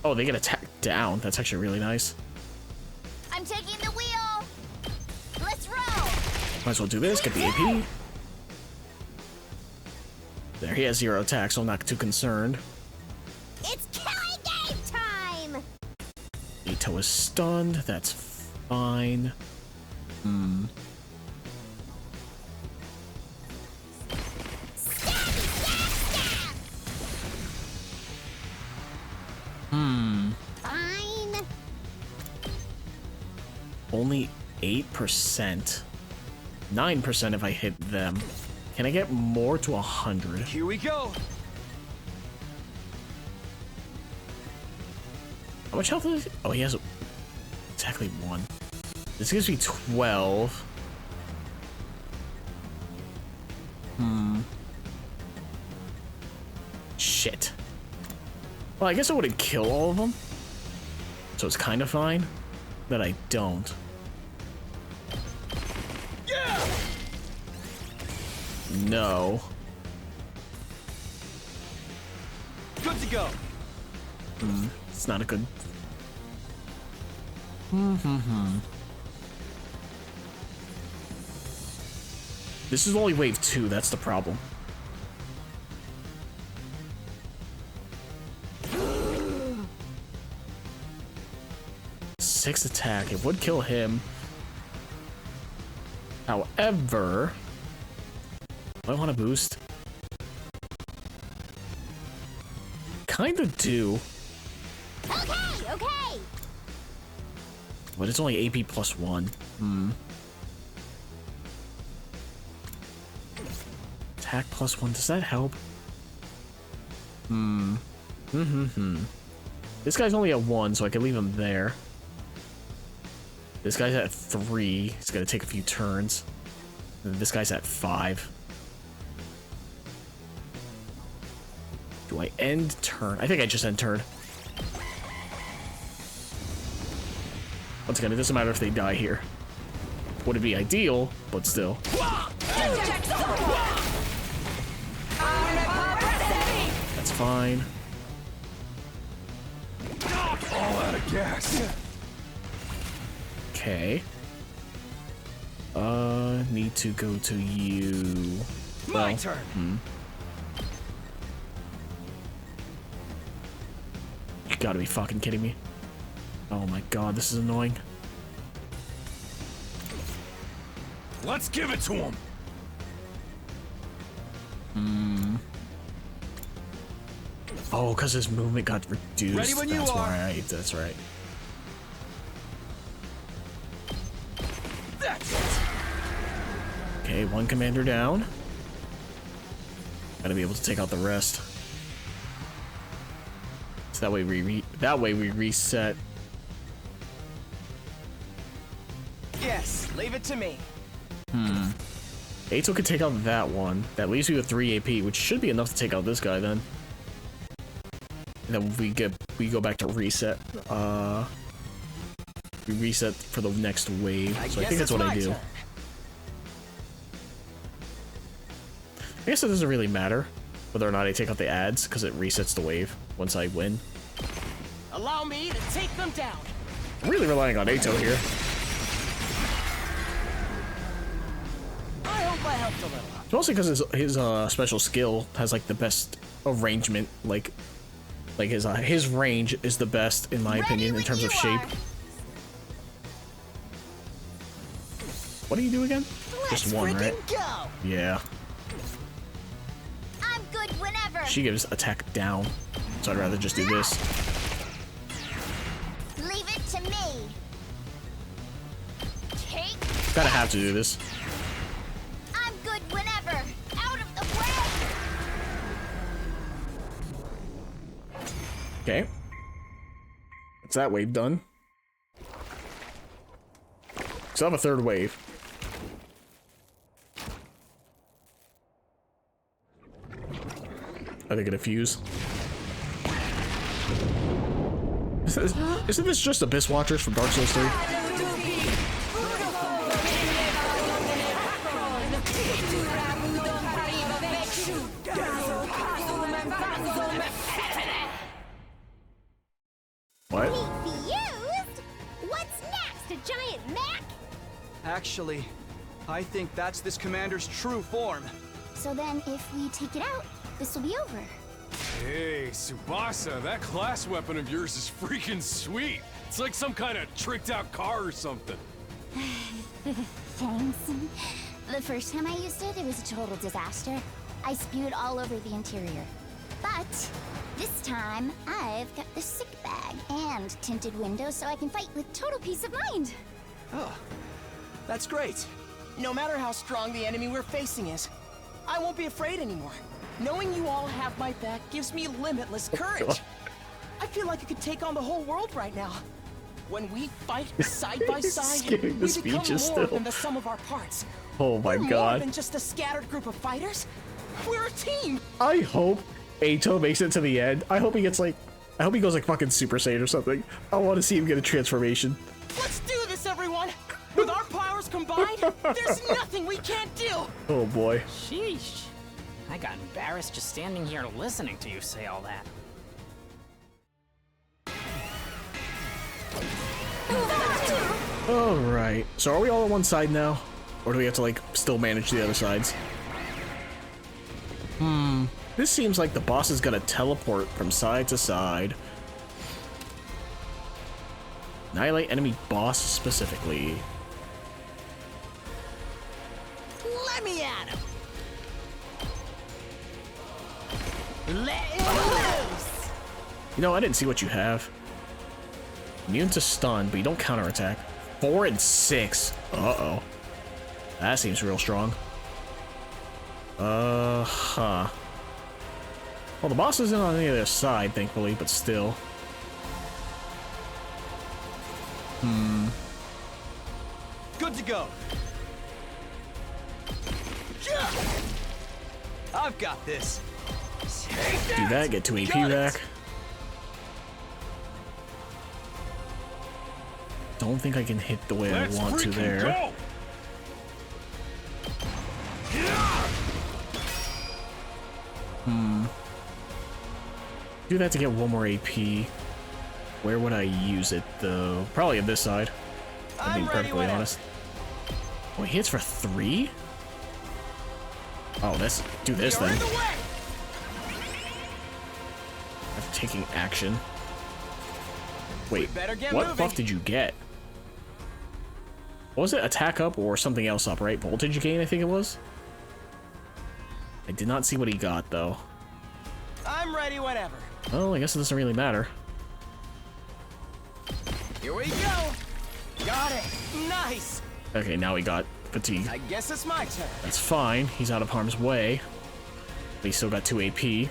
Oh, they get attacked down. That's actually really nice. I'm taking the wheel! Let's roll! Might as well do this, get the AP. There, he has 0 attack, so I'm not too concerned. It's killing game time! Ito is stunned, that's fine. Fine. Only 8%. 9% if I hit them. Can I get more to 100? Here we go. How much health is he? Oh, he has exactly 1. This gives me 12. Shit. Well, I guess I wouldn't kill all of them. So it's kind of fine that I don't. No. Good to go. It's not a good... This is only wave 2, that's the problem. 6 attack. It would kill him. However, do I want to boost? Kinda do. Okay, okay. But it's only AP plus 1. Attack plus 1. Does that help? This guy's only at 1, so I can leave him there. This guy's at 3. He's gonna take a few turns. And this guy's at 5. Do I end turn? I think I just end turn. Once again, it doesn't matter if they die here. Wouldn't be ideal, but still. That's fine. All out of gas. Okay. Need to go to you. My turn. You gotta be fucking kidding me. Oh my god, this is annoying. Let's give it to him. Oh, because his movement got reduced. Ready when you That's are. right. That's right. That's it. Okay, one commander down. Gotta be able to take out the rest. So that way we reset. Yes, leave it to me. Ato could take out that one. That leaves me with 3 AP, which should be enough to take out this guy then. And then we go back to reset. We reset for the next wave. So I think that's what I do. I guess it doesn't really matter whether or not I take out the ads, because it resets the wave once I win. Allow me to take them down. I'm really relying on Ato here. I hope I helped a little. It's mostly because his special skill has like the best arrangement, like his range is the best in my opinion in terms of shape. What do you do again? Just one, right? Go. Yeah. I'm good whenever. She gives attack down, so I'd rather just do this. Leave it to me. Take. Gotta have to do this. I'm good whenever. Out of the way. Okay. That's that wave done. So I have a third wave. Are they gonna fuse? Isn't this just Abyss Watchers from Dark Souls 3? What? Fused? What's next? A giant Mac? Actually, I think that's this commander's true form. So then, if we take it out, this will be over. Hey, Tsubasa, that class weapon of yours is freaking sweet. It's like some kind of tricked out car or something. Thanks. The first time I used it, it was a total disaster. I spewed all over the interior. But this time, I've got the sick bag and tinted windows so I can fight with total peace of mind. Oh, that's great. No matter how strong the enemy we're facing is, I won't be afraid anymore. Knowing you all have my back gives me limitless courage. I feel like I could take on the whole world right now. When we fight side by side, Skipping the we become speeches more still. than the sum of our parts. Oh my We're god. more than just a scattered group of fighters. We're a team. I hope Ato makes it to the end. I hope he gets like, I hope he goes like fucking Super Saiyan or something. I want to see him get a transformation. Let's do this, everyone. With our powers combined, there's nothing we can't do. Oh boy. Sheesh. I got embarrassed just standing here listening to you say all that. Alright. So are we all on one side now? Or do we have to like still manage the other sides? This seems like the boss is gonna teleport from side to side. Annihilate enemy boss specifically. Let me at him. Let it loose. You know, I didn't see what you have. Immune to stun, but you don't counterattack. 4 and 6. Uh-oh. That seems real strong. Huh. Well, the boss isn't on any other side, thankfully, but still. Good to go. I've got this. Do that, get 2 AP Got it. back. Don't think I can hit the way I want to there. Go. Do that to get 1 more AP. Where would I use it, though? Probably on this side. I'm being perfectly honest. Oh, he hits for 3? Oh, let's do this then. I'm taking action. Wait, better get what moving. buff did you get? What was it? Attack up or something else up, right? Voltage gain, I think it was? I did not see what he got, though. I'm ready whenever. Oh, I guess it doesn't really matter. Here we go. Got it. Nice. Okay, now he got fatigue. I guess it's my turn. That's fine. He's out of harm's way. But he's still got 2 AP.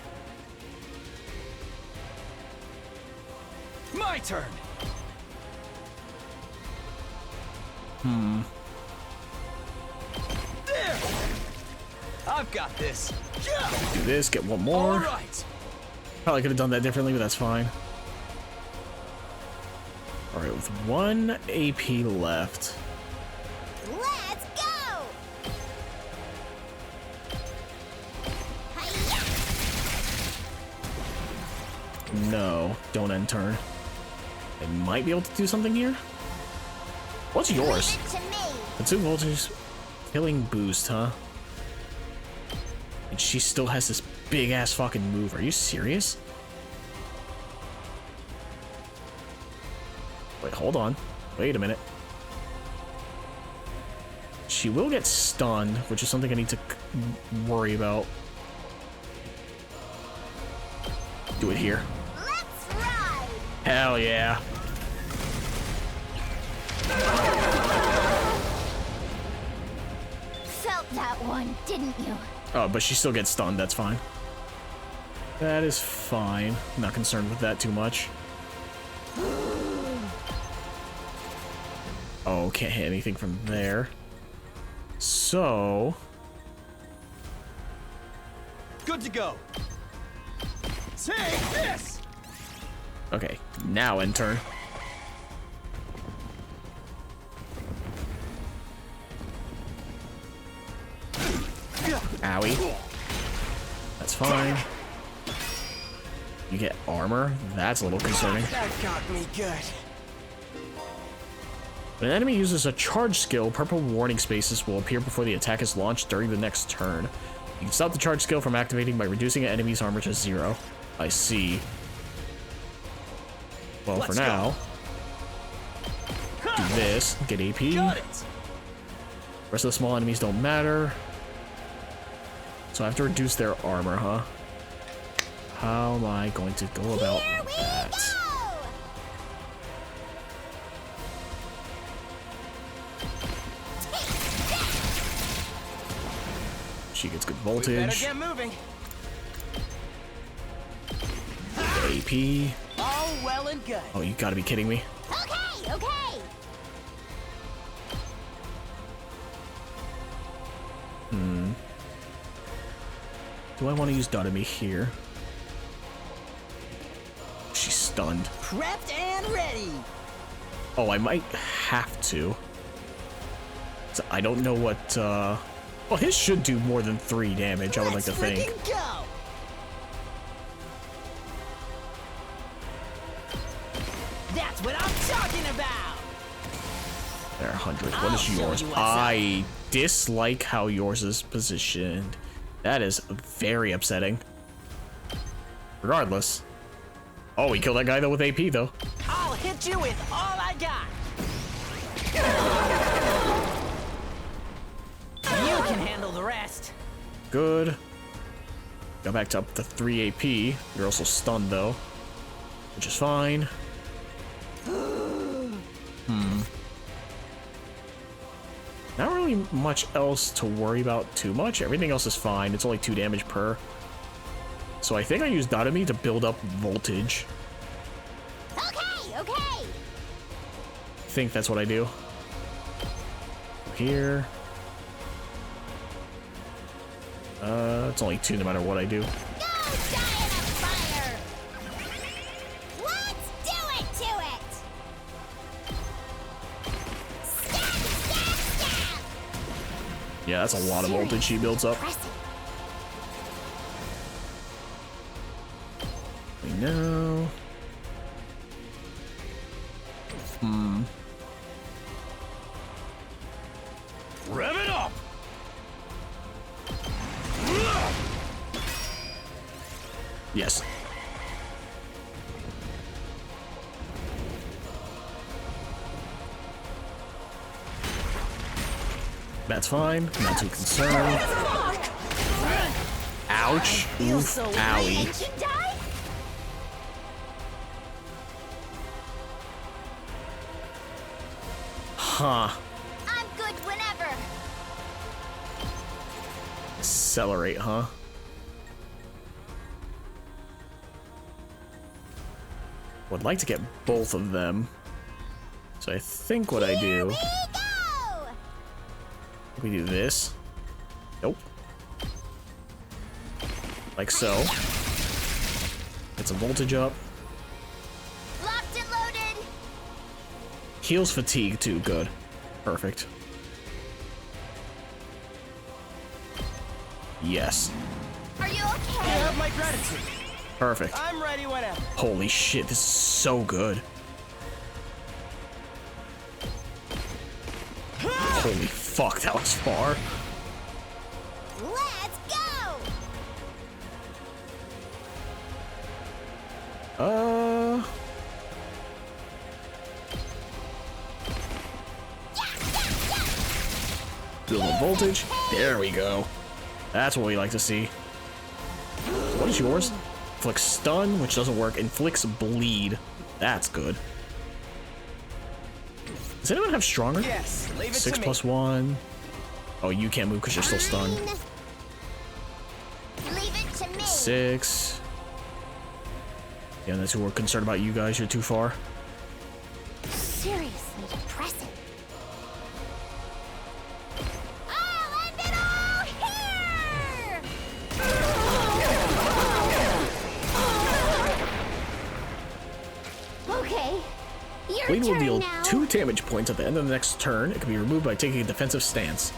My turn. There. I've got this. Do this, get 1 more. All right. Probably could have done that differently, but that's fine. Alright, with 1 AP left. Let's go! Hi-ya! No, don't end turn. I might be able to do something here. What's yours? Leave it to me. The 2 voltage killing boost, huh? And she still has this big ass fucking move. Are you serious? Wait, hold on. Wait a minute. She will get stunned, which is something I need to worry about. Do it here. Let's ride! Hell yeah. Felt that one, didn't you? Oh, but she still gets stunned. That's fine. That is fine. I'm not concerned with that too much. Oh, can't hit anything from there. So... Good to go. Take this. Okay, now end turn. Owie. That's fine. You get armor? That's a little concerning. That got me good. When an enemy uses a charge skill, purple warning spaces will appear before the attack is launched during the next turn. You can stop the charge skill from activating by reducing an enemy's armor to 0. I see. Well, for now, do this, get AP. Got it. Rest of the small enemies don't matter. So I have to reduce their armor, huh? How am I going to go about Here we that? go! She gets good Better voltage. get moving. AP. All well and good. Oh, you gotta be kidding me. Okay, okay. Do I want to use Dotami here? She's stunned. Prepped and ready. Oh, I might have to. So I don't know what, well, his should do more than 3 damage, I would like to think. Frickin' go. That's what I'm talking about. There, 100. What I'll is show yours? you what's up. I dislike how yours is positioned. That is very upsetting. Regardless. Oh, he killed that guy, though, with AP, though. I'll hit you with all I got. You can handle the rest. Good. Got back to up to 3 AP. You're also stunned though, which is fine. Not really much else to worry about too much. Everything else is fine. It's only 2 damage per. So I think I used Dotami to build up voltage. Okay, okay. I think that's what I do. Here. It's only 2 no matter what I do. Go die in a fire! Let's do it to it! Stab, stab, stab! Yeah, that's a lot of voltage she builds up. Impressive. We know. Rev it up! Yes. That's fine. Not too concerned. Ouch. Oof. Owie. Did you die? Huh. I'm good whenever. Accelerate, huh? Would like to get both of them. So I think what I Here do, we go! we do this. Nope. Like so. Get some voltage up. Locked and loaded. Heals fatigue too, good. Perfect. Yes. Are you You okay? have my gratitude. Perfect. I'm ready whenever. Holy shit, this is so good. Holy fuck, that was far. Let's go! Build up voltage. There we go. That's what we like to see. What is yours? Inflicts stun, which doesn't work. Inflicts bleed. That's good. Does anyone have stronger? Yes, leave it 6 to me. plus 1. Oh, you can't move because you're still stunned. Leave it to me. 6. Yeah, that's who we're concerned about. You guys, you're too far. Seriously depressing. I'll end it all here! Okay, your Bleed will turn deal now. 2 damage points at the end of the next turn. It can be removed by taking a defensive stance.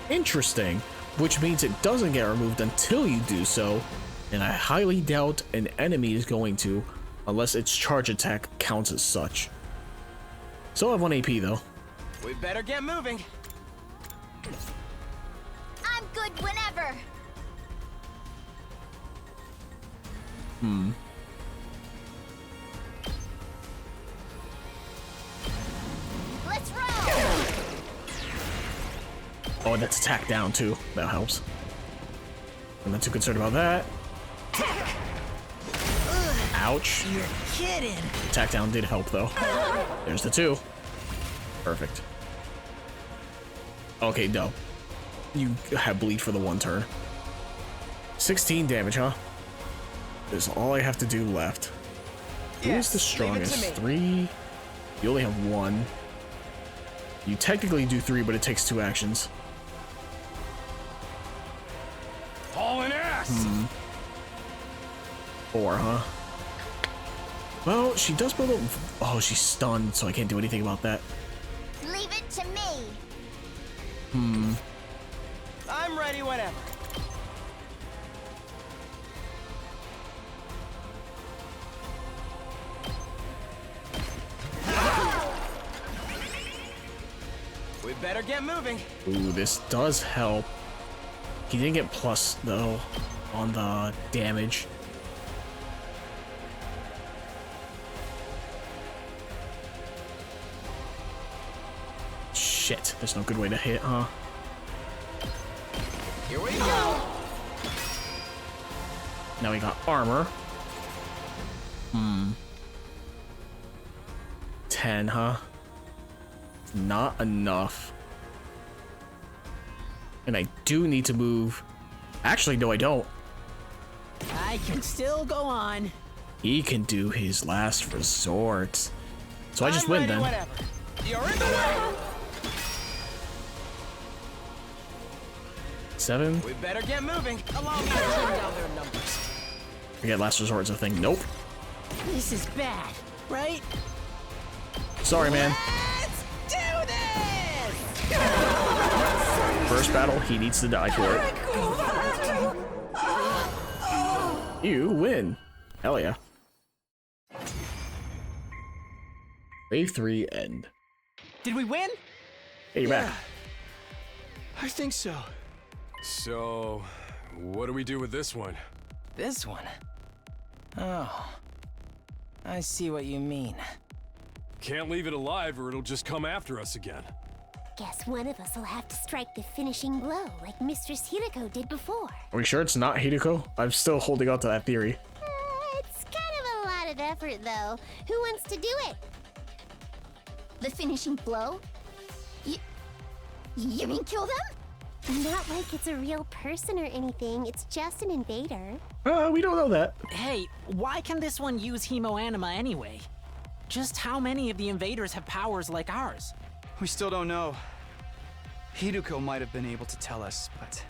Interesting, which means it doesn't get removed until you do so, and I highly doubt an enemy is going to, unless its charge attack counts as such. Still have 1 AP though. We better get moving. I'm good whenever. Let's roll! Oh, and that's attack down too. That helps. I'm not too concerned about that. Ouch. You're kidding. Attack down did help though. There's the 2. Perfect. Okay, no. You have bleed for the 1 turn. 16 damage, huh? Is all I have to do left. Who is the Yes, leave it to strongest? me. 3? You only have 1. You technically do 3, but it takes 2 actions. Hauling ass! 4, huh? Well, she does build up. Oh, she's stunned, so I can't do anything about that. Leave it to me. I'm ready whenever. We better get moving. Ooh, this does help. He didn't get plus, though, on the damage. Shit, there's no good way to hit, huh? Here we go. Now we got armor. 10, huh? Not enough. And I do need to move. Actually, no, I don't. I can still go on. He can do his last resort. So I just I'm win ready then. whenever. You're in the way. 7. We better get moving. Allow me to trim down their numbers. Forget last resort's a thing. Nope. This is bad, right? Sorry, man. Let's do this! First battle, he needs to die for it. You win. Hell yeah. Wave 3 end. Did we win? Hey, you're back. I think so. So, what do we do with this one? This one? Oh. I see what you mean. Can't leave it alive or it'll just come after us again. Guess one of us will have to strike the finishing blow like Mistress Hirako did before. Are we sure it's not Hideko? I'm still holding on to that theory. It's kind of a lot of effort, though. Who wants to do it? The finishing blow? You mean kill them? Not like it's a real person or anything. It's just an invader. We don't know that. Hey, why can this one use Hemoanima anyway? Just how many of the invaders have powers like ours? We still don't know. Hideko might have been able to tell us, but...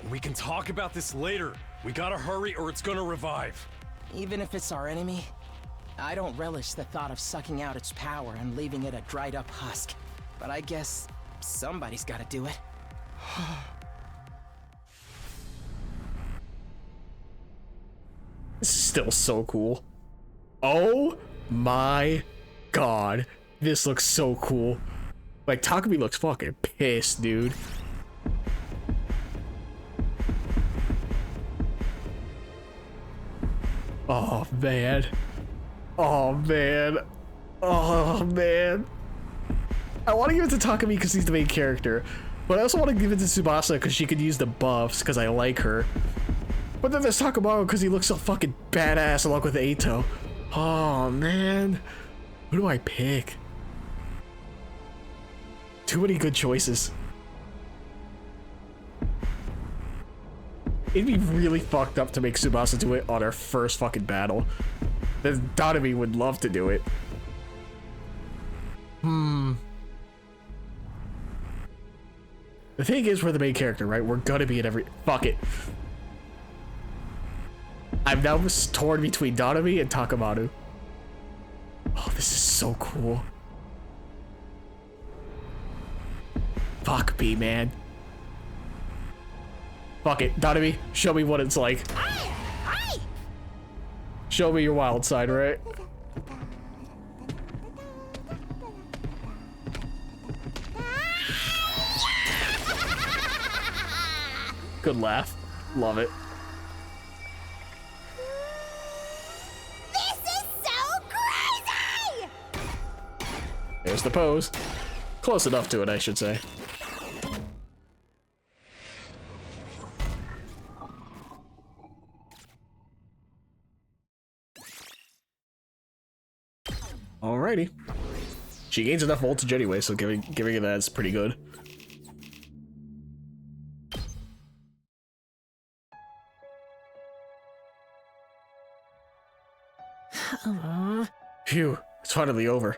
We can talk about this later. We gotta hurry or it's gonna revive. Even if it's our enemy, I don't relish the thought of sucking out its power and leaving it a dried up husk. But I guess somebody's gotta do it. This is still so cool. Oh my god. This looks so cool. Like, Takumi looks fucking pissed, dude. Oh, man. Oh, man. Oh, man. I want to give it to Takumi because he's the main character. But I also want to give it to Tsubasa because she could use the buffs because I like her. But then there's Takamaru because he looks so fucking badass along with Eito. Oh, man. Who do I pick? Too many good choices. It'd be really fucked up to make Tsubasa do it on her first fucking battle. Then Donomi would love to do it. The thing is, we're the main character, right? We're gonna be in every... Fuck it. I'm now torn between Donomi and Takamaru. Oh, this is so cool. Fuck me, man. Fuck it, Donomi, show me what it's like. Show me your wild side, right? Good laugh. Love it. This is so crazy! There's the pose. Close enough to it, I should say. Alrighty. She gains enough voltage anyway, so giving it that's pretty good. Phew, it's finally over.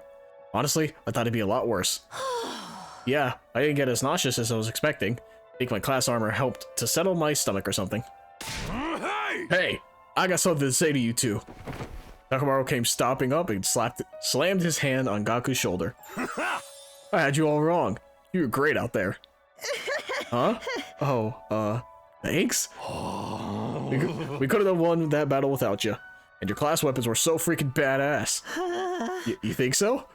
Honestly, I thought it'd be a lot worse. Yeah, I didn't get as nauseous as I was expecting. I think my class armor helped to settle my stomach or something. Hey, I got something to say to you two. Takamaru came stomping up and slammed his hand on Gaku's shoulder. I had you all wrong. You were great out there. Huh? Oh, thanks? We could have won that battle without you. And your class weapons were so freaking badass. You think so?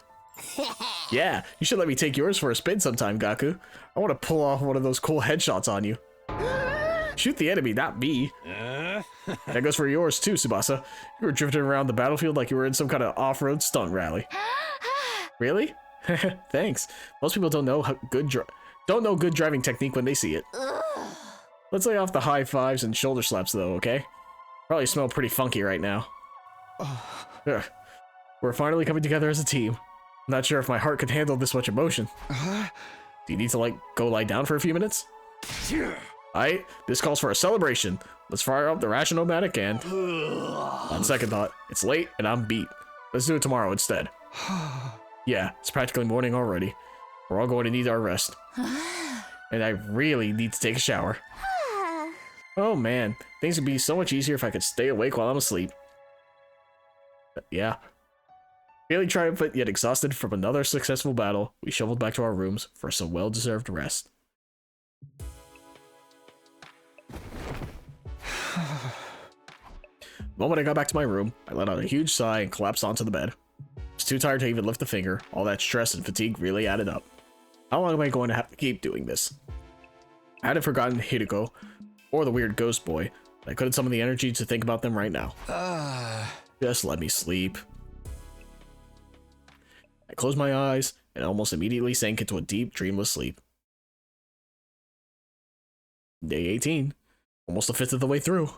Yeah, you should let me take yours for a spin sometime, Gaku. I want to pull off one of those cool headshots on you. Shoot the enemy, not me. That goes for yours too, Tsubasa. You were drifting around the battlefield like you were in some kind of off-road stunt rally. Really? Thanks. Most people don't know good driving technique when they see it. Let's lay off the high fives and shoulder slaps though, okay? Probably smell pretty funky right now. Ugh. We're finally coming together as a team. Not sure if my heart could handle this much emotion. Do you need to, like, go lie down for a few minutes? Alright, this calls for a celebration. Let's fire up the Rational-Matic and... On second thought, it's late and I'm beat. Let's do it tomorrow instead. Yeah, it's practically morning already. We're all going to need our rest. And I really need to take a shower. Oh man, things would be so much easier if I could stay awake while I'm asleep. Yeah. Feeling triumphant yet exhausted from another successful battle, we shoveled back to our rooms for some well-deserved rest. The moment I got back to my room, I let out a huge sigh and collapsed onto the bed. I was too tired to even lift a finger. All that stress and fatigue really added up. How long am I going to have to keep doing this? I hadn't forgotten Hideko or the weird ghost boy, but I couldn't summon the energy to think about them right now. Just let me sleep. I closed my eyes and almost immediately sank into a deep, dreamless sleep. Day 18. Almost a fifth of the way through.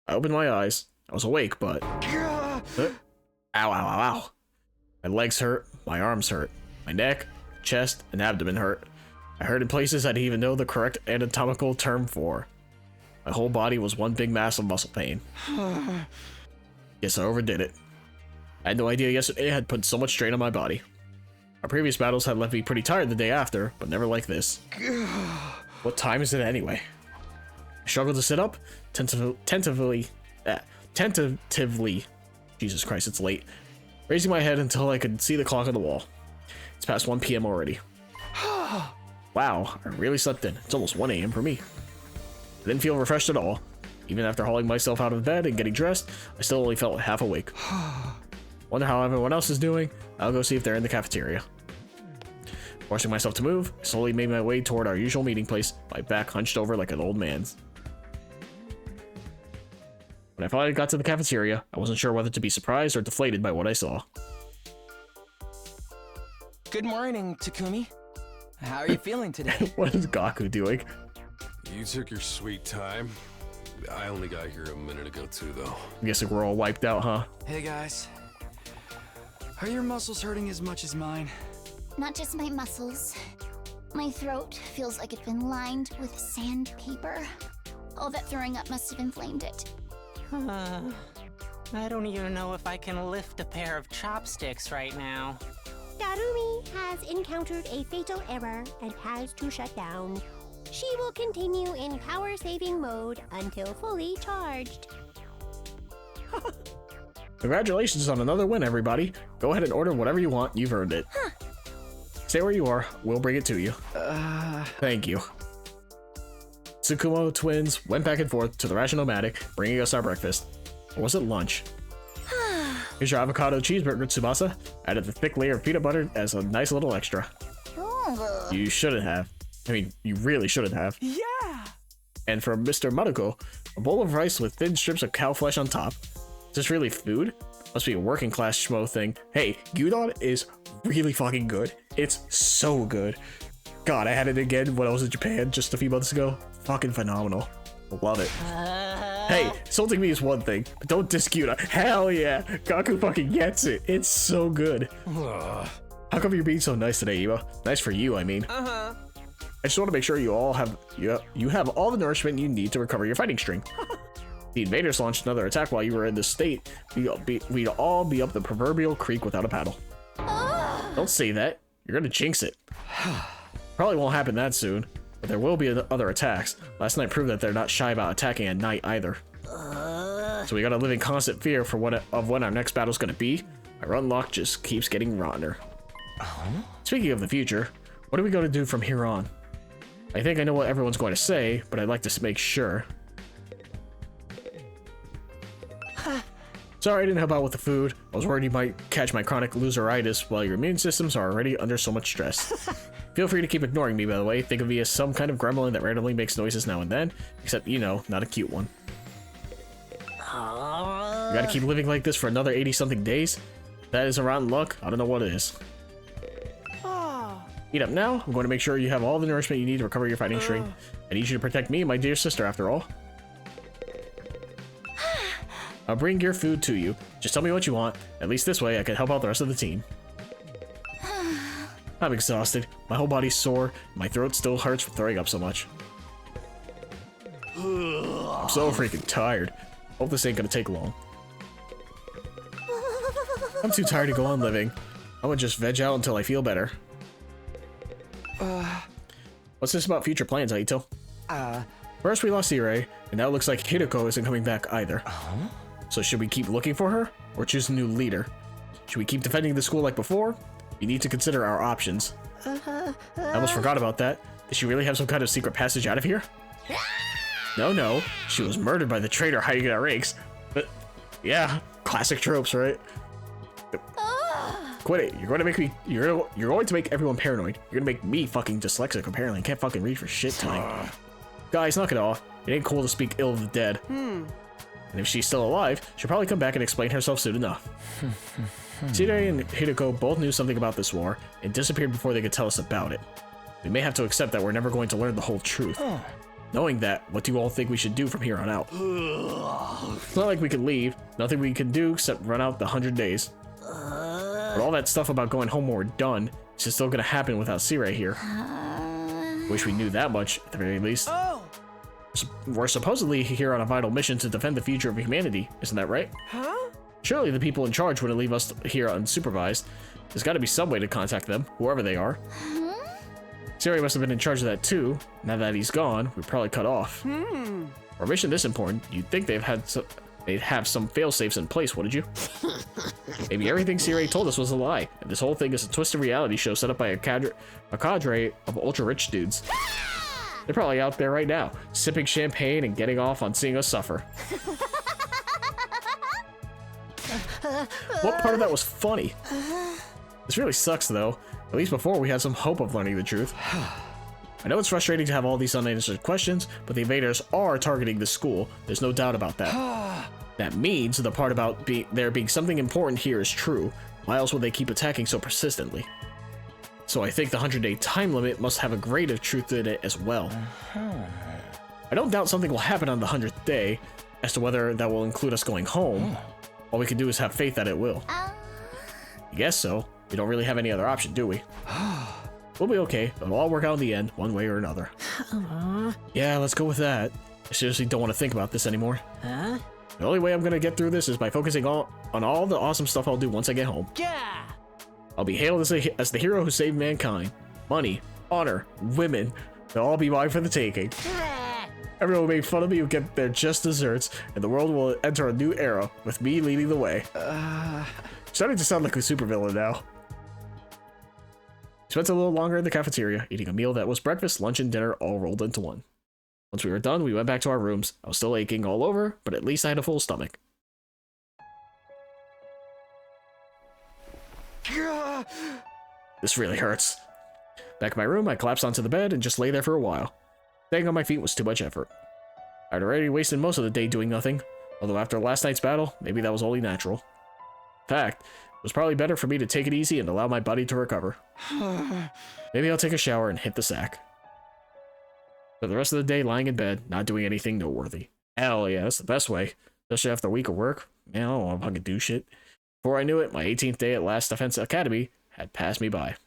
I opened my eyes. I was awake, but... Ow, ow, ow, ow. My legs hurt, my arms hurt, my neck, chest, and abdomen hurt. I hurt in places I didn't even know the correct anatomical term for. My whole body was one big mass of muscle pain. Guess I overdid it. I had no idea yesterday I had put so much strain on my body. Our previous battles had left me pretty tired the day after, but never like this. What time is it anyway? I struggled to sit up, tentatively. Jesus Christ, it's late. Raising my head until I could see the clock on the wall. It's past 1 p.m. already. Wow, I really slept in. It's almost 1 a.m. for me. I didn't feel refreshed at all. Even after hauling myself out of bed and getting dressed, I still only felt half awake. Wonder how everyone else is doing. I'll go see if they're in the cafeteria. Forcing myself to move, I slowly made my way toward our usual meeting place, my back hunched over like an old man's. When I finally got to the cafeteria, I wasn't sure whether to be surprised or deflated by what I saw. Good morning, Takumi. How are you feeling today? What is Gaku doing? You took your sweet time. I only got here a minute ago too, though. I'm guessing we're all wiped out, huh? Hey guys. Are your muscles hurting as much as mine? Not just my muscles. My throat feels like it's been lined with sandpaper. All that throwing up must have inflamed it. I don't even know if I can lift a pair of chopsticks right now. Darumi has encountered a fatal error and has to shut down. She will continue in power-saving mode until fully charged. Congratulations on another win, everybody. Go ahead and order whatever you want. You've earned it. Stay where you are. We'll bring it to you. Thank you. Tsukumo twins went back and forth to the Rational-Matic, bringing us our breakfast. Or was it lunch? Here's your avocado cheeseburger, Tsubasa. Added the thick layer of peanut butter as a nice little extra. You shouldn't have. I mean, you really shouldn't have. Yeah! And for Mr. Maruko, a bowl of rice with thin strips of cow flesh on top. Is this really food? Must be a working class schmo thing. Hey, gyudon is really fucking good. It's so good. God, I had it again when I was in Japan just a few months ago. Fucking phenomenal. Love it. Hey, insulting me is one thing, but don't diss gyudon. Hell yeah, Gaku fucking gets it. It's so good. How come you're being so nice today, Eva? Nice for you, I mean. I just want to make sure you have all the nourishment you need to recover your fighting strength. The invaders launched another attack while you were in this state. We'd all be up the proverbial creek without a paddle. Don't say that. You're gonna jinx it. Probably won't happen that soon, but there will be other attacks. Last night proved that they're not shy about attacking at night either. So we gotta live in constant fear for when our next battle's gonna be. My run lock just keeps getting rottener. Speaking of the future, what are we gonna do from here on? I think I know what everyone's going to say, but I'd like to make sure. Sorry I didn't help out with the food. I was worried you might catch my chronic loseritis while your immune systems are already under so much stress. Feel free to keep ignoring me, by the way. Think of me as some kind of gremlin that randomly makes noises now and then, except, you know, not a cute one. gotta keep living like this for another 80-something days? That is a rotten luck. I don't know what it is. Eat up now. I'm going to make sure you have all the nourishment you need to recover your fighting strength. I need you to protect me and my dear sister, after all. I'll bring your food to you. Just tell me what you want. At least this way I can help out the rest of the team. I'm exhausted. My whole body's sore. My throat still hurts from throwing up so much. I'm so freaking tired. Hope this ain't gonna take long. I'm too tired to go on living. I'm gonna just veg out until I feel better. What's this about future plans, Aito? First we lost Irei, and now it looks like Hideko isn't coming back either. So should we keep looking for her, or choose a new leader? Should we keep defending the school like before? We need to consider our options. I almost forgot about that. Did she really have some kind of secret passage out of here? No. She was murdered by the traitor hiding in our ranks. But, yeah, classic tropes, right? Quit it. You're going to make me. You're going to make everyone paranoid. You're going to make me fucking dyslexic, apparently. I can't fucking read for shit tonight. Guys, knock it off. It ain't cool to speak ill of the dead. And if she's still alive, she'll probably come back and explain herself soon enough. Sirei and Hideko both knew something about this war and disappeared before they could tell us about it. We may have to accept that we're never going to learn the whole truth. Knowing that, what do you all think we should do from here on out? It's not like we can leave. Nothing we can do except run out the 100 days. But all that stuff about going home when we're done is still gonna happen without Sirei here. Wish we knew that much, at the very least. We're supposedly here on a vital mission to defend the future of humanity, isn't that right? Surely the people in charge wouldn't leave us here unsupervised. There's gotta be some way to contact them, whoever they are. Sirei must have been in charge of that too. Now that he's gone, we're probably cut off. For a mission this important, you'd think they'd have some fail-safes in place, wouldn't you? Maybe everything Sirei told us was a lie, and this whole thing is a twisted reality show set up by a cadre of ultra-rich dudes. They're probably out there right now, sipping champagne and getting off on seeing us suffer. What part of that was funny? This really sucks, though. At least before we had some hope of learning the truth. I know it's frustrating to have all these unanswered questions, but the invaders are targeting the school. There's no doubt about that. That means the part about there being something important here is true. Why else would they keep attacking so persistently? So I think the 100-day time limit must have a grain of truth in it as well. I don't doubt something will happen on the 100th day. As to whether that will include us going home, all we can do is have faith that it will. I guess so. We don't really have any other option, do we? We'll be okay. It'll all work out in the end, one way or another. Yeah, let's go with that. I seriously don't want to think about this anymore. The only way I'm gonna get through this is by focusing on all the awesome stuff I'll do once I get home. Yeah. I'll be hailed as the hero who saved mankind. Money, honor, women, they'll all be mine for the taking. Everyone will make fun of me will get their just desserts, and the world will enter a new era, with me leading the way. Starting to sound like a supervillain now. Spent a little longer in the cafeteria, eating a meal that was breakfast, lunch, and dinner all rolled into one. Once we were done, we went back to our rooms. I was still aching all over, but at least I had a full stomach. This really hurts. Back in my room, I collapsed onto the bed and just lay there for a while. Staying on my feet was too much effort. I'd already wasted most of the day doing nothing, although after last night's battle, maybe that was only natural. In fact, it was probably better for me to take it easy and allow my body to recover. Maybe I'll take a shower and hit the sack. For the rest of the day, lying in bed, not doing anything noteworthy. Hell yeah, that's the best way. Especially after a week of work. Man, I don't want to fucking do shit. Before I knew it, my 18th day at Last Defense Academy had passed me by.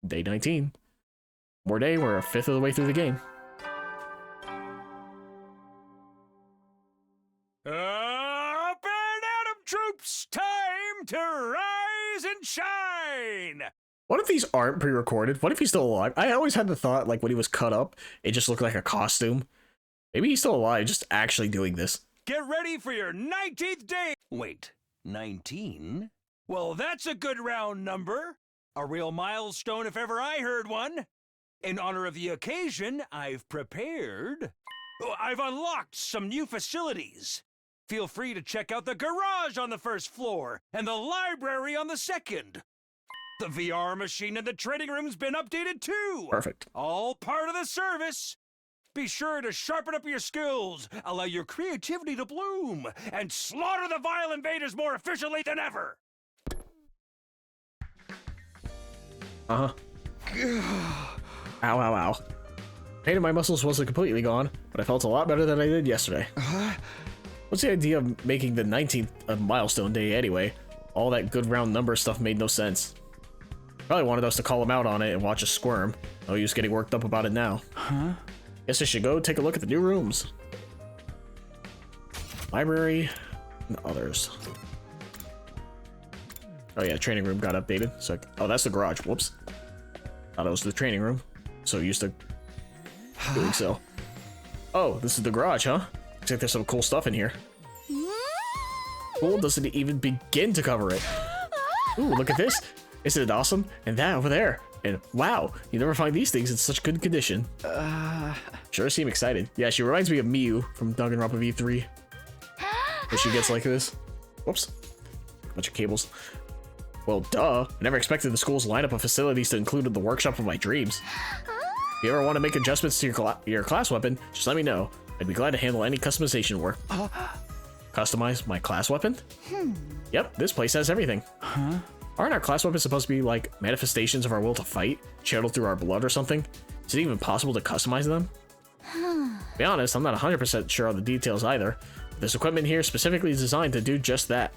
Day 19. More day, we're a fifth of the way through the game. Up and Atom troops, time to rise and shine! What if these aren't pre-recorded? What if he's still alive? I always had the thought, like, when he was cut up, it just looked like a costume. Maybe he's still alive, just actually doing this. Get ready for your 19th day! Wait, 19? Well, that's a good round number. A real milestone if ever I heard one. In honor of the occasion, I've unlocked some new facilities. Feel free to check out the garage on the first floor and the library on the second. The VR machine in the training room's been updated too. Perfect. All part of the service. Be sure to sharpen up your skills, allow your creativity to bloom, and slaughter the vile invaders more efficiently than ever! Uh-huh. Ow, ow, ow. Pain in my muscles wasn't completely gone, but I felt a lot better than I did yesterday. What's the idea of making the 19th a milestone day anyway? All that good round number stuff made no sense. Probably wanted us to call him out on it and watch us squirm. No use getting worked up about it now. Huh? Guess I should go take a look at the new rooms. Library and others. Oh yeah, training room got updated. So, oh, that's the garage. Whoops. Thought it was the training room. So used to doing so. Oh, this is the garage, huh? Looks like there's some cool stuff in here. Cool doesn't even begin to cover it. Ooh, look at this. Isn't it awesome? And that over there. And wow, you never find these things in such good condition. Sure seem excited. Yeah, she reminds me of Miyu from Danganronpa V3. Where she gets like this. Whoops. Bunch of cables. Well, duh. I never expected the school's lineup of facilities to include the workshop of my dreams. If you ever want to make adjustments to your class weapon, just let me know. I'd be glad to handle any customization work. Customize my class weapon? Yep, this place has everything. Huh? Aren't our class weapons supposed to be like manifestations of our will to fight, channeled through our blood or something? Is it even possible to customize them? To be honest, I'm not 100% sure on the details either. But this equipment here specifically is designed to do just that.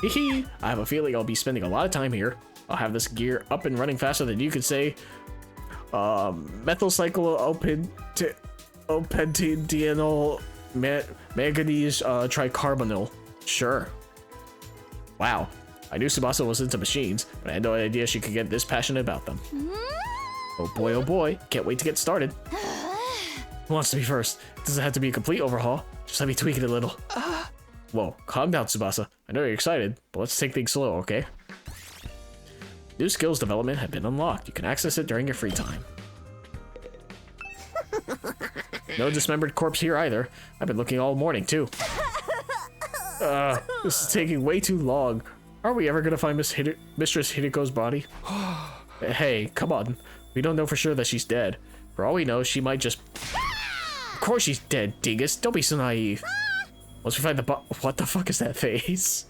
Hehe, I have a feeling I'll be spending a lot of time here. I'll have this gear up and running faster than you could say methylcyclopentanediol manganese tricarbonyl. Sure. Wow. I knew Tsubasa was into machines, but I had no idea she could get this passionate about them. Oh boy, can't wait to get started. Who wants to be first? It doesn't have to be a complete overhaul. Just let me tweak it a little. Whoa, calm down, Tsubasa. I know you're excited, but let's take things slow, okay? New skills development have been unlocked. You can access it during your free time. No dismembered corpse here either. I've been looking all morning, too. This is taking way too long. Are we ever gonna find Mistress Hidiko's body? Hey, come on. We don't know for sure that she's dead. For all we know, she might just... Of course she's dead, dingus. Don't be so naive. Once we find the what the fuck is that face?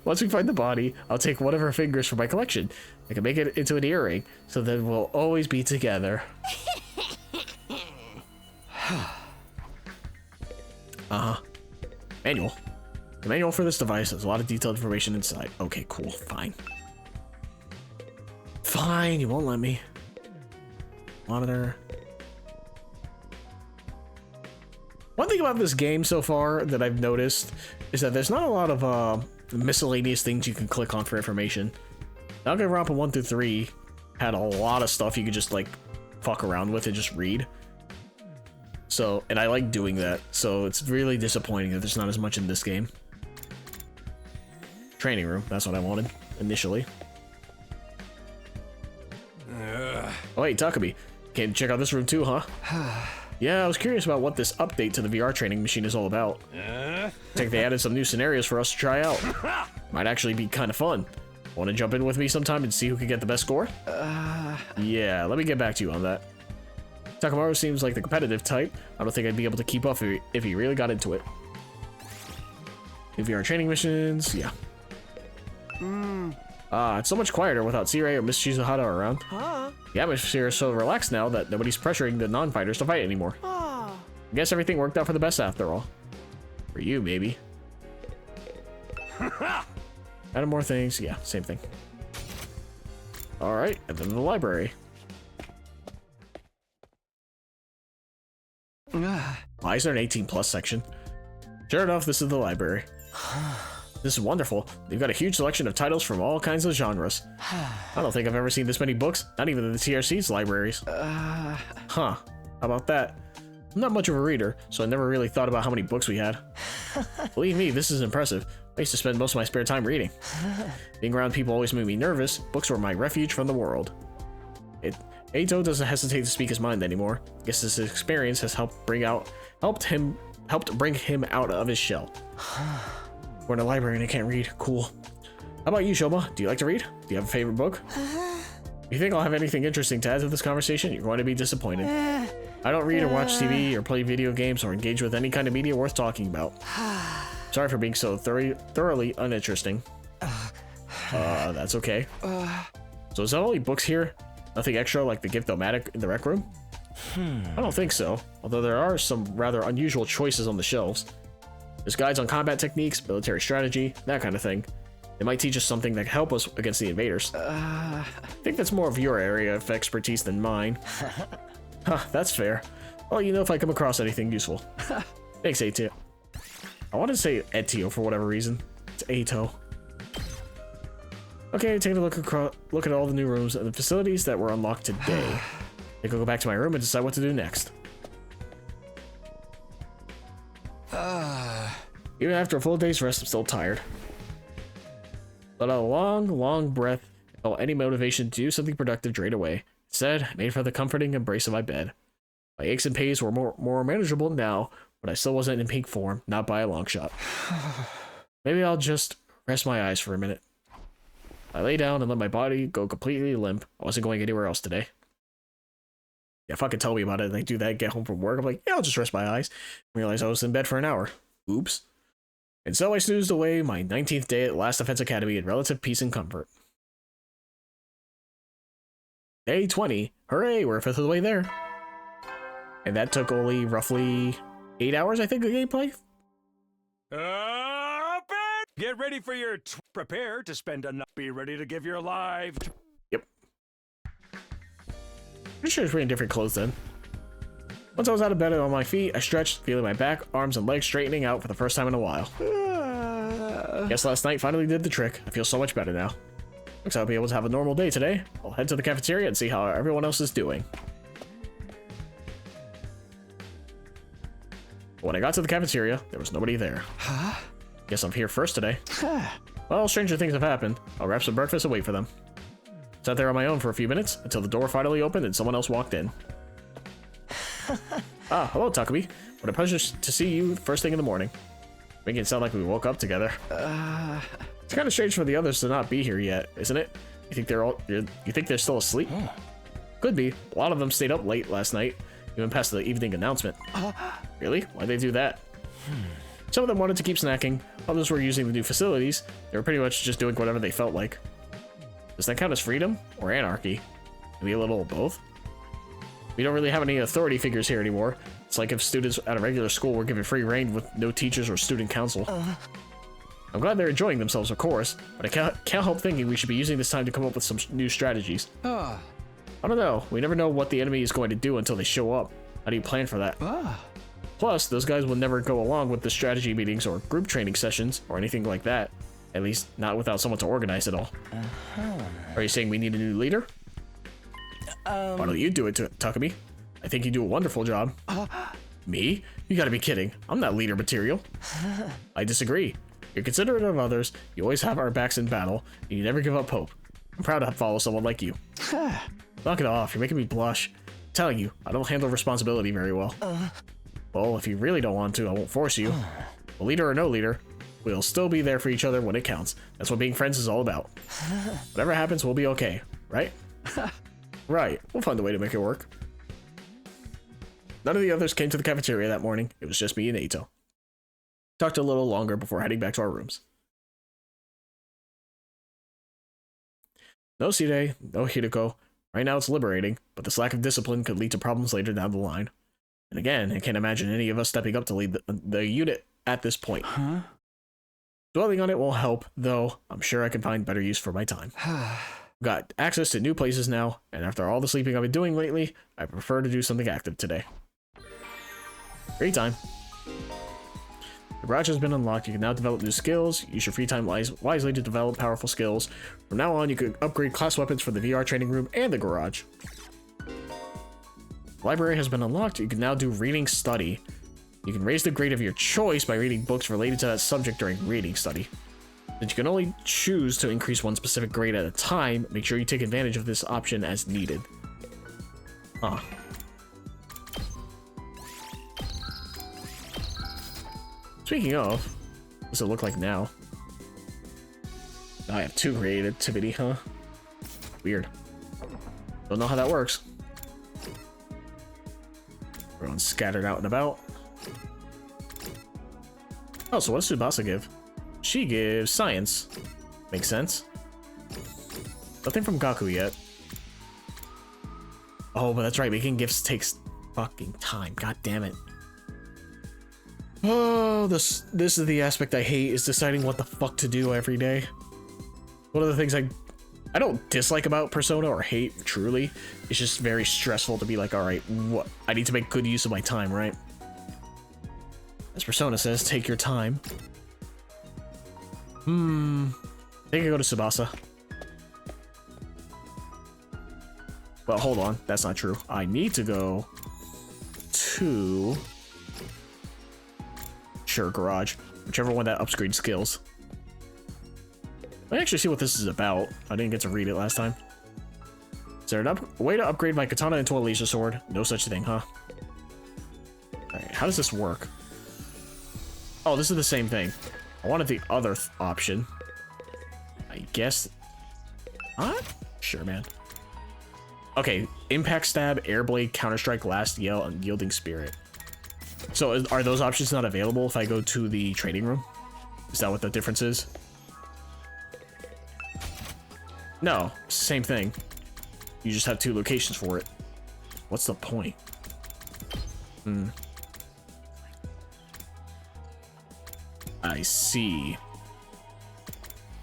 Once we find the body, I'll take one of her fingers from my collection. I can make it into an earring, so that we'll always be together. Manual. The manual for this device has a lot of detailed information inside. Okay, cool, fine. Fine, you won't let me. Monitor. One thing about this game so far that I've noticed is that there's not a lot of miscellaneous things you can click on for information. Danganronpa 1 through 3 had a lot of stuff you could just like fuck around with and just read. So, and I like doing that. So it's really disappointing that there's not as much in this game. Training room, that's what I wanted initially. Oh hey, Takumi, came to check out this room too, huh? Yeah, I was curious about what this update to the VR training machine is all about. I think they added some new scenarios for us to try out. Might actually be kind of fun. Want to jump in with me sometime and see who can get the best score? Yeah, let me get back to you on that. Takamaru seems like the competitive type. I don't think I'd be able to keep up if he really got into it. VR training missions, yeah. It's so much quieter without Sirei or Miss Shizuhata around. The atmosphere is so relaxed now that nobody's pressuring the non-fighters to fight anymore. I guess everything worked out for the best after all. For you, maybe. Added more things, yeah, same thing. Alright, and then the library. Why is there an 18+ section? Sure enough, this is the library. This is wonderful. They've got a huge selection of titles from all kinds of genres. I don't think I've ever seen this many books, not even in the TRC's libraries. Huh, how about that? I'm not much of a reader, so I never really thought about how many books we had. Believe me, this is impressive. I used to spend most of my spare time reading. Being around people always made me nervous. Books were my refuge from the world. Eito doesn't hesitate to speak his mind anymore. I guess this experience has helped bring him out of his shell. We're in a library and I can't read. Cool. How about you, Shoma? Do you like to read? Do you have a favorite book? If you think I'll have anything interesting to add to this conversation, you're going to be disappointed. I don't read or watch TV or play video games or engage with any kind of media worth talking about. Sorry for being so thoroughly uninteresting. That's okay. So is that only books here? Nothing extra like the Gift-O-Matic in the rec room? I don't think so, although there are some rather unusual choices on the shelves. There's guides on combat techniques, military strategy, that kind of thing. They might teach us something that can help us against the invaders. I think that's more of your area of expertise than mine. Huh, that's fair. Well, you know if I come across anything useful. Thanks, Ato. I wanted to say Etio for whatever reason. It's Ato. Okay, taking a look at all the new rooms and the facilities that were unlocked today. I think I'll go back to my room and decide what to do next. Even after a full day's rest, I'm still tired. Let out a long breath and felt any motivation to do something productive drain away. Instead, I made for the comforting embrace of my bed. My aches and pains were more manageable now, but I still wasn't in peak form, not by a long shot. Maybe I'll just rest my eyes for a minute. I lay down and let my body go completely limp. I wasn't going anywhere else today. Yeah, fucking tell me about it and I do that, get home from work. I'm like, yeah, I'll just rest my eyes. I realized I was in bed for an hour. Oops. And so I snoozed away my 19th day at Last Defense Academy in relative peace and comfort. Day 20. Hooray, we're a fifth of the way there. And that took only roughly 8 hours, I think, of gameplay. Get ready for your prepare to spend a night. Be ready to give your life. Yep. Pretty sure it's wearing different clothes then. Once I was out of bed and on my feet, I stretched, feeling my back, arms, and legs straightening out for the first time in a while. Guess last night finally did the trick. I feel so much better now. Looks like I'll be able to have a normal day today. I'll head to the cafeteria and see how everyone else is doing. When I got to the cafeteria, there was nobody there. Guess I'm here first today. Well, stranger things have happened. I'll grab some breakfast and wait for them. Sat there on my own for a few minutes until the door finally opened and someone else walked in. Hello, Takumi. What a pleasure to see you first thing in the morning. Making it sound like we woke up together. It's kind of strange for the others to not be here yet, isn't it? You think they're still asleep? Could be. A lot of them stayed up late last night, even past the evening announcement. Really? Why'd they do that? Some of them wanted to keep snacking, others were using the new facilities. They were pretty much just doing whatever they felt like. Does that count as freedom or anarchy? Maybe a little of both? We don't really have any authority figures here anymore. It's like if students at a regular school were given free reign with no teachers or student council. I'm glad they're enjoying themselves, of course, but I can't help thinking we should be using this time to come up with some new strategies. I don't know. We never know what the enemy is going to do until they show up. How do you plan for that? Plus, those guys will never go along with the strategy meetings or group training sessions or anything like that. At least, not without someone to organize it all. Are you saying we need a new leader? Why don't you do it, Takumi? I think you do a wonderful job. Me? You gotta be kidding. I'm not leader material. I disagree. You're considerate of others, you always have our backs in battle, and you never give up hope. I'm proud to follow someone like you. Knock it off, you're making me blush. I'm telling you, I don't handle responsibility very well. Well, if you really don't want to, I won't force you. A leader or no leader, we'll still be there for each other when it counts. That's what being friends is all about. Whatever happens, we'll be okay, right? Right, we'll find a way to make it work. None of the others came to the cafeteria that morning. It was just me and Ato. Talked a little longer before heading back to our rooms. No Side, no Hideko. Right now it's liberating, but this lack of discipline could lead to problems later down the line. And again, I can't imagine any of us stepping up to lead the unit at this point. Dwelling on it won't help, though I'm sure I can find better use for my time. Got access to new places now, and after all the sleeping I've been doing lately, I prefer to do something active today. Free time. The garage has been unlocked. You can now develop new skills. Use your free time wisely to develop powerful skills. From now on, you can upgrade class weapons for the VR training room and the garage. The library has been unlocked. You can now do reading study. You can raise the grade of your choice by reading books related to that subject during reading study. Since you can only choose to increase one specific grade at a time, make sure you take advantage of this option as needed. Speaking of, what does it look like now? I have 2 creativity, huh? Weird. Don't know how that works. Everyone's scattered out and about. Oh, so what does Tsubasa give? She gives science. Makes sense. Nothing from Gaku yet. Oh, but that's right. Making gifts takes fucking time. God damn it. Oh, this is the aspect I hate, is deciding what the fuck to do every day. One of the things I don't dislike about Persona or hate, truly. It's just very stressful to be like, all right, what? I need to make good use of my time, right? As Persona says, take your time. I think I go to Tsubasa. Well, hold on. That's not true. I need to go to... Sure, Garage. Whichever one that upgrades skills. Let me actually see what this is about. I didn't get to read it last time. Is there a way to upgrade my katana into a laser sword? No such thing, huh? Alright, how does this work? Oh, this is the same thing. I wanted the other option. I guess... Huh? Sure, man. Okay, Impact Stab, Air Blade, Counter Strike, Last Yell, and Yielding Spirit. So are those options not available if I go to the training room? Is that what the difference is? No, same thing. You just have 2 locations for it. What's the point? I see.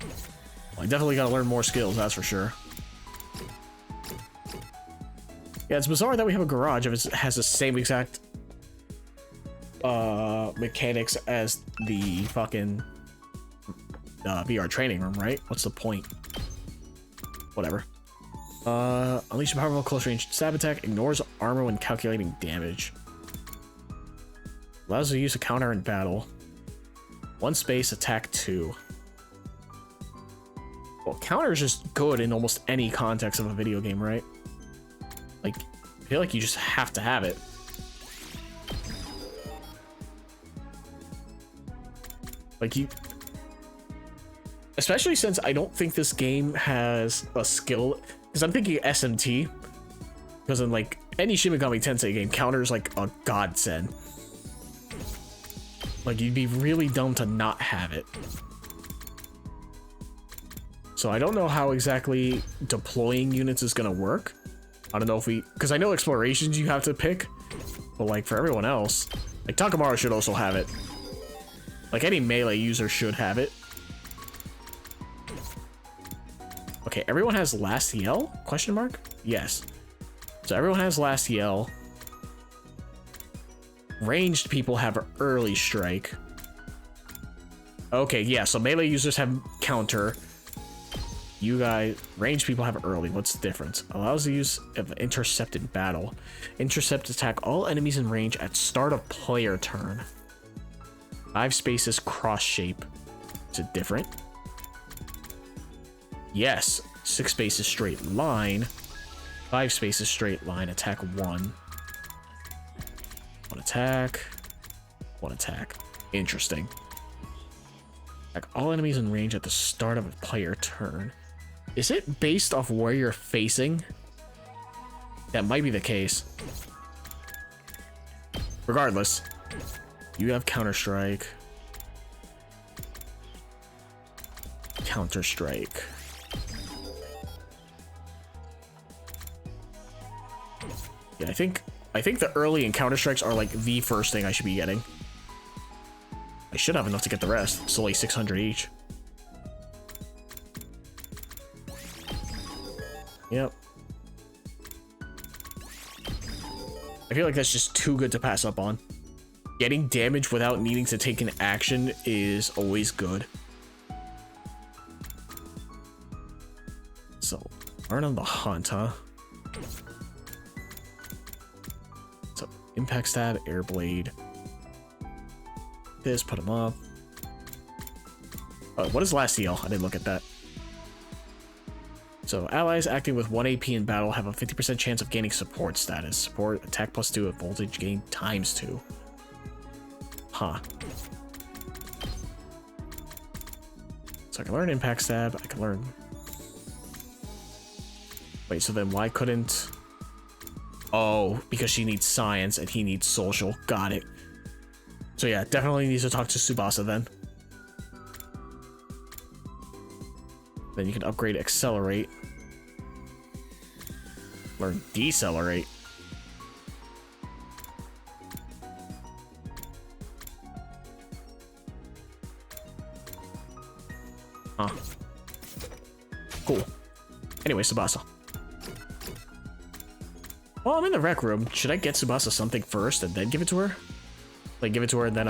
Well, I definitely gotta learn more skills, that's for sure. Yeah, it's bizarre that we have a garage if it has the same exact mechanics as the fucking VR training room, right? What's the point? Whatever. Unleash a powerful close range stab attack, ignores armor when calculating damage. Allows you to use a counter in battle. 1 space, attack 2. Well, counter is just good in almost any context of a video game, right? Like, I feel like you just have to have it. Like, you... Especially since I don't think this game has a skill... Because I'm thinking SMT. Because in, like, any Shin Megami Tensei game, counter is, like, a godsend. Like, you'd be really dumb to not have it. So I don't know how exactly deploying units is gonna work. I don't know if we... Because I know explorations you have to pick. But, like, for everyone else... Like, Takamaru should also have it. Like, any melee user should have it. Okay, everyone has Last Yell? Question mark? Yes. So everyone has Last Yell. Ranged people have Early Strike. Okay, yeah, so melee users have Counter. You guys, ranged people have Early. What's the difference? Allows the use of Intercept in battle. Intercept attack all enemies in range at start of player turn. 5 spaces cross shape. Is it different? Yes. 6 spaces straight line. 5 spaces straight line. Attack 1. 1 attack. 1 attack. Interesting. Attack all enemies in range at the start of a player turn. Is it based off where you're facing? That might be the case. Regardless, you have Counter-Strike. Counter-Strike. Yeah, I think the early and Counter-Strikes are like the first thing I should be getting. I should have enough to get the rest. It's only 600 each. Yep. I feel like that's just too good to pass up on. Getting damage without needing to take an action is always good. So, learn on the hunt, huh? So, Impact Stab, Air Blade. This, put him up. What is Last Yell? I didn't look at that. So, allies acting with 1 AP in battle have a 50% chance of gaining support status. Support, attack +2 at voltage gain ×2. Huh. So I can learn Impact Stab, I can learn... Wait, so then why couldn't... Oh, because she needs science and he needs social. Got it. So yeah, definitely needs to talk to Tsubasa then. Then you can upgrade Accelerate. Learn Decelerate. Huh. Cool. Anyway, Tsubasa. Well, I'm in the rec room. Should I get Tsubasa something first and then give it to her? Like, give it to her and then,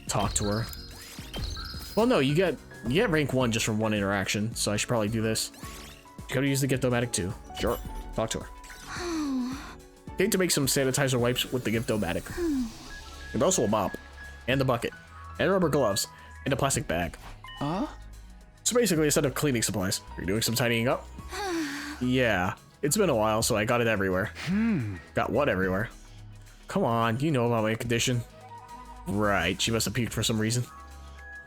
talk to her. Well, no, you get rank 1 just from one interaction, so I should probably do this. You gotta use the Gift-O-Matic too. Sure. Talk to her. Need to make some sanitizer wipes with the Gift-O-Matic. And also a mop. And the bucket. And rubber gloves. And a plastic bag. Huh? So basically a set of cleaning supplies. You're doing some tidying up? Yeah. It's been a while, so I got it everywhere. Got what everywhere? Come on, you know about my condition. Right, she must have puked for some reason.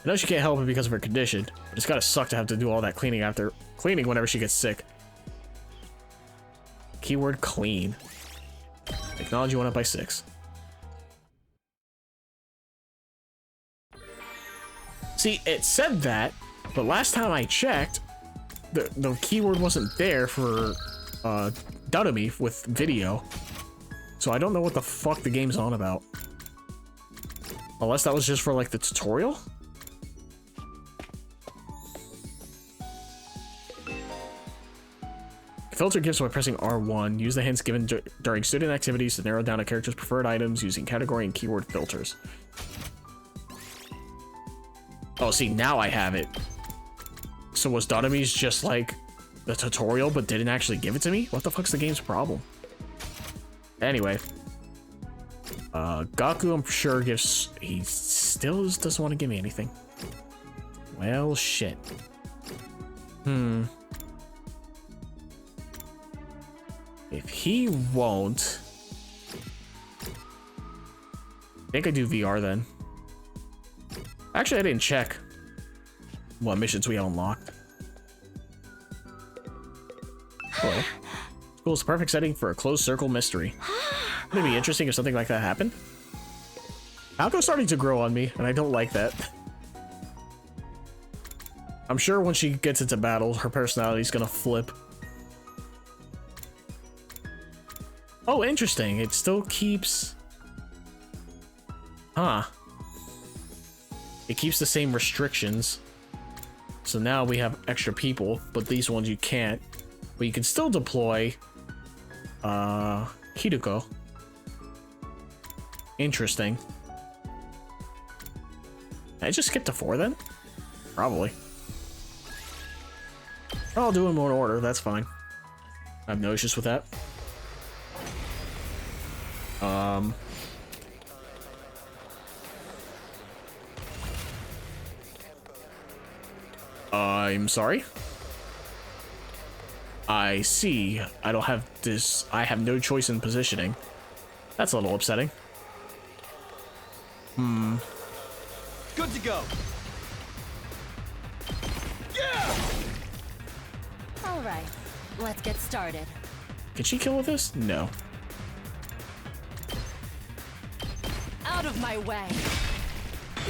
I know she can't help it because of her condition, but it's gotta suck to have to do all that cleaning whenever she gets sick. Keyword clean. Technology went up by 6. See, it said that, but last time I checked, the keyword wasn't there for Dotomi with video. So I don't know what the fuck the game's on about. Unless that was just for like the tutorial? Filter gifts by pressing R1. Use the hints given during student activities to narrow down a character's preferred items using category and keyword filters. Oh, see, now I have it. So was Dotomi's just like the tutorial but didn't actually give it to me? What the fuck's the game's problem? Anyway. Gaku, I'm sure gives... He still doesn't want to give me anything. Well, shit. If he won't... I think I do VR then. Actually, I didn't check what missions we have unlocked. Hello. School's the perfect setting for a closed circle mystery. Wouldn't it be interesting if something like that happened? Alco's starting to grow on me, and I don't like that. I'm sure when she gets into battle, her personality's gonna flip. Oh, interesting. It still keeps... Huh. It keeps the same restrictions. So now we have extra people, but these ones you can't. But you can still deploy... Hiruko. Interesting. Can I just skip to 4 then? Probably. I'll do them in order, that's fine. I have no issues with that. I'm sorry? I see. I don't have this. I have no choice in positioning. That's a little upsetting. Good to go. All right, let's get started. Can she kill with this? No. Out of my way.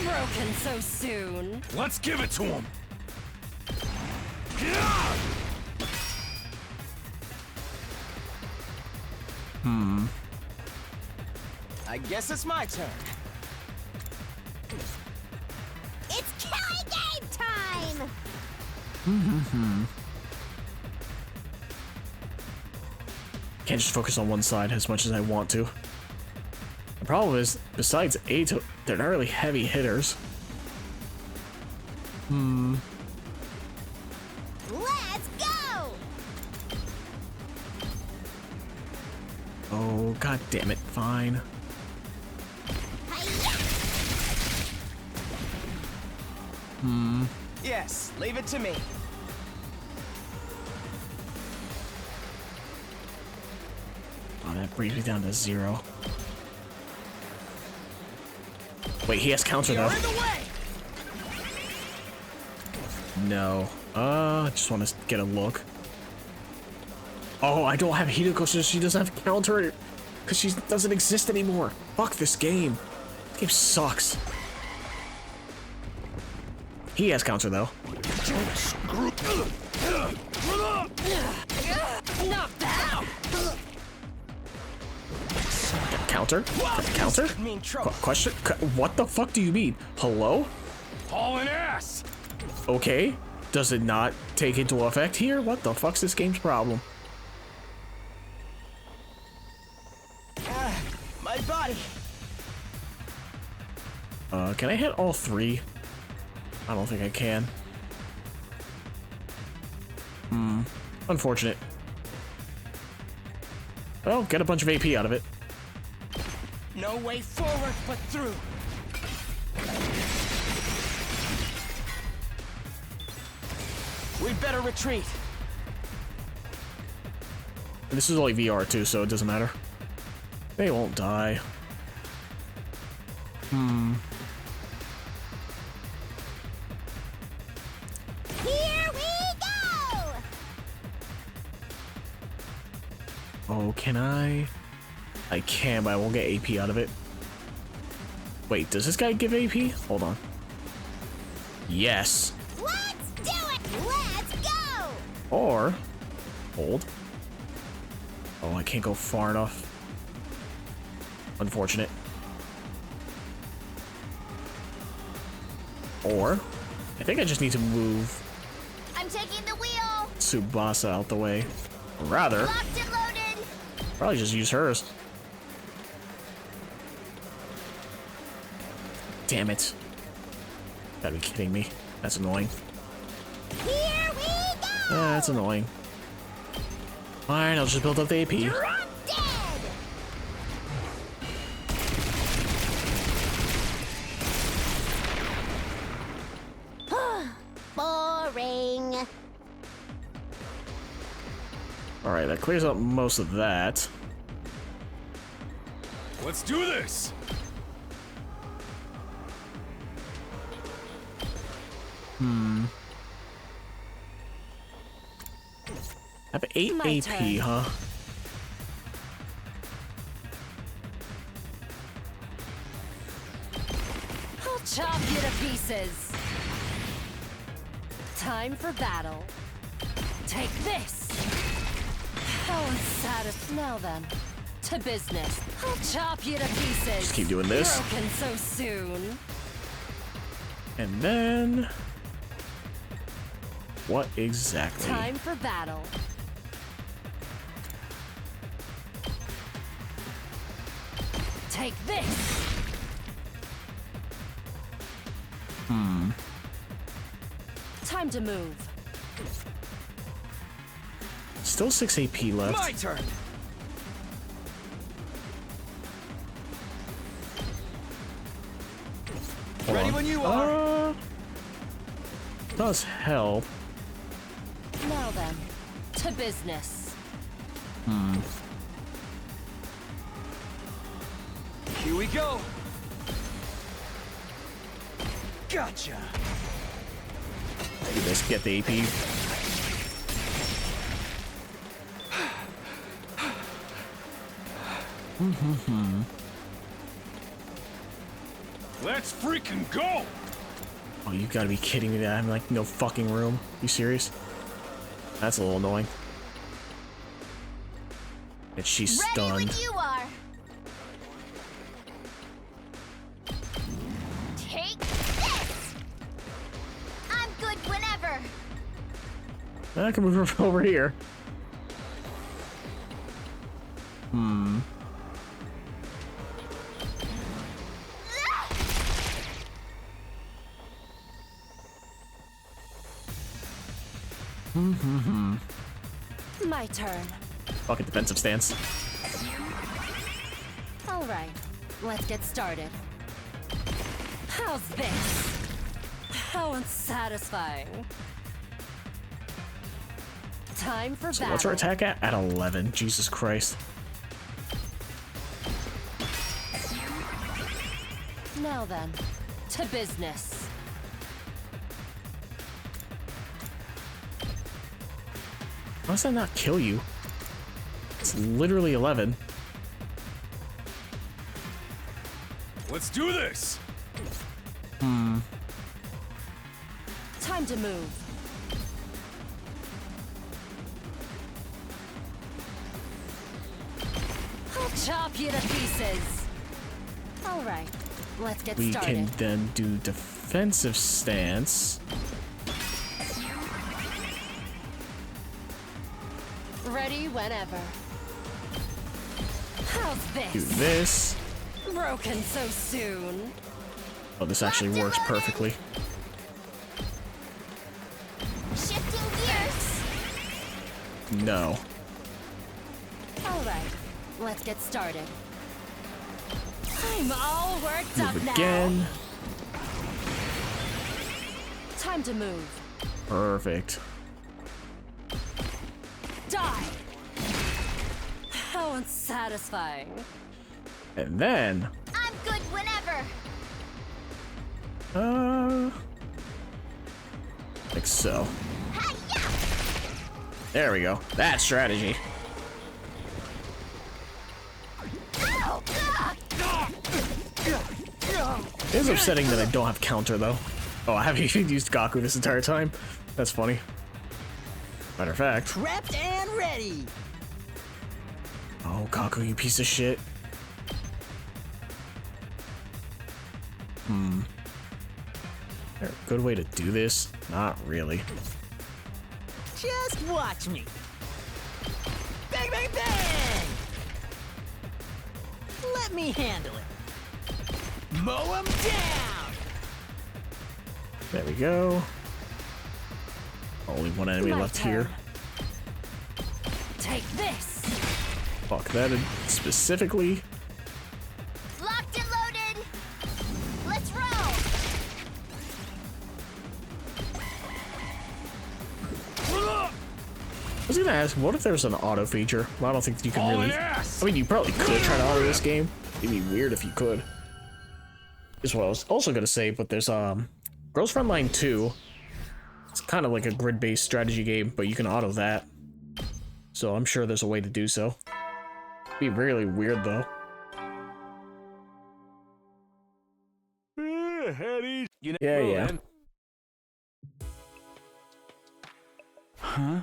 Broken so soon. Let's give it to him. I guess it's my turn. It's killing game time! Can't just focus on one side as much as I want to. The problem is, besides Ato, they're not really heavy hitters. Let's go! Oh, god damn it. Fine. Yes, leave it to me. Oh, that brings me down to 0. Wait, he has counter though. You're in the way! No. I just want to get a look. Oh, I don't have Hideko, so she doesn't have counter because she doesn't exist anymore. Fuck this game. This game sucks. He has counter though. Not bad. Counter? Counter? Question? What the fuck do you mean? Hello? Hauling ass! Okay. Does it not take into effect here? What the fuck's this game's problem? My body. Can I hit all three? I don't think I can. Unfortunate. Well, get a bunch of AP out of it. No way forward but through. We'd better retreat. And this is only VR too, so it doesn't matter. They won't die. Here we go! Oh, can I? I can, but I won't get AP out of it. Wait, does this guy give AP? Hold on. Yes. Let's do it! Let's go! Or, hold. Oh, I can't go far enough. Unfortunate. Or, I think I just need to move I'm taking the wheel! Tsubasa out the way. Or rather, Locked and loaded! probably just use hers. Damn it. Gotta be kidding me. That's annoying. Here we go! That's annoying. Fine, I'll just build up the AP. Drop dead! Boring. Alright, that clears up most of that. Let's do this! I have 8 My AP, turn. huh? I'll chop you to pieces. Time for battle. Take this. How unsatisfying. Now then, to business. I'll chop you to pieces. Just keep doing this. Broken so soon. And then... what exactly? Time for battle. Take this. Time to move. Still 6 AP left. My turn. Hold Ready on. when you are. Does help. Now then, to business. Here we go. Gotcha. Do this, get the AP. Let's freaking go! Oh, you gotta be kidding me that I'm like no fucking room. You serious? That's a little annoying. And she's Ready stunned. when you are. Take this! I'm good whenever. I can move her over here. My turn. Fucking defensive stance. All right, let's get started. How's this? How unsatisfying. Time for So battle. what's her attack at? At 11. Jesus Christ. Now then, to business. How does that not kill you? It's literally 11. Let's do this! Time to move. I'll chop you to pieces. All right, let's get We started. can then do defensive stance. Ready whenever. How's Do this? this. Broken so soon. Oh, this actually works perfectly. Shifting gears. No. All right, let's get started. I'm all worked up Move now. again. Time to move. Perfect. Die. How unsatisfying. And then, I'm good whenever. like so. Hi-ya! There we go. That's strategy. Ow! It is upsetting that I don't have counter though. Oh, I haven't even used Gaku this entire time. That's funny. Matter of fact. Prepped and ready. Oh, Gaku, you piece of shit. Is there a good way to do this? Not really. Just watch me. Bang, bang, bang! Let me handle it. Mow him down! There we go. Only one enemy My left turn. here. Take this. Fuck that specifically. Locked and loaded. Let's roll. I was gonna ask, what if there's an auto feature? Well, I don't think you can really. yes! I mean, you probably could try to auto this game. It'd be weird if you could. Is what I was also gonna say, but there's Girls Frontline 2. It's kind of like a grid-based strategy game, but you can auto that. So I'm sure there's a way to do so. It'd be really weird though. Eddie, you Yeah, know, yeah. man. Huh?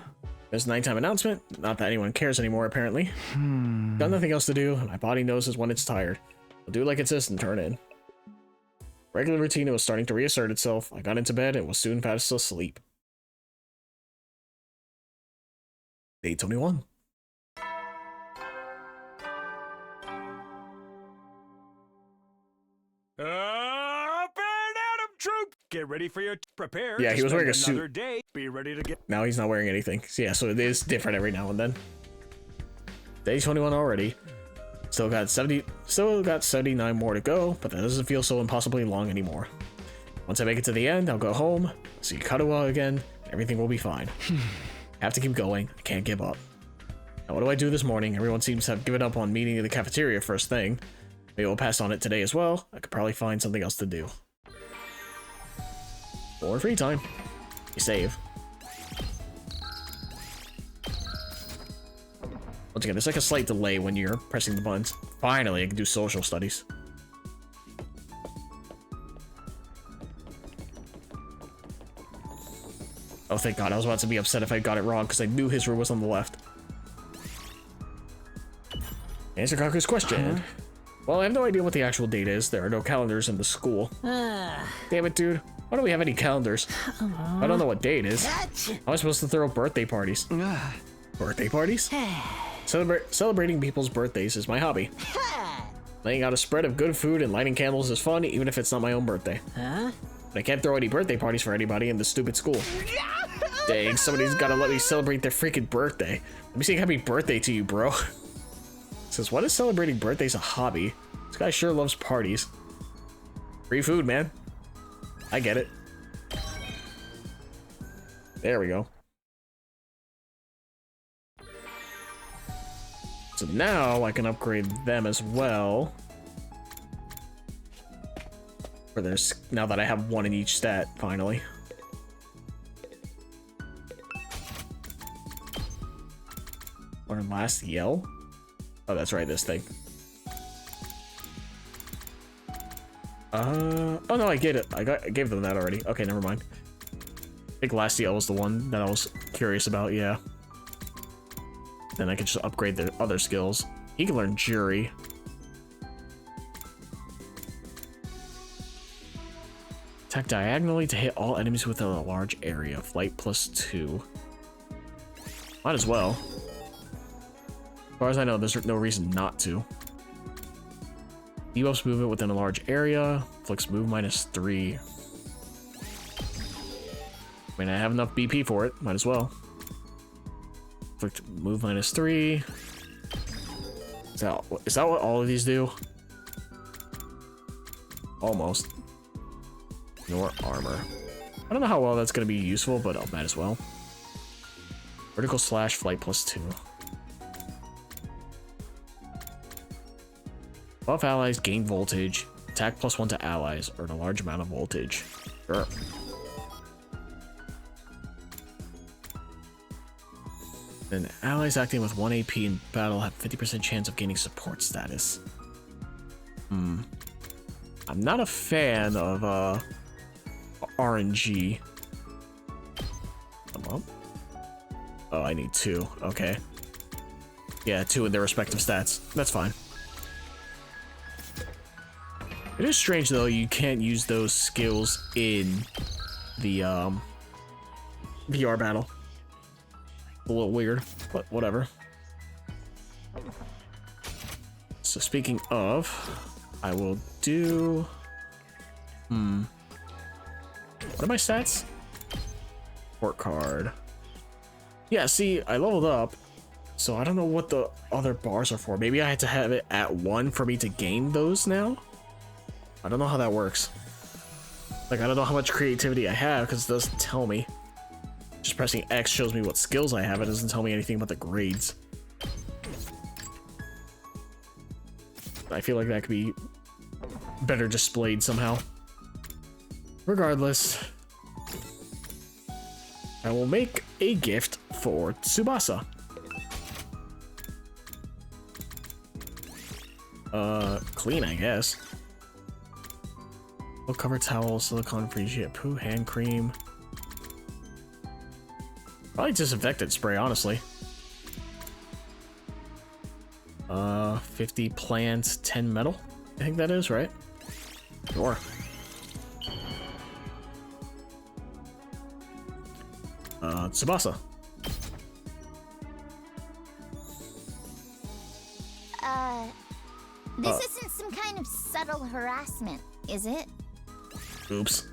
There's a nighttime announcement. Not that anyone cares anymore, apparently. Got nothing else to do, and my body knows when it's tired. I'll do like it says and turn in. Regular routine was starting to reassert itself. I got into bed and was soon fast asleep. Day 21. Up and Adam troop! Get ready for your prepare. Yeah, to he was wearing a spend another suit. day. Be ready to get. Now he's not wearing anything. So yeah, so it is different every now and then. Day 21 already. Still got 79 more to go, but that doesn't feel so impossibly long anymore. Once I make it to the end, I'll go home, see Kadoa again, and everything will be fine. Have to keep going. I can't give up. Now, what do I do this morning? Everyone seems to have given up on meeting in the cafeteria first thing. Maybe we'll pass on it today as well. I could probably find something else to do. Or free time. You save. Once again, there's like a slight delay when you're pressing the buttons. Finally, I can do social studies. Oh, thank God. I was about to be upset if I got it wrong because I knew his room was on the left. Answer Kaku's question. Well, I have no idea what the actual date is. There are no calendars in the school. Damn it, dude. Why don't we have any calendars? I don't know what day it is. How am I supposed to throw birthday parties? Birthday parties? Celebrating people's birthdays is my hobby. Laying out a spread of good food and lighting candles is fun, even if it's not my own birthday. But I can't throw any birthday parties for anybody in this stupid school. Dang, somebody's gotta let me celebrate their freaking birthday. Let me say happy birthday to you, bro. Says, what is celebrating birthdays a hobby? This guy sure loves parties. Free food, man. I get it. There we go. So now I can upgrade them as well. For there's now that I have one in each stat, finally. Learn last yell. Oh, that's right, this thing. Oh no, I get it. I gave them that already. Okay, never mind. I think Lastiel was the one that I was curious about, yeah. Then I could just upgrade their other skills. He can learn Jury. Attack diagonally to hit all enemies within a large area. Flight +2. Might as well. As far as I know, there's no reason not to. Debuffs movement within a large area. Flicks move -3. I mean, I have enough BP for it. Might as well. Flick move -3. Is that what all of these do? Almost. Ignore armor. I don't know how well that's going to be useful, but I might as well. Vertical slash flight +2. Buff allies gain voltage. Attack +1 to allies. Earn a large amount of voltage. Sure. Then allies acting with 1 AP in battle have 50% chance of gaining support status. I'm not a fan of RNG. Come on. Oh, I need 2. Okay. Yeah, 2 in their respective stats. That's fine. It is strange though, you can't use those skills in the VR battle. A little weird, but whatever. So speaking of, I will do... What are my stats? Report card. Yeah, see, I leveled up, so I don't know what the other bars are for. Maybe I had to have it at 1 for me to gain those now? I don't know how that works. Like, I don't know how much creativity I have, because it doesn't tell me. Just pressing X shows me what skills I have. It doesn't tell me anything about the grades. I feel like that could be better displayed somehow. Regardless, I will make a gift for Tsubasa. Clean, I guess. Full cover towel, silicone-free shampoo, hand cream. Probably disinfectant spray, honestly. 50 plants, 10 metal. I think that is, right? Sure. Tsubasa. This isn't some kind of subtle harassment, is it? Oops.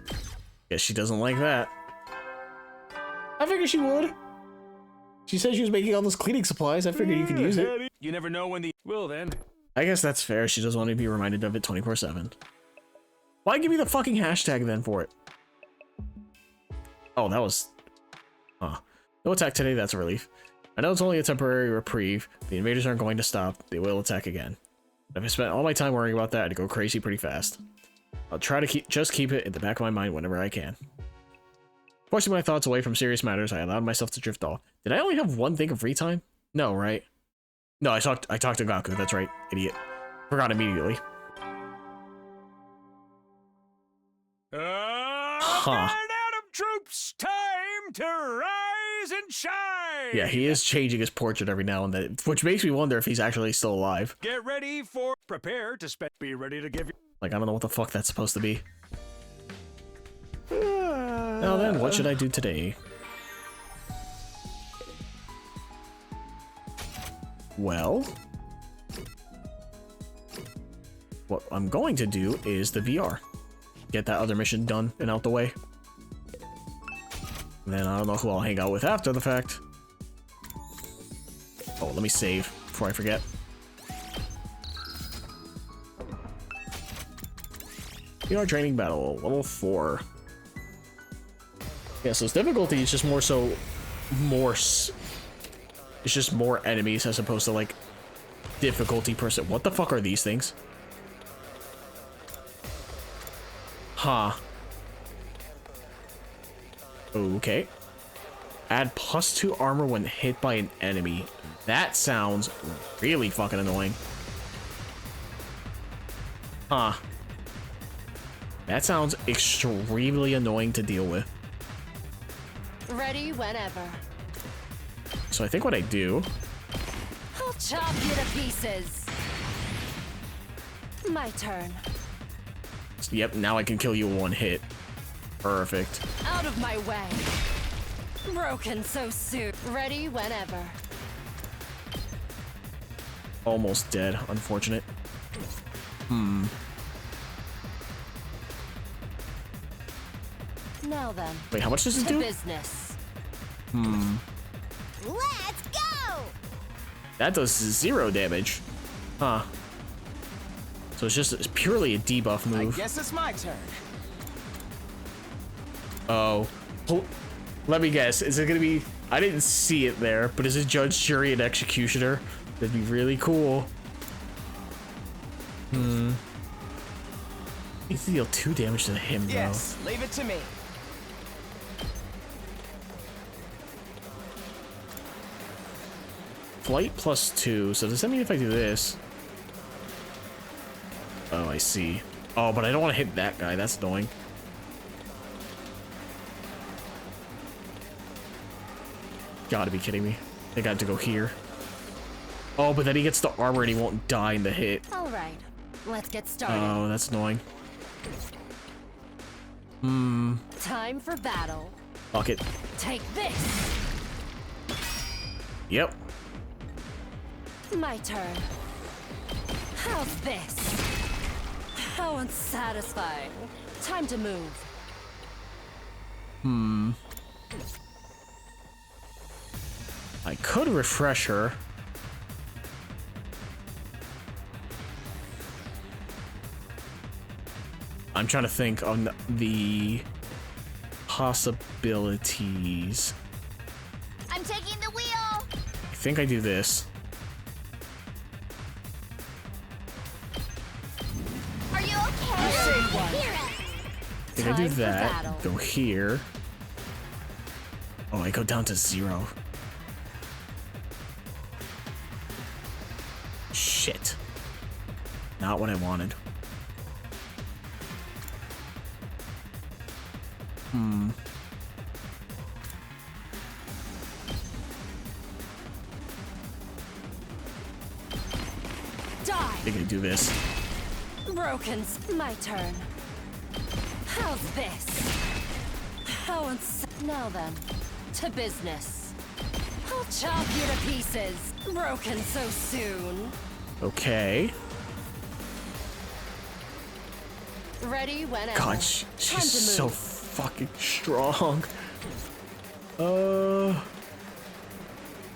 Guess she doesn't like that. I figured she would. She said she was making all those cleaning supplies. I figured you could use it. You never know when the... Well then. I guess that's fair. She doesn't want to be reminded of it 24/7. Why give me the fucking hashtag then for it? Oh, that was... Huh. No attack today, that's a relief. I know it's only a temporary reprieve. The invaders aren't going to stop. They will attack again. If I spent all my time worrying about that, I'd go crazy pretty fast. I'll try to keep it in the back of my mind whenever I can. Forcing my thoughts away from serious matters, I allowed myself to drift off. Did I only have 1 thing of free time? No, right? No, I talked to Gaku, that's right, idiot. Forgot immediately. Huh. Adam troops, time to rise and shine! Yeah, he is changing his portrait every now and then, which makes me wonder if he's actually still alive. Get ready for... Prepare to spend... Be ready to give you... Like, I don't know what the fuck that's supposed to be. Now then, what should I do today? Well, what I'm going to do is the VR. Get that other mission done and out the way. And then I don't know who I'll hang out with after the fact. Oh, let me save before I forget. VR training battle, level 4. Yeah, so its difficulty is just it's just more enemies as opposed to like difficulty per se. What the fuck are these things? Huh. Okay. Add +2 armor when hit by an enemy. That sounds really fucking annoying. Huh. That sounds extremely annoying to deal with. Ready whenever. So I think what I do... I'll chop you to pieces. My turn. Yep, now I can kill you in one hit. Perfect. Out of my way. Broken so soon. Ready whenever. Almost dead. Unfortunate. Hmm. Now then. Wait, how much does it to do? business. Hmm. Let's go! That does 0 damage. Huh. So it's purely a debuff I move. guess it's my turn. Oh. Let me guess. Is it gonna be... I didn't see it there, but is it Judge, Jury, and Executioner? That'd be really cool. Hmm. Needs to deal 2 damage to him, though. Yes, leave it to me. Flight +2. So does that mean if I do this? Oh, I see. Oh, but I don't want to hit that guy. That's annoying. Gotta be kidding me. They got to go here. Oh, but then he gets the armor and he won't die in the hit. All right. Let's get started. Oh, that's annoying. Hmm. Time for battle. Fuck it. Take this. Yep. My turn. How's this? How unsatisfying. Time to move. Hmm. I could refresh her. I'm trying to think on the possibilities. I'm taking the wheel! I think I do this. Are you okay? Here. I think I do Time for that. battle. Go here. Oh, I go down to 0. Shit. Not what I wanted. Hmm. Die. I think I do this. Broken. My turn. How's this? How now then, to business. I'll chop you to pieces. Broken so soon. Okay. Ready whenever. God, Time she's to so move. fucking strong.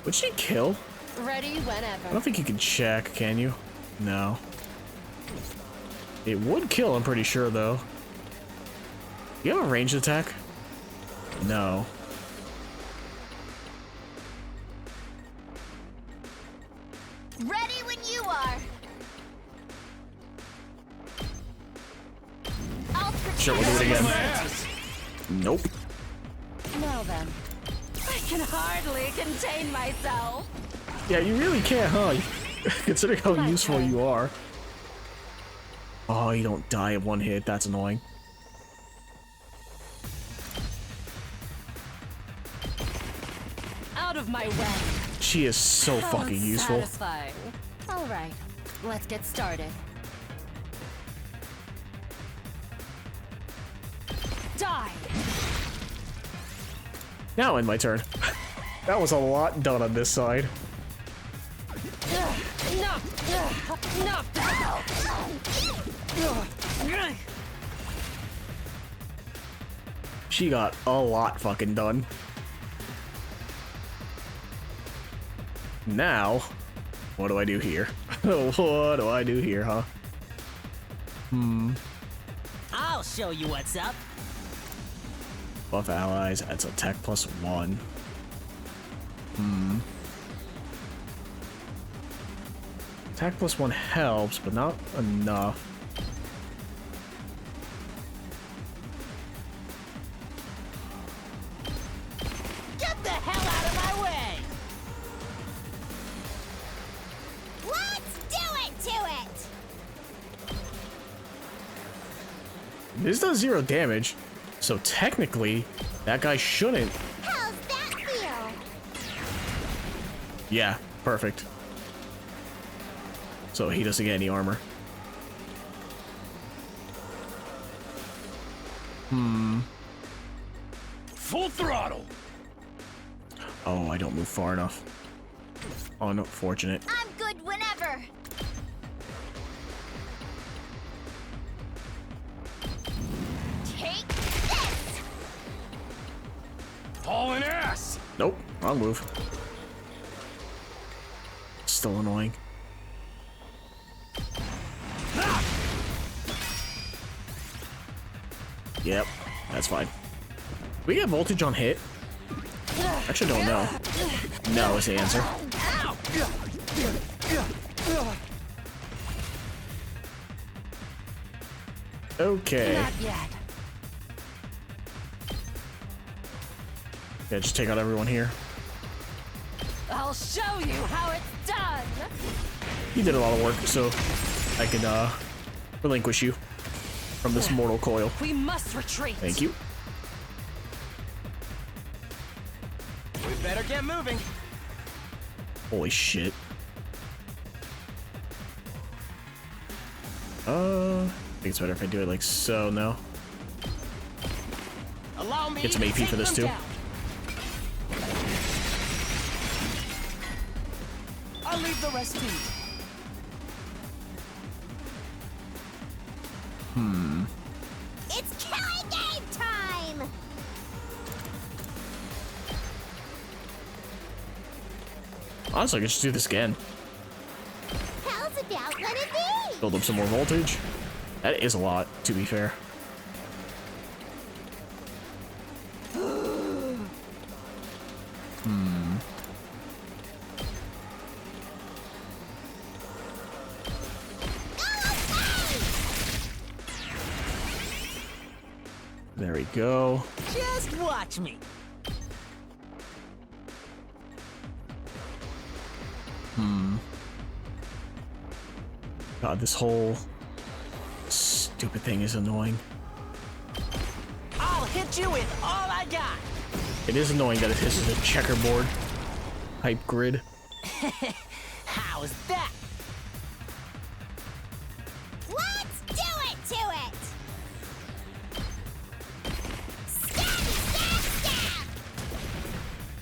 Would she kill? Ready I whenever. don't think you can check, can you? No. It would kill, I'm pretty sure, though. You have a ranged attack? No. Ready when you are. I'll protect Sure, we'll do it again. Nope. Now then. I can hardly contain myself. Yeah, you really can't, huh? Considering how My useful turn. you are. Oh, you don't die in one hit. That's annoying. Out of my way. She is so How fucking useful. unsatisfying. All right, let's get started. Die. Now in my turn. That was a lot done on this side. Knocked out. She got a lot fucking done. Now, what do I do here? What do I do here, huh? Hmm. I'll show you what's up. Buff allies, adds attack +1. Hmm. Attack +1 helps, but not enough. Get the this does 0 damage, so technically, that guy shouldn't. How's that feel? Yeah, perfect. So he doesn't get any armor. Full throttle. Oh, I don't move far enough. Unfortunate. I'm good whenever. Take this. Hauling ass. Nope, wrong move. Still annoying. Yep, that's fine. We get voltage on hit? Actually, don't know. No is the answer. Okay. Not yet. Yeah, just take out everyone here. I'll show you how it's done. You did a lot of work, so I can relinquish you from this mortal coil. We must retreat. Thank you. We better get moving. Holy shit. I think it's better if I do it like so now. Allow me Get some to AP take for this them too. down. I'll leave the rest to you. It's killing game time! Honestly, I could just do this again. How's about let it be? Build up some more voltage. That is a lot, to be fair. There we go. Just watch me. God, this whole stupid thing is annoying. I'll hit you with all I got. It is annoying that this is a checkerboard type grid. How's that? Let's do it to it! Stab, stab, stab!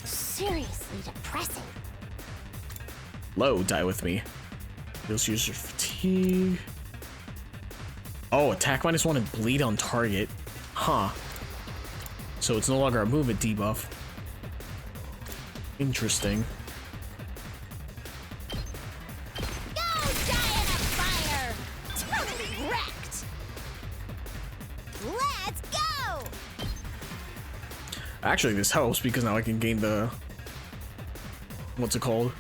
Seriously depressing. Low, die with me. Deals user fatigue. Oh, attack -1 and bleed on target. Huh. So it's no longer a movement debuff. Interesting. Go die in a fire! Totally wrecked! Let's go! Actually, this helps because now I can gain the... What's it called?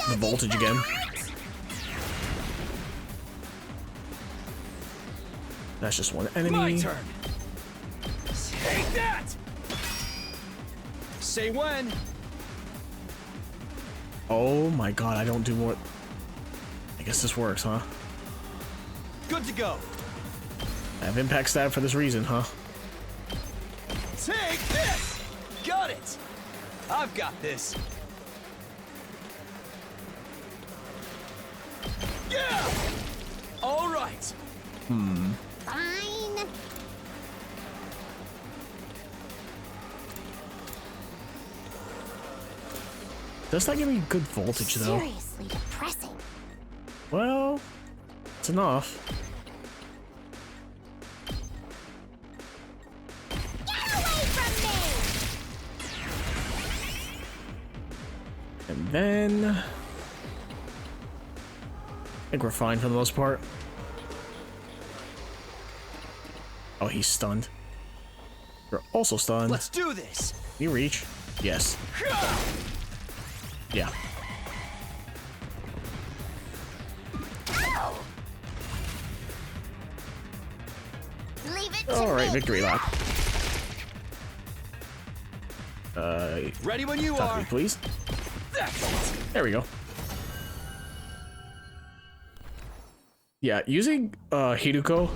The voltage again. That's just one enemy. My turn. Take that! Say when. Oh my god, I don't do more... I guess this works, huh? Good to go. I have impact stab for this reason, huh? Take this! Got it! I've got this. Yeah! All right. Fine. Does that give me good voltage, though? Seriously depressing. Well, it's enough. Get away from me! And then... I think we're fine for the most part. Oh, he's stunned. You're also stunned. Let's do this. You reach? Yes. Yeah. Leave it to All right, me. victory lap. Ready when you Talk to are. me, please. That's it. There we go. Yeah, using Hiruko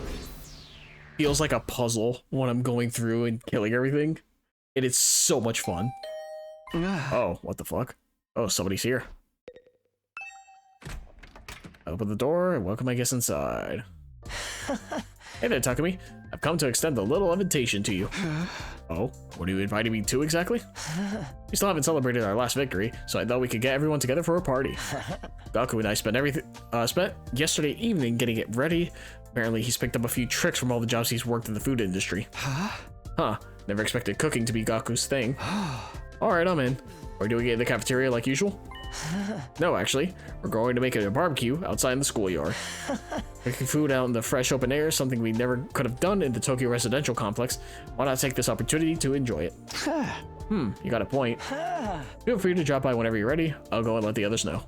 feels like a puzzle when I'm going through and killing everything. And it's so much fun. Oh, what the fuck? Oh, somebody's here. I open the door and welcome my guests inside. Hey there, Takumi. I've come to extend a little invitation to you. Oh, what are you inviting me to exactly? We still haven't celebrated our last victory, so I thought we could get everyone together for a party. Gaku and I spent yesterday evening getting it ready. Apparently, he's picked up a few tricks from all the jobs he's worked in the food industry. Huh, never expected cooking to be Gaku's thing. Alright, I'm in. Are we doing it in the cafeteria like usual? No, actually. We're going to make it a barbecue outside in the schoolyard. Making food out in the fresh open air is something we never could have done in the Tokyo residential complex. Why not take this opportunity to enjoy it? You got a point. Feel free to drop by whenever you're ready. I'll go and let the others know.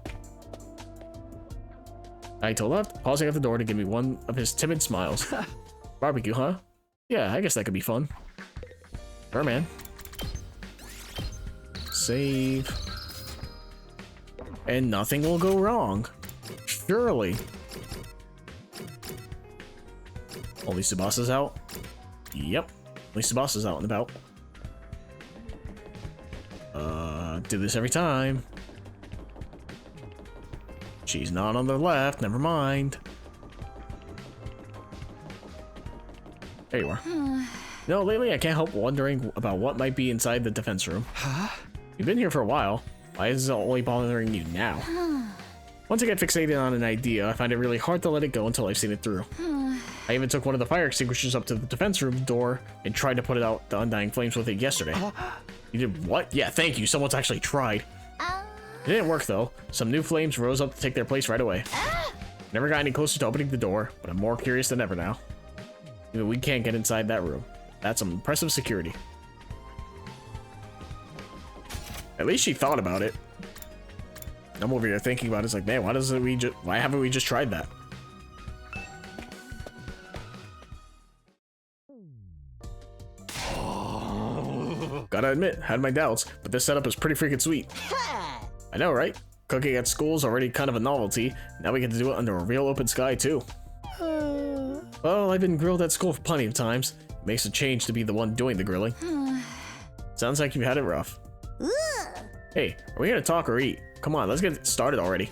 Naito left, pausing at the door to give me one of his timid smiles. Barbecue, huh? Yeah, I guess that could be fun. Sure, man. Save. And nothing will go wrong. Surely. Only Tsubasa's out? Yep. Only Tsubasa's out and about. Do this every time. She's not on the left, never mind. There you are. No, lately I can't help wondering about what might be inside the defense room. You've been here for a while. Why is it only bothering you now? Once I get fixated on an idea, I find it really hard to let it go until I've seen it through. I even took one of the fire extinguishers up to the defense room door and tried to put out the undying flames with it yesterday. You did what? Yeah, thank you. Someone's actually tried. It didn't work though. Some new flames rose up to take their place right away. Never got any closer to opening the door, but I'm more curious than ever now. Even we can't get inside that room. That's some impressive security. At least she thought about it. I'm over here thinking about it. It's like, man, why haven't we just tried that? Gotta admit, had my doubts, but this setup is pretty freaking sweet. I know, right? Cooking at school is already kind of a novelty. Now we get to do it under a real open sky, too. Well, I've been grilled at school plenty of times. It makes a change to be the one doing the grilling. Sounds like you've had it rough. Hey, are we gonna talk or eat? Come on, let's get started already.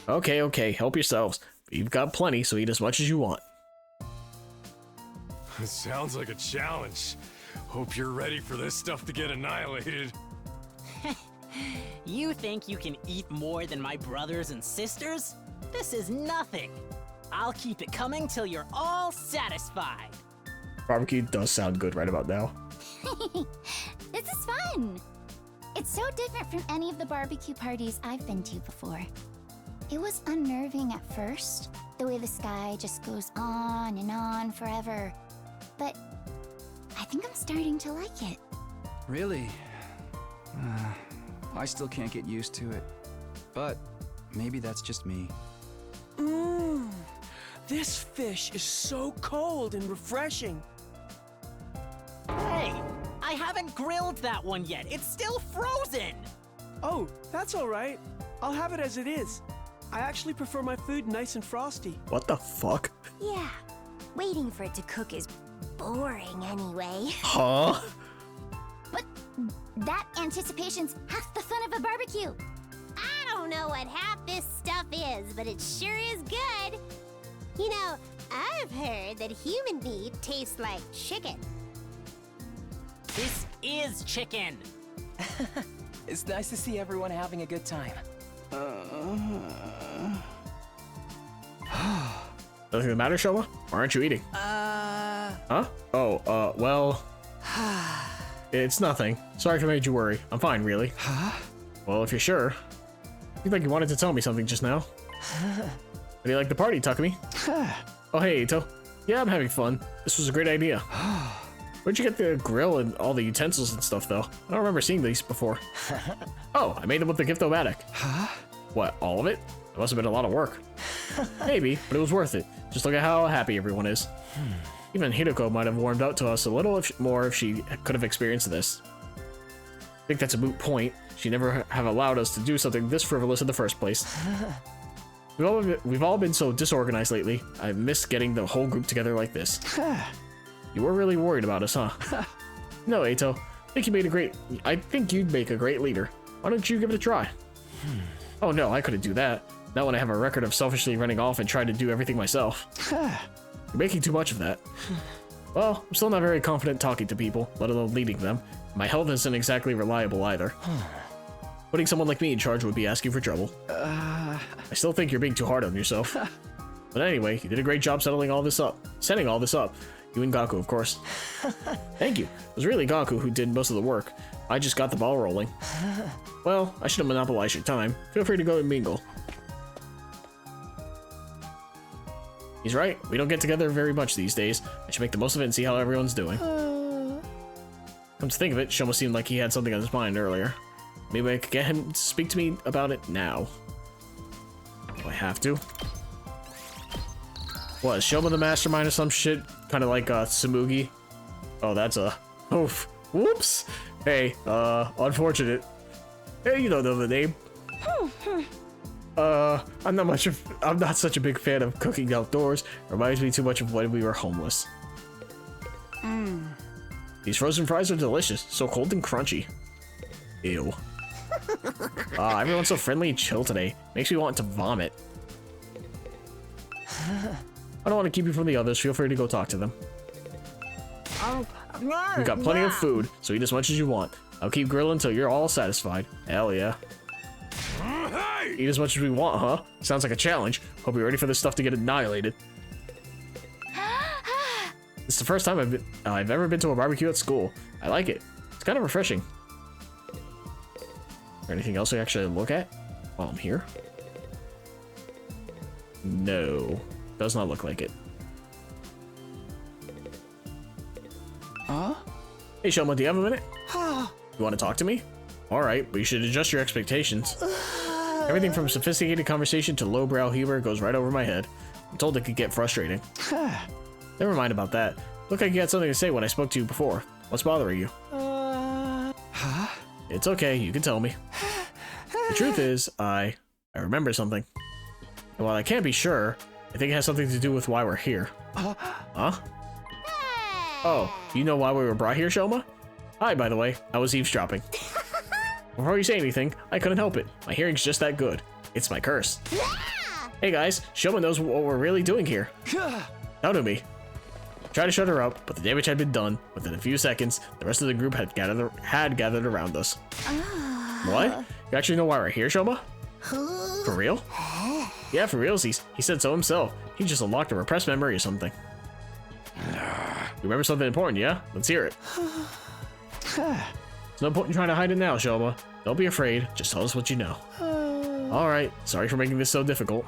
Okay, help yourselves. You've got plenty, so eat as much as you want. It sounds like a challenge. Hope you're ready for this stuff to get annihilated. You think you can eat more than my brothers and sisters? This is nothing. I'll keep it coming till you're all satisfied. Barbecue does sound good right about now. This is fun. It's so different from any of the barbecue parties I've been to before. It was unnerving at first, the way the sky just goes on and on forever. But I think I'm starting to like it. Really? I still can't get used to it. But maybe that's just me. This fish is so cold and refreshing. Hey, I haven't grilled that one yet. It's still frozen. Oh, that's all right. I'll have it as it is. I actually prefer my food nice and frosty. What the fuck? Yeah, waiting for it to cook is boring anyway. Huh? But that anticipation's half the fun of a barbecue. I don't know what half this stuff is, but it sure is good. You know, I've heard that human meat tastes like chicken. This is chicken. It's nice to see everyone having a good time. Nothing the matter, Shoma? Why aren't you eating? Huh? Oh, well... It's nothing. Sorry if I made you worry. I'm fine, really. Well, if you're sure. You think you wanted to tell me something just now. How do you like the party, Takumi? Oh, hey, Ito. Yeah, I'm having fun. This was a great idea. Where'd you get the grill and all the utensils and stuff, though? I don't remember seeing these before. Oh, I made them with the Gift-O-Matic. What, all of it? It must have been a lot of work. Maybe, but it was worth it. Just look at how happy everyone is. Even Hideko might have warmed up to us a little more if she could have experienced this. I think that's a moot point. She never have allowed us to do something this frivolous in the first place. We've all been so disorganized lately. I've missed getting the whole group together like this. You were really worried about us, huh? No, Eito. I think you'd make a great leader. Why don't you give it a try? Oh no, I couldn't do that. Not when I have a record of selfishly running off and trying to do everything myself. You're making too much of that. Well, I'm still not very confident talking to people, let alone leading them. My health isn't exactly reliable either. Putting someone like me in charge would be asking for trouble. I still think you're being too hard on yourself. But anyway, you did a great job setting all this up. You and Gaku, of course. Thank you. It was really Gaku who did most of the work. I just got the ball rolling. Well, I should have monopolized your time. Feel free to go and mingle. He's right. We don't get together very much these days. I should make the most of it and see how everyone's doing. Come to think of it, Shoma seemed like he had something on his mind earlier. Maybe I could get him to speak to me about it now. Do I have to? What, is Shoma the mastermind or some shit? Kind of like Tsumugi? Oh, that's a... Oof. Whoops! Hey, unfortunate. Hey, you don't know the name. I'm not such a big fan of cooking outdoors. Reminds me too much of when we were homeless. These frozen fries are delicious, so cold and crunchy. Ew. Everyone's so friendly and chill today. Makes me want to vomit. I don't want to keep you from the others. Feel free to go talk to them. We've got plenty of food, so eat as much as you want. I'll keep grilling until you're all satisfied. Hell yeah. Eat as much as we want, huh? Sounds like a challenge. Hope you're ready for this stuff to get annihilated. It's the first time I've ever been to a barbecue at school. I like it. It's kind of refreshing. Is there anything else I actually look at while I'm here? No. Does not look like it. Huh? Hey, Shoma, do you have a minute? You want to talk to me? Alright, but you should adjust your expectations. Everything from sophisticated conversation to lowbrow humor goes right over my head. I'm told it could get frustrating. Never mind about that. Look like you had something to say when I spoke to you before. What's bothering you? Huh? It's okay, you can tell me. The truth is, I remember something. And while I can't be sure, I think it has something to do with why we're here. Huh? Oh, you know why we were brought here, Shoma? Hi, by the way. I was eavesdropping. Before you say anything, I couldn't help it. My hearing's just that good. It's my curse. Hey guys, Shoma knows what we're really doing here. Now to me. Tried to shut her up, but the damage had been done. Within a few seconds, the rest of the group had gathered around us. What? You actually know why we're here, Shoma? For real? Yeah, for realsies. He said so himself. He just unlocked a repressed memory or something. You remember something important, yeah? Let's hear it. There's no point in trying to hide it now, Shoma. Don't be afraid. Just tell us what you know. Alright, sorry for making this so difficult.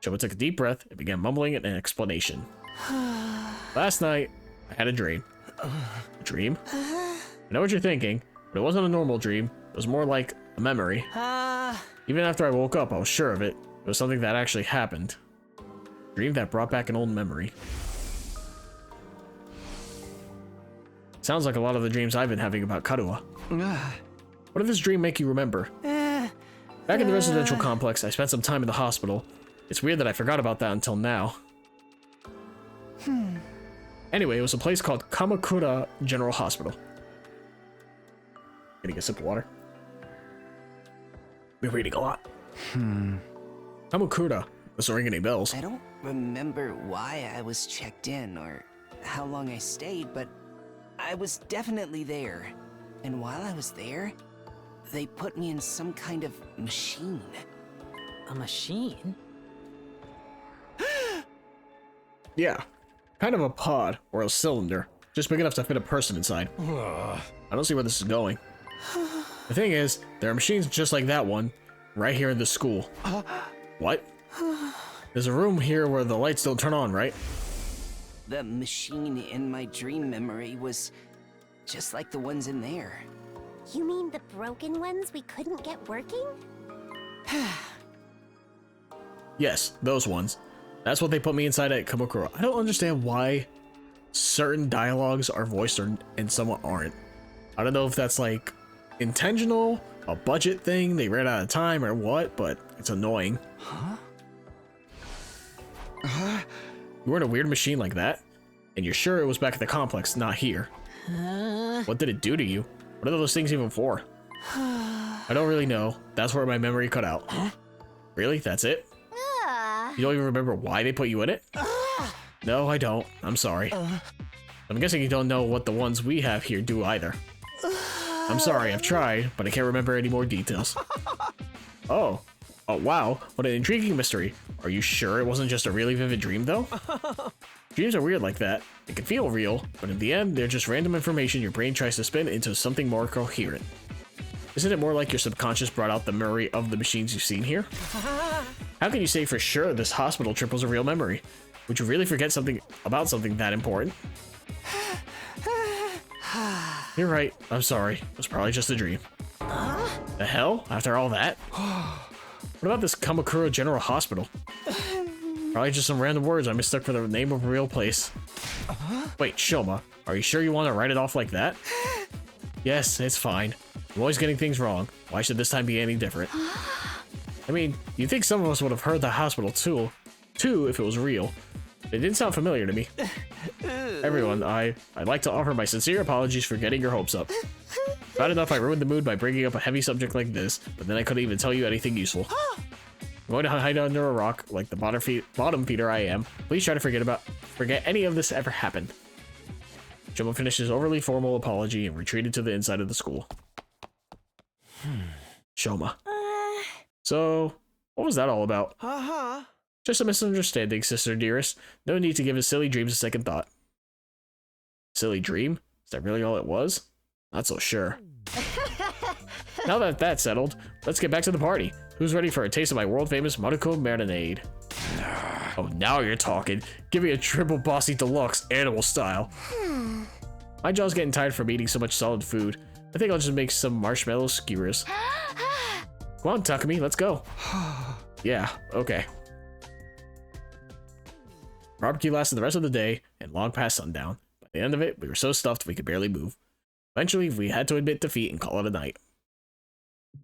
Shoma took a deep breath and began mumbling an explanation. Last night, I had a dream. A dream? I know what you're thinking, but it wasn't a normal dream. It was more like a memory. Even after I woke up, I was sure of it. It was something that actually happened. A dream that brought back an old memory. Sounds like a lot of the dreams I've been having about Karuha. What did this dream make you remember? Back in the residential complex, I spent some time in the hospital. It's weird that I forgot about that until now. Anyway, it was a place called Kamakura General Hospital. Getting a sip of water. Been reading a lot. Kamakura. Doesn't ring any bells. I don't remember why I was checked in or how long I stayed, but I was definitely there. And while I was there, they put me in some kind of machine. A machine? Yeah. Kind of a pod, or a cylinder. Just big enough to fit a person inside. I don't see where this is going. The thing is, there are machines just like that one, right here in the school. What? There's a room here where the lights don't turn on, right? The machine in my dream memory was just like the ones in there. You mean the broken ones we couldn't get working? Yes, those ones. That's what they put me inside at Kamakura. I don't understand why certain dialogues are voiced and some aren't. I don't know if that's like intentional a budget thing, they ran out of time or what, but it's annoying. Huh? You were in a weird machine like that? And you're sure it was back at the complex, not here? What did it do to you? What are those things even for? I don't really know. That's where my memory cut out. Really? That's it? You don't even remember why they put you in it? No, I don't. I'm sorry. I'm guessing you don't know what the ones we have here do either. I'm sorry, I've tried, but I can't remember any more details. Oh, wow. What an intriguing mystery. Are you sure it wasn't just a really vivid dream, though? Dreams are weird like that. They can feel real, but in the end, they're just random information your brain tries to spin into something more coherent. Isn't it more like your subconscious brought out the memory of the machines you've seen here? How can you say for sure this hospital trip was a real memory? Would you really forget something about something that important? You're right. I'm sorry. It was probably just a dream. The hell? After all that? What about this Kamakura General Hospital? Probably just some random words I mistook for the name of a real place. Wait, Shoma, are you sure you want to write it off like that? Yes, it's fine. I'm always getting things wrong. Why should this time be any different? I mean, you'd think some of us would have heard the hospital too if it was real. It didn't sound familiar to me. Everyone, I'd like to offer my sincere apologies for getting your hopes up. Bad enough I ruined the mood by bringing up a heavy subject like this, but then I couldn't even tell you anything useful. I'm going to hide under a rock like the bottom feeder I am. Please try to forget any of this ever happened. Shoma finished his overly formal apology and retreated to the inside of the school. Shoma. So, what was that all about? Just a misunderstanding, sister dearest. No need to give his silly dreams a second thought. Silly dream? Is that really all it was? Not so sure. Now that that's settled, let's get back to the party. Who's ready for a taste of my world-famous Monaco marinade? Oh, now you're talking. Give me a triple bossy deluxe, animal style. My jaw's getting tired from eating so much solid food. I think I'll just make some marshmallow skewers. Come on, Takumi, let's go. Yeah, okay. Barbecue lasted the rest of the day and long past sundown. By the end of it, we were so stuffed we could barely move. Eventually, we had to admit defeat and call it a night.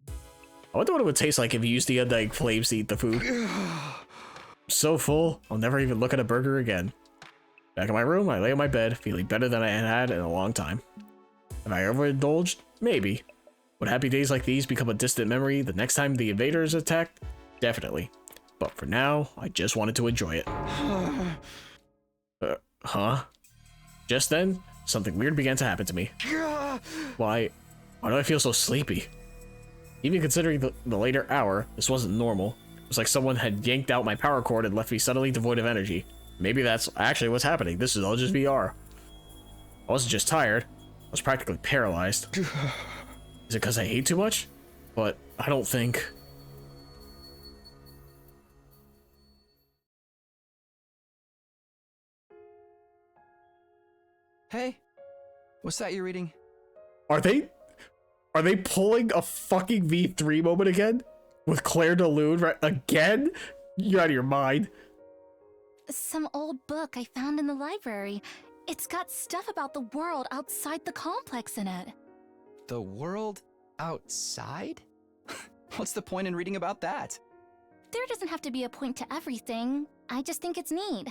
I wonder what it would taste like if you used the undying flames to eat the food. I'm so full, I'll never even look at a burger again. Back in my room, I lay on my bed, feeling better than I had in a long time. Have I overindulged? Maybe. Would happy days like these become a distant memory the next time the invaders attacked? Definitely. But for now, I just wanted to enjoy it. Huh? Just then, something weird began to happen to me. Why do I feel so sleepy? Even considering the later hour, this wasn't normal. It was like someone had yanked out my power cord and left me suddenly devoid of energy. Maybe that's actually what's happening. This is all just VR. I wasn't just tired. I was practically paralyzed. Is it because I ate too much? But I don't think... Hey, what's that you're reading? Are they pulling a fucking V3 moment again? With Claire de Lune, right? Again? You're out of your mind. Some old book I found in the library. It's got stuff about the world outside the complex in it. The world outside? What's the point in reading about that? There doesn't have to be a point to everything. I just think it's neat.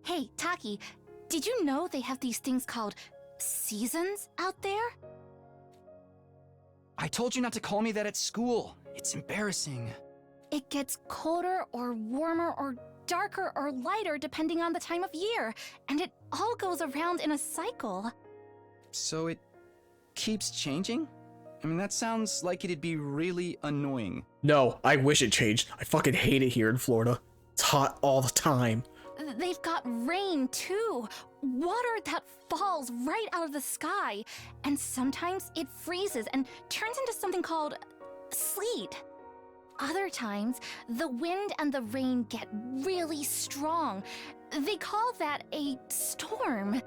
Hey, Taki, did you know they have these things called seasons out there? I told you not to call me that at school. It's embarrassing. It gets colder or warmer or darker or lighter depending on the time of year, and it all goes around in a cycle. So it keeps changing? I mean, that sounds like it'd be really annoying. No, I wish it changed. I fucking hate it here in Florida. It's hot all the time. They've got rain, too. Water that falls right out of the sky. And sometimes it freezes and turns into something called sleet. Other times, the wind and the rain get really strong. They call that a storm.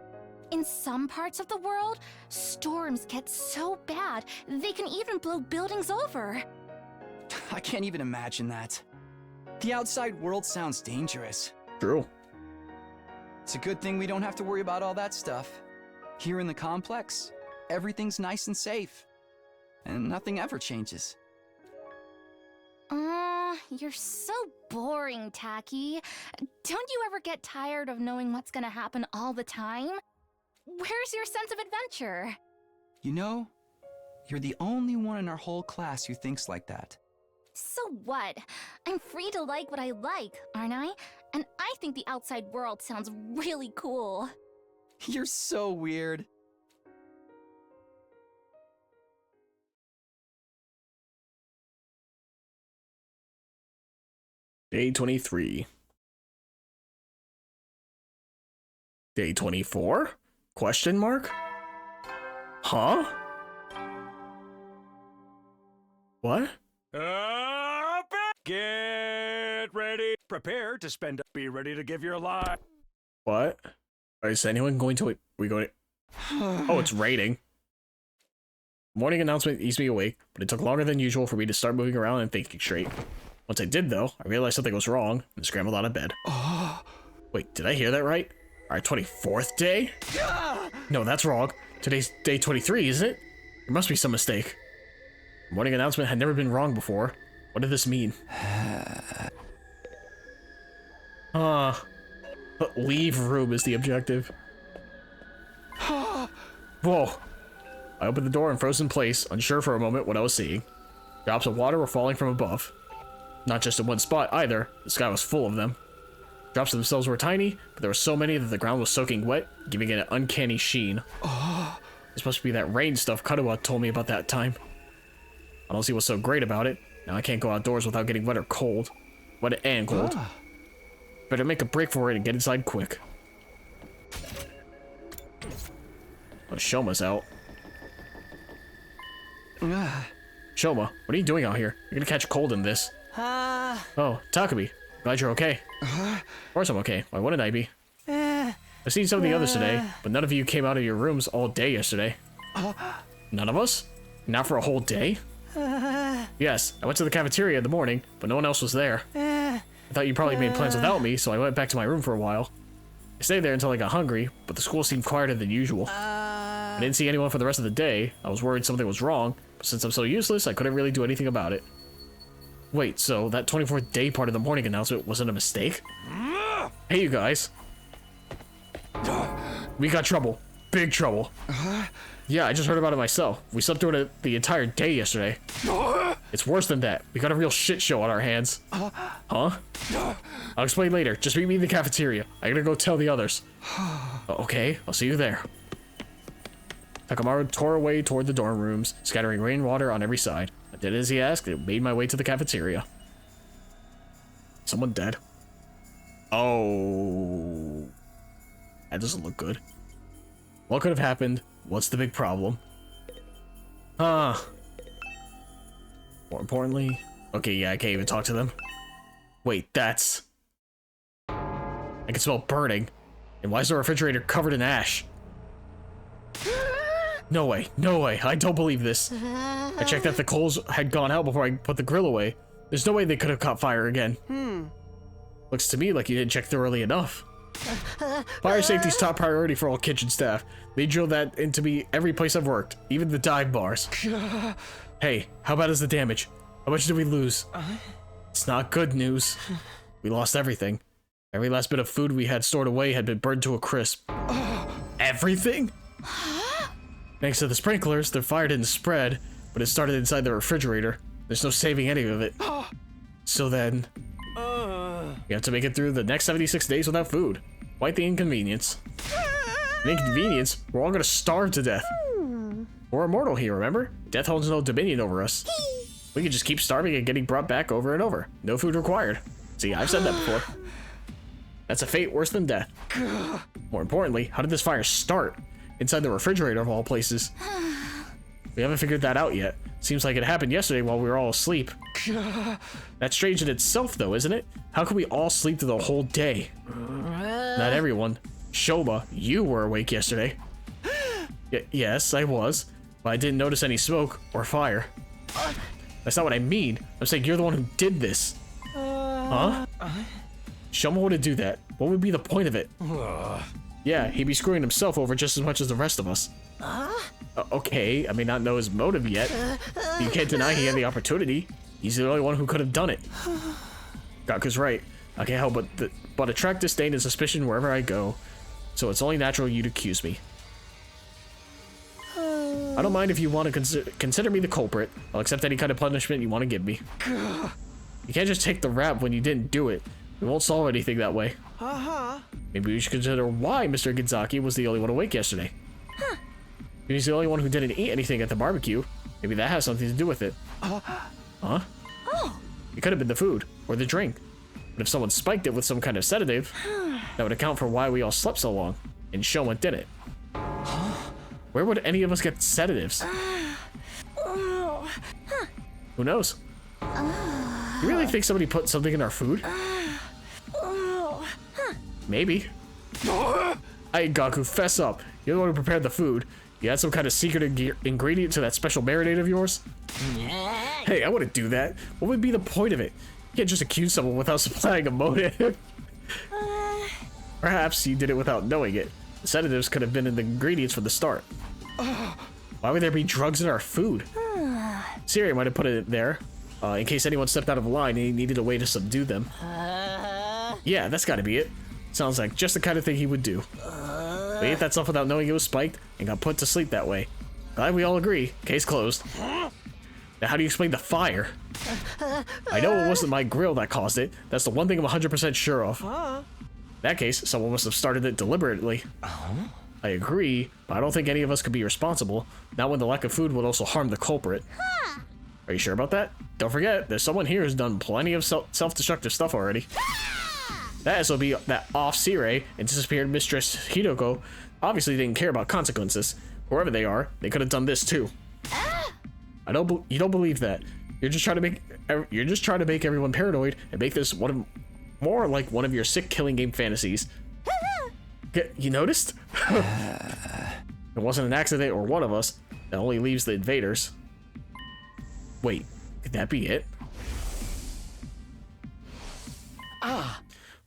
In some parts of the world, storms get so bad, they can even blow buildings over. I can't even imagine that. The outside world sounds dangerous. True. It's a good thing we don't have to worry about all that stuff. Here in the complex, everything's nice and safe. and nothing ever changes. You're so boring, Tacky. Don't you ever get tired of knowing what's gonna happen all the time? Where's your sense of adventure? You know, you're the only one in our whole class who thinks like that. So what? I'm free to like what I like, aren't I? And I think the outside world sounds really cool. You're so weird. Day 23. Day 24? Question mark? Huh? What? Get ready. Prepare to spend. Be ready to give your life. What? Is anyone going to... We going to... Oh, it's raining. Morning announcement eased me awake, but it took longer than usual for me to start moving around and thinking straight. Once I did, though, I realized something was wrong and scrambled out of bed. Wait, did I hear that right? Our 24th day? No, that's wrong. Today's day 23, isn't it? There must be some mistake. The morning announcement had never been wrong before. What did this mean? Leave room is the objective. Whoa. I opened the door and froze in place, unsure for a moment what I was seeing. Drops of water were falling from above. Not just in one spot either, the sky was full of them. Drops themselves were tiny, but there were so many that the ground was soaking wet, giving it an uncanny sheen. This must be that rain stuff Karuha told me about that time. I don't see what's so great about it. Now I can't go outdoors without getting wet or cold. Wet and cold. Better make a break for it and get inside quick. Oh, Shoma's out. Shoma, what are you doing out here? You're gonna catch a cold in this. Oh, Takumi. Glad you're okay. Of course I'm okay. Why wouldn't I be? I've seen some of the others today, but none of you came out of your rooms all day yesterday. None of us? Not for a whole day? Yes, I went to the cafeteria in the morning, but no one else was there. I thought you probably made plans without me, so I went back to my room for a while. I stayed there until I got hungry, but the school seemed quieter than usual. I didn't see anyone for the rest of the day. I was worried something was wrong, but since I'm so useless, I couldn't really do anything about it. Wait, so that 24th day part of the morning announcement wasn't a mistake? Hey, you guys. We got trouble. Big trouble. Yeah, I just heard about it myself. We slept through it the entire day yesterday. It's worse than that. We got a real shit show on our hands. Huh? I'll explain later. Just meet me in the cafeteria. I gotta go tell the others. Okay, I'll see you there. Takamaru tore away toward the dorm rooms, scattering rainwater on every side. I did as he asked and made my way to the cafeteria. Someone dead? Oh. That doesn't look good. What could have happened? What's the big problem? More importantly... Okay, yeah, I can't even talk to them. Wait, that's... I can smell burning. And why is the refrigerator covered in ash? No way, no way, I don't believe this. I checked that the coals had gone out before I put the grill away. There's no way they could have caught fire again. Looks to me like you didn't check thoroughly enough. Fire safety's top priority for all kitchen staff. They drill that into me every place I've worked, even the dive bars. Hey, how bad is the damage? How much did we lose? It's not good news. We lost everything. Every last bit of food we had stored away had been burned to a crisp. Everything? Thanks to the sprinklers, the fire didn't spread, but it started inside the refrigerator. There's no saving any of it. So then... we have to make it through the next 76 days without food. Quite the inconvenience. An inconvenience? We're all gonna starve to death. We're immortal here, remember? Death holds no dominion over us. We can just keep starving and getting brought back over and over. No food required. See, I've said that before. That's a fate worse than death. More importantly, how did this fire start? Inside the refrigerator of all places. We haven't figured that out yet. Seems like it happened yesterday while we were all asleep. That's strange in itself though, isn't it? How could we all sleep through the whole day? Not everyone. Shoma, you were awake yesterday. Yes, I was. But I didn't notice any smoke or fire. That's not what I mean. I'm saying you're the one who did this. Huh? Shoma wouldn't do that. What would be the point of it? Yeah, he'd be screwing himself over just as much as the rest of us. Okay, I may not know his motive yet. You can't deny he had the opportunity. He's the only one who could have done it. Gaku's right. I can't help but attract disdain and suspicion wherever I go. So it's only natural you'd accuse me. I don't mind if you want to consider me the culprit. I'll accept any kind of punishment you want to give me. You can't just take the rap when you didn't do it. We won't solve anything that way. Maybe we should consider why Mr. Genzaki was the only one awake yesterday. Maybe he's the only one who didn't eat anything at the barbecue. Maybe that has something to do with it. Huh? It could have been the food or the drink. But if someone spiked it with some kind of sedative, that would account for why we all slept so long. And Shoma didn't. Where would any of us get sedatives? Who knows? You really think somebody put something in our food? Maybe. Hey, Gaku, fess up. You're the one who prepared the food. You had some kind of secret ingredient to that special marinade of yours? Hey, I wouldn't do that. What would be the point of it? You can't just accuse someone without supplying a motive. Perhaps you did it without knowing it. The sedatives could have been in the ingredients from the start. Why would there be drugs in our food? Siri might have put it there, in case anyone stepped out of line and he needed a way to subdue them. Yeah, that's gotta be it. Sounds like just the kind of thing he would do. We ate that stuff without knowing it was spiked and got put to sleep that way. Glad we all agree. Case closed. Now, how do you explain the fire? I know it wasn't my grill that caused it. That's the one thing I'm 100% sure of. In that case, someone must have started it deliberately. I agree, but I don't think any of us could be responsible. Not when the lack of food would also harm the culprit. Are you sure about that? Don't forget, there's someone here who's done plenty of self-destructive stuff already. That SOB that off Sire and disappeared Mistress Hidoko obviously didn't care about consequences. Whoever they are, they could have done this too. You don't believe that. You're just trying to make everyone paranoid and make this more like one of your sick killing game fantasies. You noticed? It wasn't an accident or one of us. That only leaves the invaders. Wait, could that be it?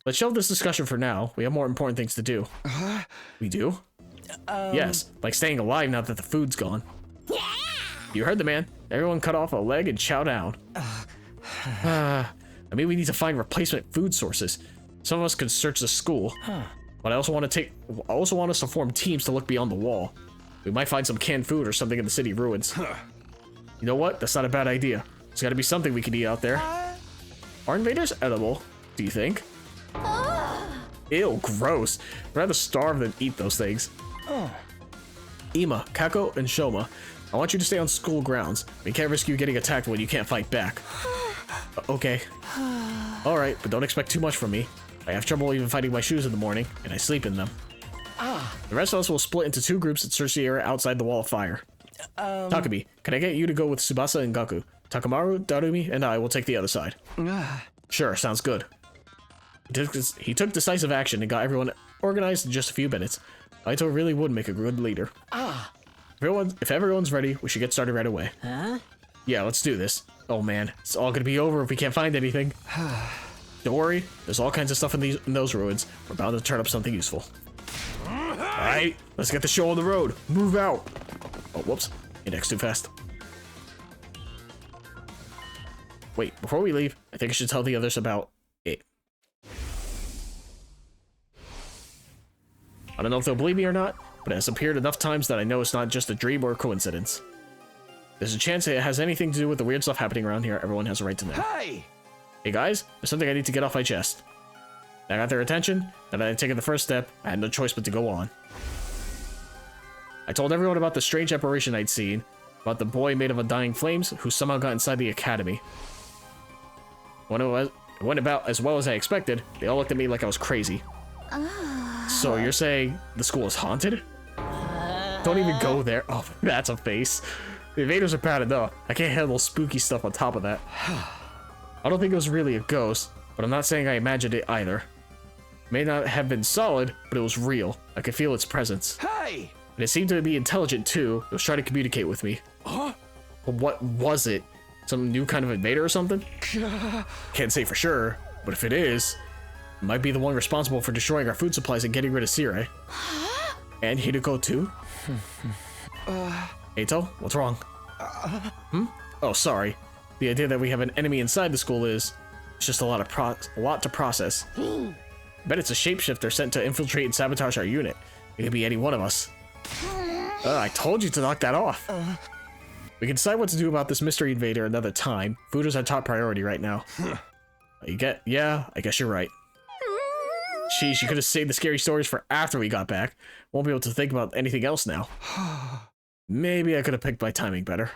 Let's shelve this discussion for now. We have more important things to do. We do? Yes, like staying alive now that the food's gone. You heard the man. Everyone cut off a leg and chow down. I mean, we need to find replacement food sources. Some of us can search the school. But I also want us to form teams to look beyond the wall. We might find some canned food or something in the city ruins. You know what? That's not a bad idea. There's gotta be something we can eat out there. Are invaders edible, do you think? Ew, gross. I'd rather starve than eat those things. Ima, Kako, and Shoma, I want you to stay on school grounds. We can't risk you getting attacked when you can't fight back. Okay. Alright, but don't expect too much from me. I have trouble even finding my shoes in the morning, and I sleep in them. The rest of us will split into two groups and search the area outside the wall of fire. Takumi, can I get you to go with Tsubasa and Gaku? Takamaru, Darumi, and I will take the other side. Sure, sounds good. He took decisive action and got everyone organized in just a few minutes. Aito really would make a good leader. If everyone's ready, we should get started right away. Yeah, let's do this. Oh man, it's all gonna be over if we can't find anything. Don't worry, there's all kinds of stuff in those ruins. We're bound to turn up something useful. Alright, let's get the show on the road. Move out. Oh, whoops. Index too fast. Wait, before we leave, I think I should tell the others about it. I don't know if they'll believe me or not, but it has appeared enough times that I know it's not just a dream or a coincidence. There's a chance it has anything to do with the weird stuff happening around here. Everyone has a right to know. Hey guys, there's something I need to get off my chest. I got their attention, and I had taken the first step. I had no choice but to go on. I told everyone about the strange apparition I'd seen, about the boy made of undying flames who somehow got inside the academy. When it went about as well as I expected, they all looked at me like I was crazy. So you're saying the school is haunted? Don't even go there. Oh, that's a face. The invaders are bad enough. I can't handle spooky stuff on top of that. I don't think it was really a ghost, but I'm not saying I imagined it either. It may not have been solid, but it was real. I could feel its presence. Hey! And it seemed to be intelligent too. It was trying to communicate with me. But what was it? Some new kind of invader or something? Can't say for sure, but if it is, it might be the one responsible for destroying our food supplies and getting rid of Sire. And Hideko too? Eito, what's wrong? Oh, sorry. The idea that we have an enemy inside the school is it's just a lot to process. Bet it's a shapeshifter sent to infiltrate and sabotage our unit. It could be any one of us. I told you to knock that off. We can decide what to do about this mystery invader another time. Food is our top priority right now. Yeah, I guess you're right. Sheesh, you could have saved the scary stories for after we got back. Won't be able to think about anything else now. Maybe I could have picked my timing better.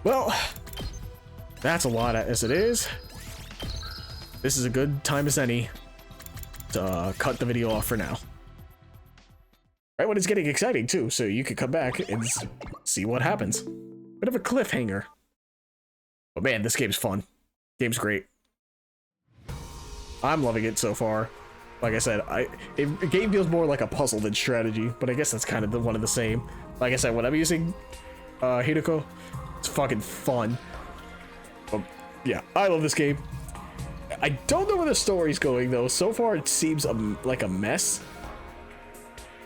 Well, that's a lot as it is. This is a good time as any to cut the video off for now. Right when it's getting exciting too, so you could come back and see what happens. Bit of a cliffhanger. But man, this game's fun. Game's great. I'm loving it so far. Like I said, the game feels more like a puzzle than strategy, but I guess that's kind of one of the same. Like I said, when I'm using Hideko, it's fucking fun. But yeah, I love this game. I don't know where the story's going though. So far, it seems like a mess.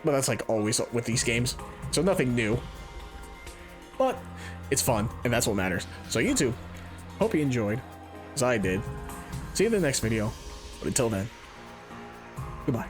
But that's like always with these games. So nothing new. But it's fun, and that's what matters. So YouTube, hope you enjoyed, as I did. See you in the next video. But until then, goodbye.